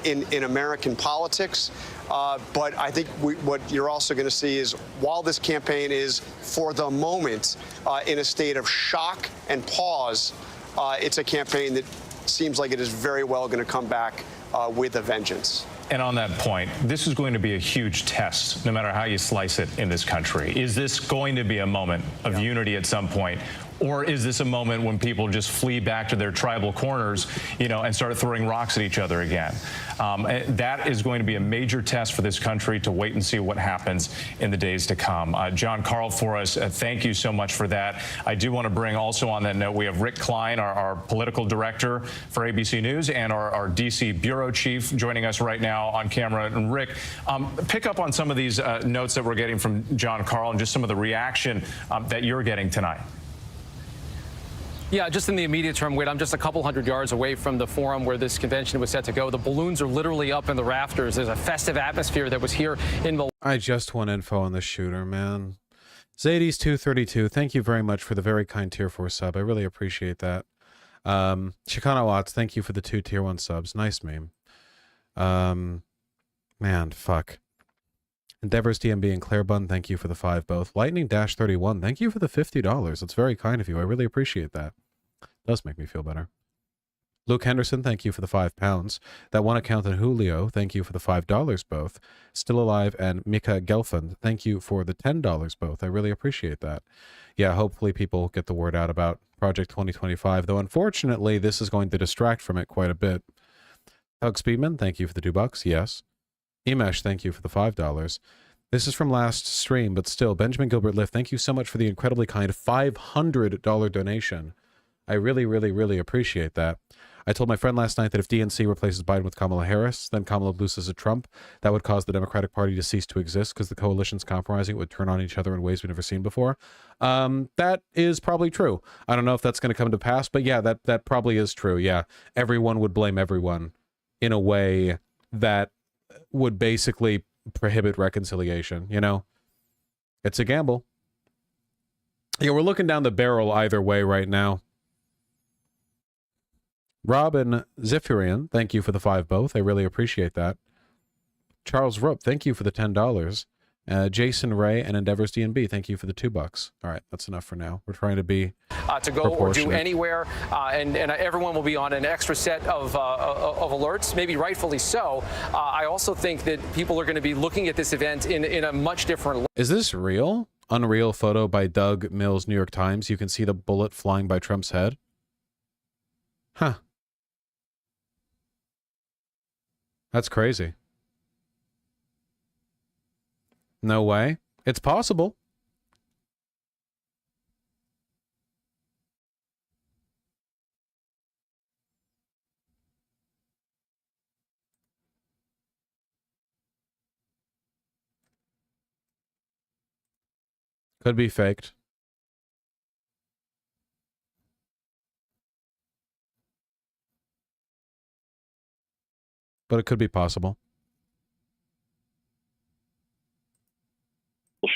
O: in American politics. But I think what you're also going to see is while this campaign is, for the moment, in a state of shock and pause, it's a campaign that seems like it is very well going to come back with a vengeance.
D: And on that point, this is going to be a huge test, no matter how you slice it in this country. Is this going to be a moment of unity at some point? Or is this a moment when people just flee back to their tribal corners, and start throwing rocks at each other again? That is going to be a major test for this country to wait and see what happens in the days to come. Jon Karl for us, thank you so much for that. I do want to bring also on that note, we have Rick Klein, our political director for ABC News, and our D.C. bureau chief joining us right now on camera. And Rick, pick up on some of these notes that we're getting from Jon Karl and just some of the reaction that you're getting tonight.
I: Yeah, just in the immediate term, Wade, I'm just a couple hundred yards away from the forum where this convention was set to go. The balloons are literally up in the rafters. There's a festive atmosphere that was here in Milwaukee.
A: I just want info on the shooter, man. Zadies232, thank you very much for the very kind tier 4 sub. I really appreciate that. Chicano Watts, thank you for the 2 tier 1 subs. Nice meme. Man, fuck. Endeavors DMB and Claire Bun, thank you for the 5 both. Lightning-31, thank you for the $50. That's very kind of you. I really appreciate that. Does make me feel better. Luke Henderson, thank you for the £5. That one account in Julio, thank you for the $5 both. Still Alive and Mika Gelfand, thank you for the $10 both. I really appreciate that. Yeah, hopefully people get the word out about Project 2025, though unfortunately this is going to distract from it quite a bit. Hug Speedman, thank you for the $2. Yes. Imesh, thank you for the $5. This is from last stream, but still, Benjamin Gilbert Lift, thank you so much for the incredibly kind $500 donation. I really, really, really appreciate that. I told my friend last night that if DNC replaces Biden with Kamala Harris, then Kamala loses to Trump. That would cause the Democratic Party to cease to exist because the coalition's compromising. It would turn on each other in ways we've never seen before. That is probably true. I don't know if that's going to come to pass, but yeah, that probably is true. Yeah, everyone would blame everyone in a way that would basically prohibit reconciliation, It's a gamble. Yeah, we're looking down the barrel either way right now. Robin Zifirian, thank you for the 5 both. I really appreciate that. Charles Rupp, thank you for the $10. Jason Ray and Endeavors DNB, thank you for the $2. All right, that's enough for now. We're trying to be
I: to go or do anywhere, and everyone will be on an extra set of alerts, maybe rightfully so. I also think that people are going to be looking at this event in a much different light.
A: Is this real? Unreal photo by Doug Mills, New York Times. You can see the bullet flying by Trump's head. Huh. That's crazy. No way. It's possible. Could be faked. But it could be possible.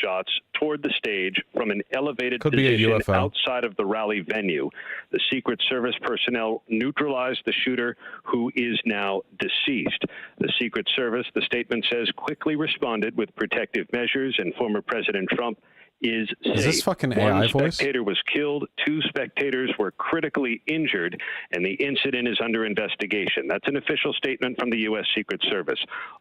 P: shots toward the stage from an elevated
A: Could be a
P: position
A: UFO.
P: outside of the rally venue. The Secret Service personnel neutralized the shooter, who is now deceased. The Secret Service, the statement says, quickly responded with protective measures, and former President Trump is safe.
A: Is this fucking AI
P: One
A: voice?
P: spectator was killed, 2 spectators were critically injured, and the incident is under investigation. That's an official statement from the U.S. Secret Service.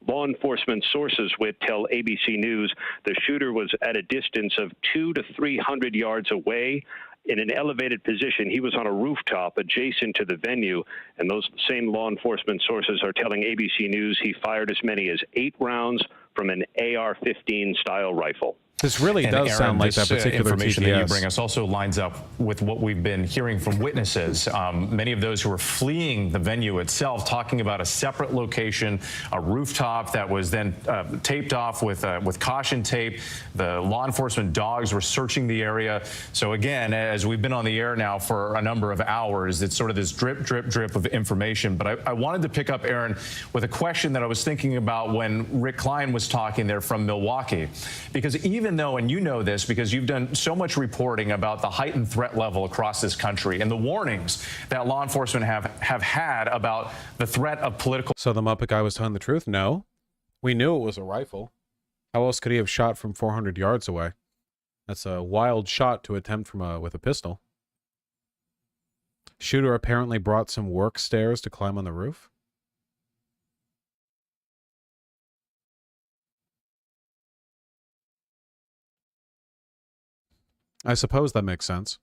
P: Law enforcement sources would tell ABC News the shooter was at a distance of 200 to 300 yards away in an elevated position. He was on a rooftop adjacent to the venue, and those same law enforcement sources are telling ABC News he fired as many as 8 rounds from an AR-15 style rifle.
A: This really
D: And
A: does
D: Aaron,
A: sound like
D: this,
A: that particular
D: information
A: TTS.
D: that you bring us also lines up with what we've been hearing from witnesses. Many of those who were fleeing the venue itself, talking about a separate location, a rooftop that was then taped off with caution tape. The law enforcement dogs were searching the area. So again, as we've been on the air now for a number of hours, it's sort of this drip, drip, drip of information. But I wanted to pick up, Aaron, with a question that I was thinking about when Rick Klein was talking there from Milwaukee, because even though, and you know this because you've done so much reporting about the heightened threat level across this country and the warnings that law enforcement have had about the threat of political.
A: So the Muppet guy was telling the truth? No. We knew it was a rifle. How else could he have shot from 400 yards away? That's a wild shot to attempt from with a pistol. Shooter apparently brought some work stairs to climb on the roof. I suppose that makes sense.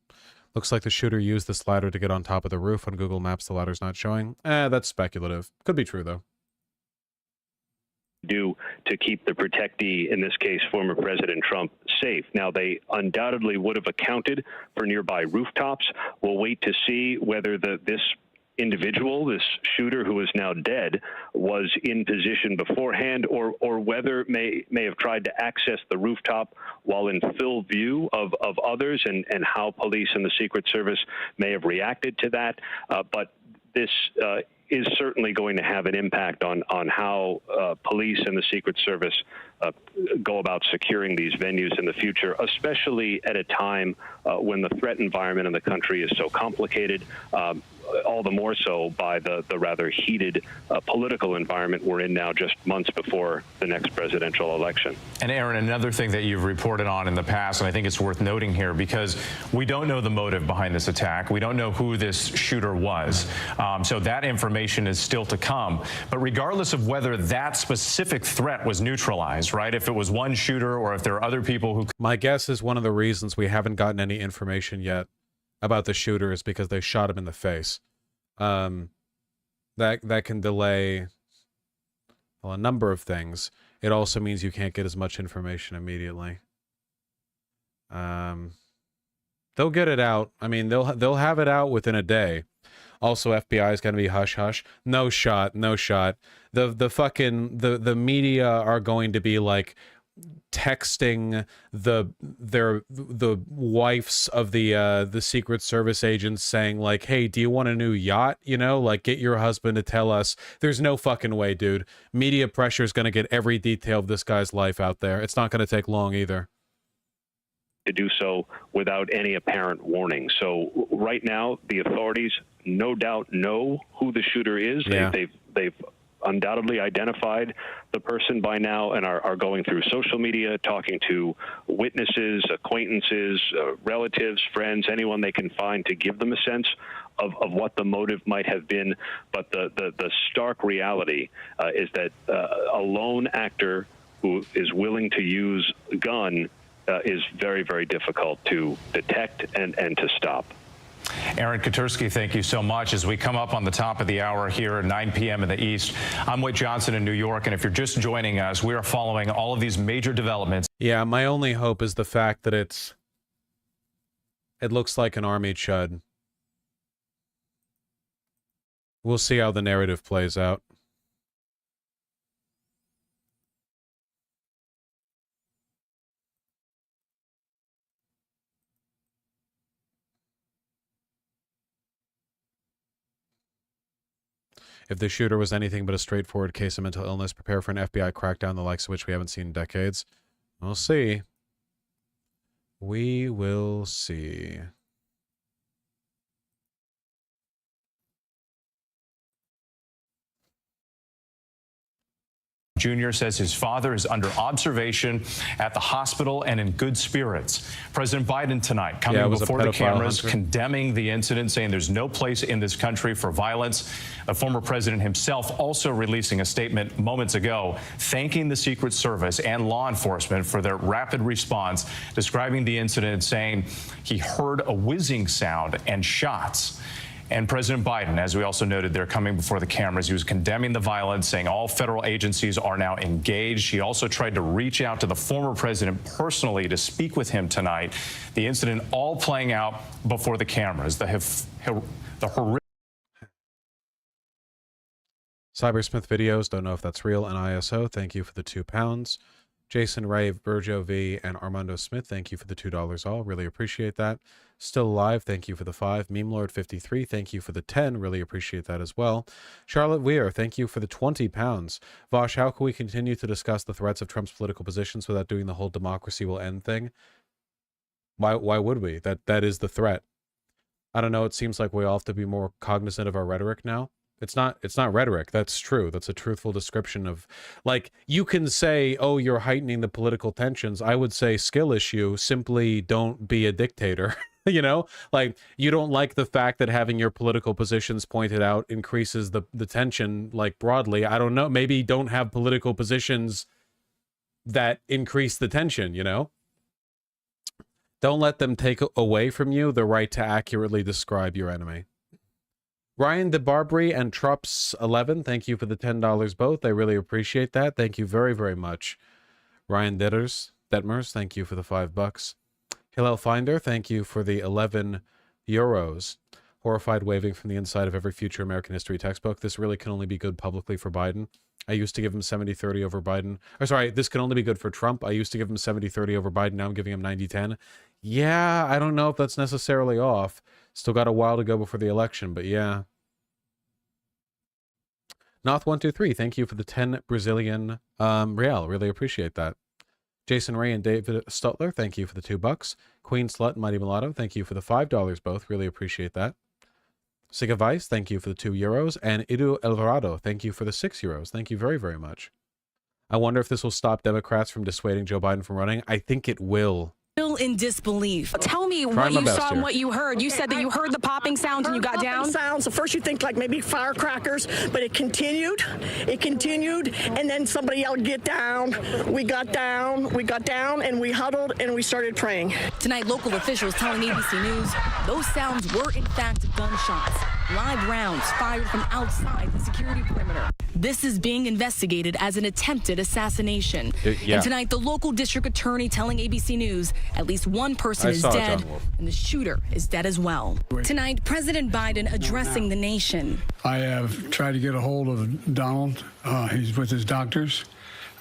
A: Looks like the shooter used this ladder to get on top of the roof. On Google Maps, the ladder's not showing. That's speculative. Could be true, though.
P: Do to keep the protectee, in this case, former President Trump, safe. Now, they undoubtedly would have accounted for nearby rooftops. We'll wait to see whether this individual, this shooter who is now dead, was in position beforehand, or whether may have tried to access the rooftop while in full view of others, and how police and the Secret Service may have reacted to that. But this is certainly going to have an impact on how police and the Secret Service go about securing these venues in the future, especially at a time when the threat environment in the country is so complicated, all the more so by the rather heated political environment we're in now, just months before the next presidential election.
D: And Aaron, another thing that you've reported on in the past, and I think it's worth noting here, because we don't know the motive behind this attack. We don't know who this shooter was. So that information is still to come. But regardless of whether that specific threat was neutralized, right? If it was one shooter or if there are other people who...
A: My guess is one of the reasons we haven't gotten any information yet about the shooter is because they shot him in the face. That can delay, well, a number of things. It also means you can't get as much information immediately. They'll get it out. I mean, they'll have it out within a day. Also, FBI is going to be hush hush. No shot, no shot. The media are going to be like texting the wives of the Secret Service agents saying like, hey, do you want a new yacht? You know, like, get your husband to tell us. There's no fucking way, dude. Media pressure is going to get every detail of this guy's life out there. It's not going to take long either.
P: To do so without any apparent warning. So right now, the authorities no doubt know who the shooter is.
A: Yeah.
P: They've undoubtedly identified the person by now and are going through social media, talking to witnesses, acquaintances, relatives, friends, anyone they can find to give them a sense of what the motive might have been. But the stark reality is that a lone actor who is willing to use a gun is very, very difficult to detect and to stop.
D: Aaron Katersky, thank you so much. As we come up on the top of the hour here at 9 p.m. in the East, I'm Whit Johnson in New York, and if you're just joining us, we are following all of these major developments.
A: Yeah, my only hope is the fact that it looks like an army chud. We'll see how the narrative plays out. If the shooter was anything but a straightforward case of mental illness, prepare for an FBI crackdown the likes of which we haven't seen in decades. We'll see. We will see.
D: Jr. says his father is under observation at the hospital and in good spirits. President Biden tonight coming before the cameras, condemning the incident, saying there's no place in this country for violence. The former president himself also releasing a statement moments ago, thanking the Secret Service and law enforcement for their rapid response, describing the incident, saying he heard a whizzing sound and shots. And President Biden, as we also noted, they're coming before the cameras. He was condemning the violence, saying all federal agencies are now engaged. He also tried to reach out to the former president personally to speak with him tonight. The incident all playing out before the cameras. The horrific.
A: Cybersmith videos, don't know if that's real. And ISO, thank you for the £2. Jason Ray, Virgil V, and Armando Smith, thank you for the $2 all. Really appreciate that. Still Alive, thank you for the 5. Meme Lord 53, thank you for the 10. Really appreciate that as well. Charlotte Weir, thank you for the £20. Vosh, how can we continue to discuss the threats of Trump's political positions without doing the whole democracy will end thing? Why would we? That is the threat. I don't know, it seems like we all have to be more cognizant of our rhetoric now. It's not rhetoric. That's true. That's a truthful description of, like, you can say, oh, you're heightening the political tensions. I would say skill issue, simply don't be a dictator. You know, like, you don't like the fact that having your political positions pointed out increases the tension, like, broadly. I don't know. Maybe don't have political positions that increase the tension, you know? Don't let them take away from you the right to accurately describe your enemy. Ryan DeBarbary and Trups11, thank you for the $10 both. I really appreciate that. Thank you very, very much. Ryan Detmers, thank you for the $5. Hillel Finder, thank you for the 11 euros. Horrified waving from the inside of every future American history textbook. This really can only be good publicly for Biden. I used to give him 70-30 over Biden. Or sorry, this can only be good for Trump. I used to give him 70-30 over Biden. Now I'm giving him 90-10. Yeah, I don't know if that's necessarily off. Still got a while to go before the election, but yeah. Noth123, thank you for the 10 Brazilian real. Really appreciate that. Jason Ray and David Stutler, thank you for the $2. Queen Slut and Mighty Mulatto, thank you for the $5 both. Really appreciate that. Siga Weiss, thank you for the €2. And Idu Alvarado, thank you for the €6. Thank you very, very much. I wonder if this will stop Democrats from dissuading Joe Biden from running. I think it will.
K: Still in disbelief. Tell me what you saw and what you heard. You said that you heard the popping sounds and you got down?
L: Sounds. At first you think like maybe firecrackers, but it continued, and then somebody yelled, get down. We got down, and we huddled, and we started praying.
K: Tonight, local officials telling ABC News those sounds were in fact gunshots. Live rounds fired from outside the security perimeter. This is being investigated as an attempted assassination.
A: Yeah.
K: And tonight, the local district attorney telling ABC News at least one person is dead, and the shooter is dead as well. Tonight, President Biden addressing the nation.
G: I have tried to get a hold of Donald. He's with his doctors.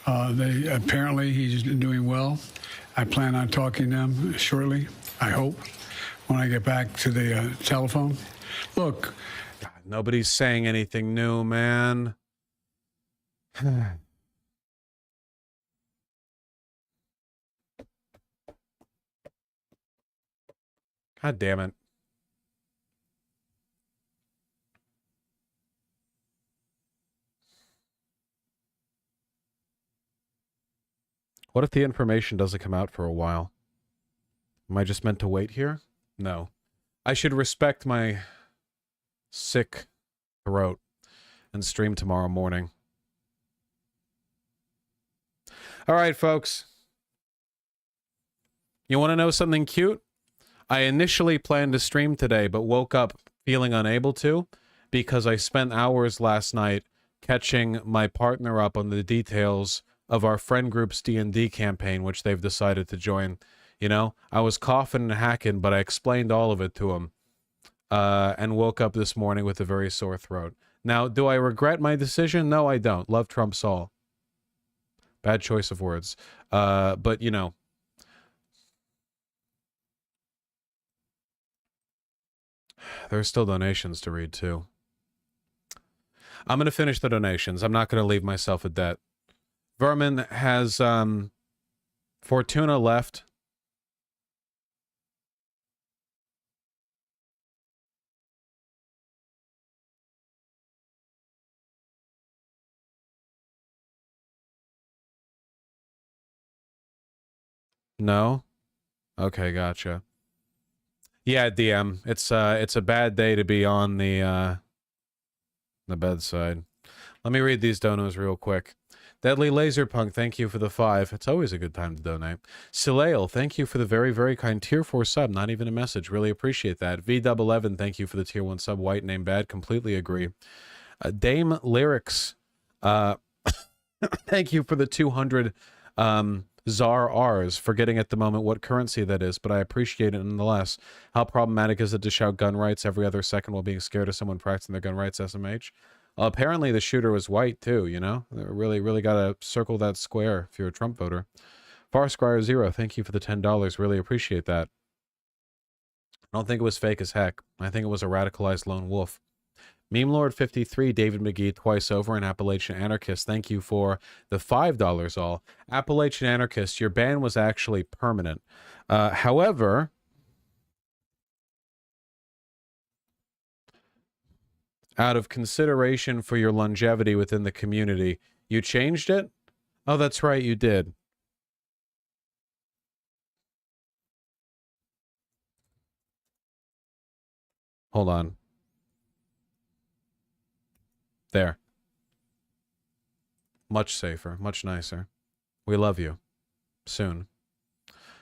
G: Apparently he's doing well. I plan on talking to him shortly, I hope, when I get back to the telephone. Look.
A: God, nobody's saying anything new, man. God damn it. What if the information doesn't come out for a while? Am I just meant to wait here? No. I should respect my sick throat and stream tomorrow morning. All right, folks. You want to know something cute? I initially planned to stream today, but woke up feeling unable to because I spent hours last night catching my partner up on the details of our friend group's D&D campaign, which they've decided to join. You know, I was coughing and hacking, but I explained all of it to him and woke up this morning with a very sore throat. Now, do I regret my decision? No, I don't. Love trumps all. Bad choice of words. But, you know, there's still donations to read, too. I'm going to finish the donations. I'm not going to leave myself a debt. Vermin has Fortuna left. No? Okay, gotcha. Yeah, DM. It's a bad day to be on the bedside. Let me read these donos real quick. Deadly Laserpunk, thank you for the 5. It's always a good time to donate. Silael, thank you for the very, very kind tier 4 sub. Not even a message. Really appreciate that. V11, thank you for the tier 1 sub. White name bad. Completely agree. Dame Lyrics, thank you for the 200 Czar R's, forgetting at the moment what currency that is, but I appreciate it nonetheless. How problematic is it to shout gun rights every other second while being scared of someone practicing their gun rights, SMH? Apparently the shooter was white too, you know? Really gotta circle that square if you're a Trump voter. Farsquire Zero, thank you for the $10. Really appreciate that. I don't think it was fake as heck. I think it was a radicalized lone wolf. Meme Lord 53, David McGee twice over, and Appalachian Anarchist, thank you for the $5 all. Appalachian Anarchist, your ban was actually permanent. However, out of consideration for your longevity within the community, you changed it? Oh, that's right, you did. Hold on. There. Much safer, much nicer. We love you. Soon.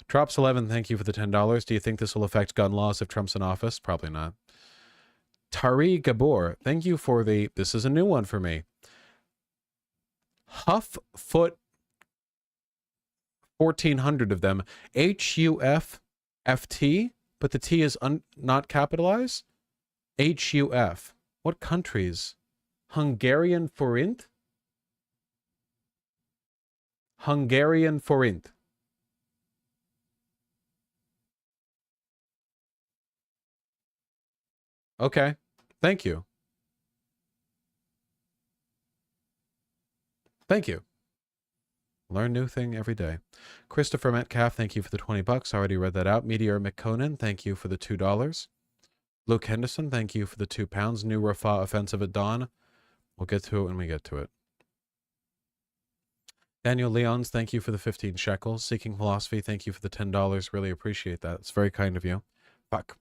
A: Trops11, thank you for the $10. Do you think this will affect gun laws if Trump's in office? Probably not. Tari Gabor, thank you for the... This is a new one for me. Hufffoot, 1,400 of them. HUFFT, but the T is not capitalized? HUF. What countries? Hungarian forint? Hungarian forint. Okay. Thank you. Thank you. Learn new thing every day. Christopher Metcalf, thank you for the $20. I already read that out. Meteor McConan, thank you for the $2. Luke Henderson, thank you for the £2. New Rafah offensive at dawn. We'll get to it when we get to it. Daniel Leons, thank you for the 15 shekels. Seeking Philosophy, thank you for the $10. Really appreciate that. It's very kind of you. Fuck.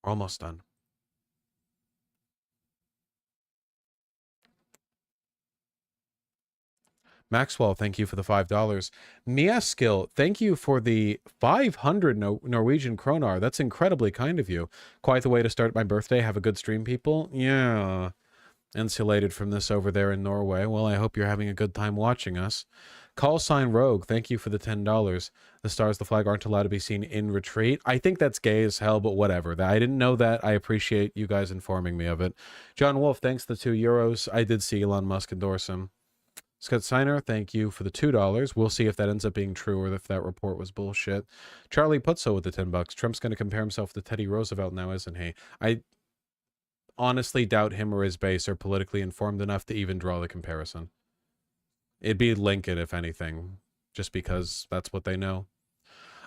A: Almost done. Maxwell, thank you for the $5. Miaskill, thank you for the 500 Norwegian kronar. That's incredibly kind of you. Quite the way to start my birthday. Have a good stream, people. Yeah. Insulated from this over there in Norway. Well, I hope you're having a good time watching us. Call sign Rogue, thank you for the $10. The stars, the flag aren't allowed to be seen in retreat. I think that's gay as hell, but whatever. I didn't know that. I appreciate you guys informing me of it. John Wolf, thanks for the €2. I did see Elon Musk endorse him. Scott Signer, thank you for the $2. We'll see if that ends up being true or if that report was bullshit. Charlie Putzo with the $10. Trump's going to compare himself to Teddy Roosevelt now, isn't he? I honestly doubt him or his base are politically informed enough to even draw the comparison. It'd be Lincoln, if anything, just because that's what they know.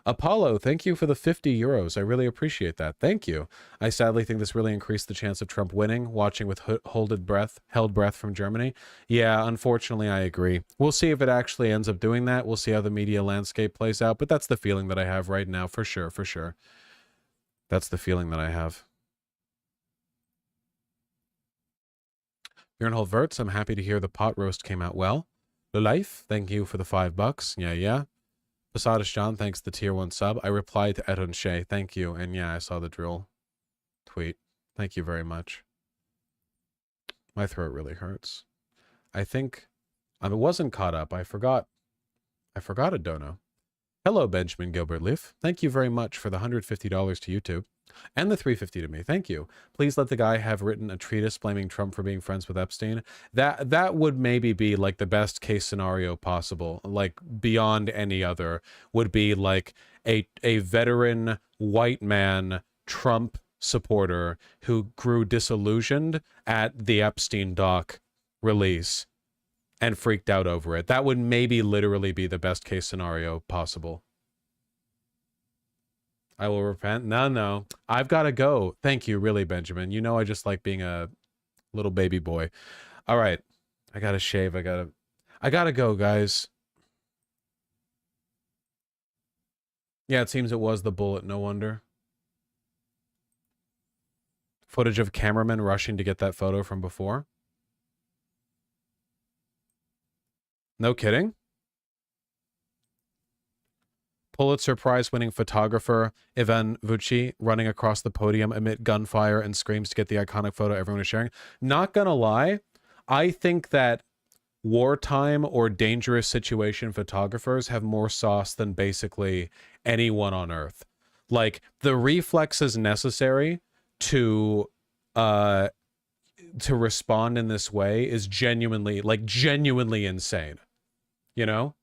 A: Apollo, thank you for the €50. I really appreciate that. Thank you. I sadly think this really increased the chance of Trump winning, watching with held breath from Germany. Yeah, unfortunately, I agree. We'll see if it actually ends up doing that. We'll see how the media landscape plays out, but that's the feeling that I have right now, for sure, for sure. That's the feeling that I have. Bjorn Holverts, I'm happy to hear the pot roast came out well. The Life, thank you for the $5. Yeah. Posadish John, thanks the tier 1 sub. I replied to Edon Shea, thank you. And yeah, I saw the drill tweet. Thank you very much. My throat really hurts. I think I wasn't caught up. I forgot a dono. Hello, Benjamin Gilbert Liff. Thank you very much for the $150 to YouTube and the $350 to me. Thank you. Please let the guy have written a treatise blaming Trump for being friends with Epstein. That would maybe be like the best case scenario possible. Like beyond any other would be like a veteran white man Trump supporter who grew disillusioned at the Epstein doc release and freaked out over it. That would maybe literally be the best case scenario possible. I will repent. No. I've got to go. Thank you, really, Benjamin. You know I just like being a little baby boy. All right. I got to shave. I got to go, guys. Yeah, it seems it was the bullet, no wonder. Footage of cameramen rushing to get that photo from before. No kidding. Pulitzer Prize-winning photographer Ivan Vucci running across the podium amid gunfire and screams to get the iconic photo everyone is sharing. Not gonna lie, I think that wartime or dangerous situation photographers have more sauce than basically anyone on earth. Like, the reflexes necessary to respond in this way is genuinely insane, you know?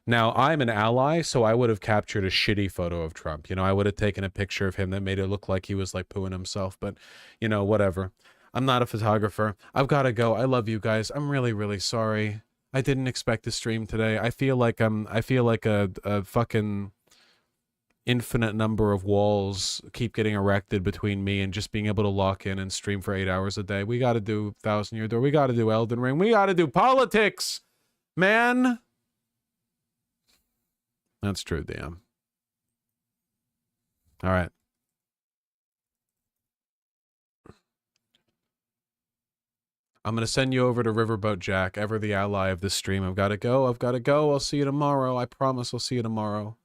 A: Now, I'm an ally, so I would have captured a shitty photo of Trump. You know, I would have taken a picture of him that made it look like he was like pooing himself, but you know, whatever. I'm not a photographer. I've got to go. I love you guys. I'm really, really sorry. I didn't expect to stream today. I feel like a fucking infinite number of walls keep getting erected between me and just being able to lock in and stream for 8 hours a day. We got to do 1,000 Year Door. We got to do Elden Ring. We got to do politics, man. That's true, damn. All right. I'm going to send you over to Riverboat Jack, ever the ally of this stream. I've got to go. I'll see you tomorrow. I promise I'll see you tomorrow.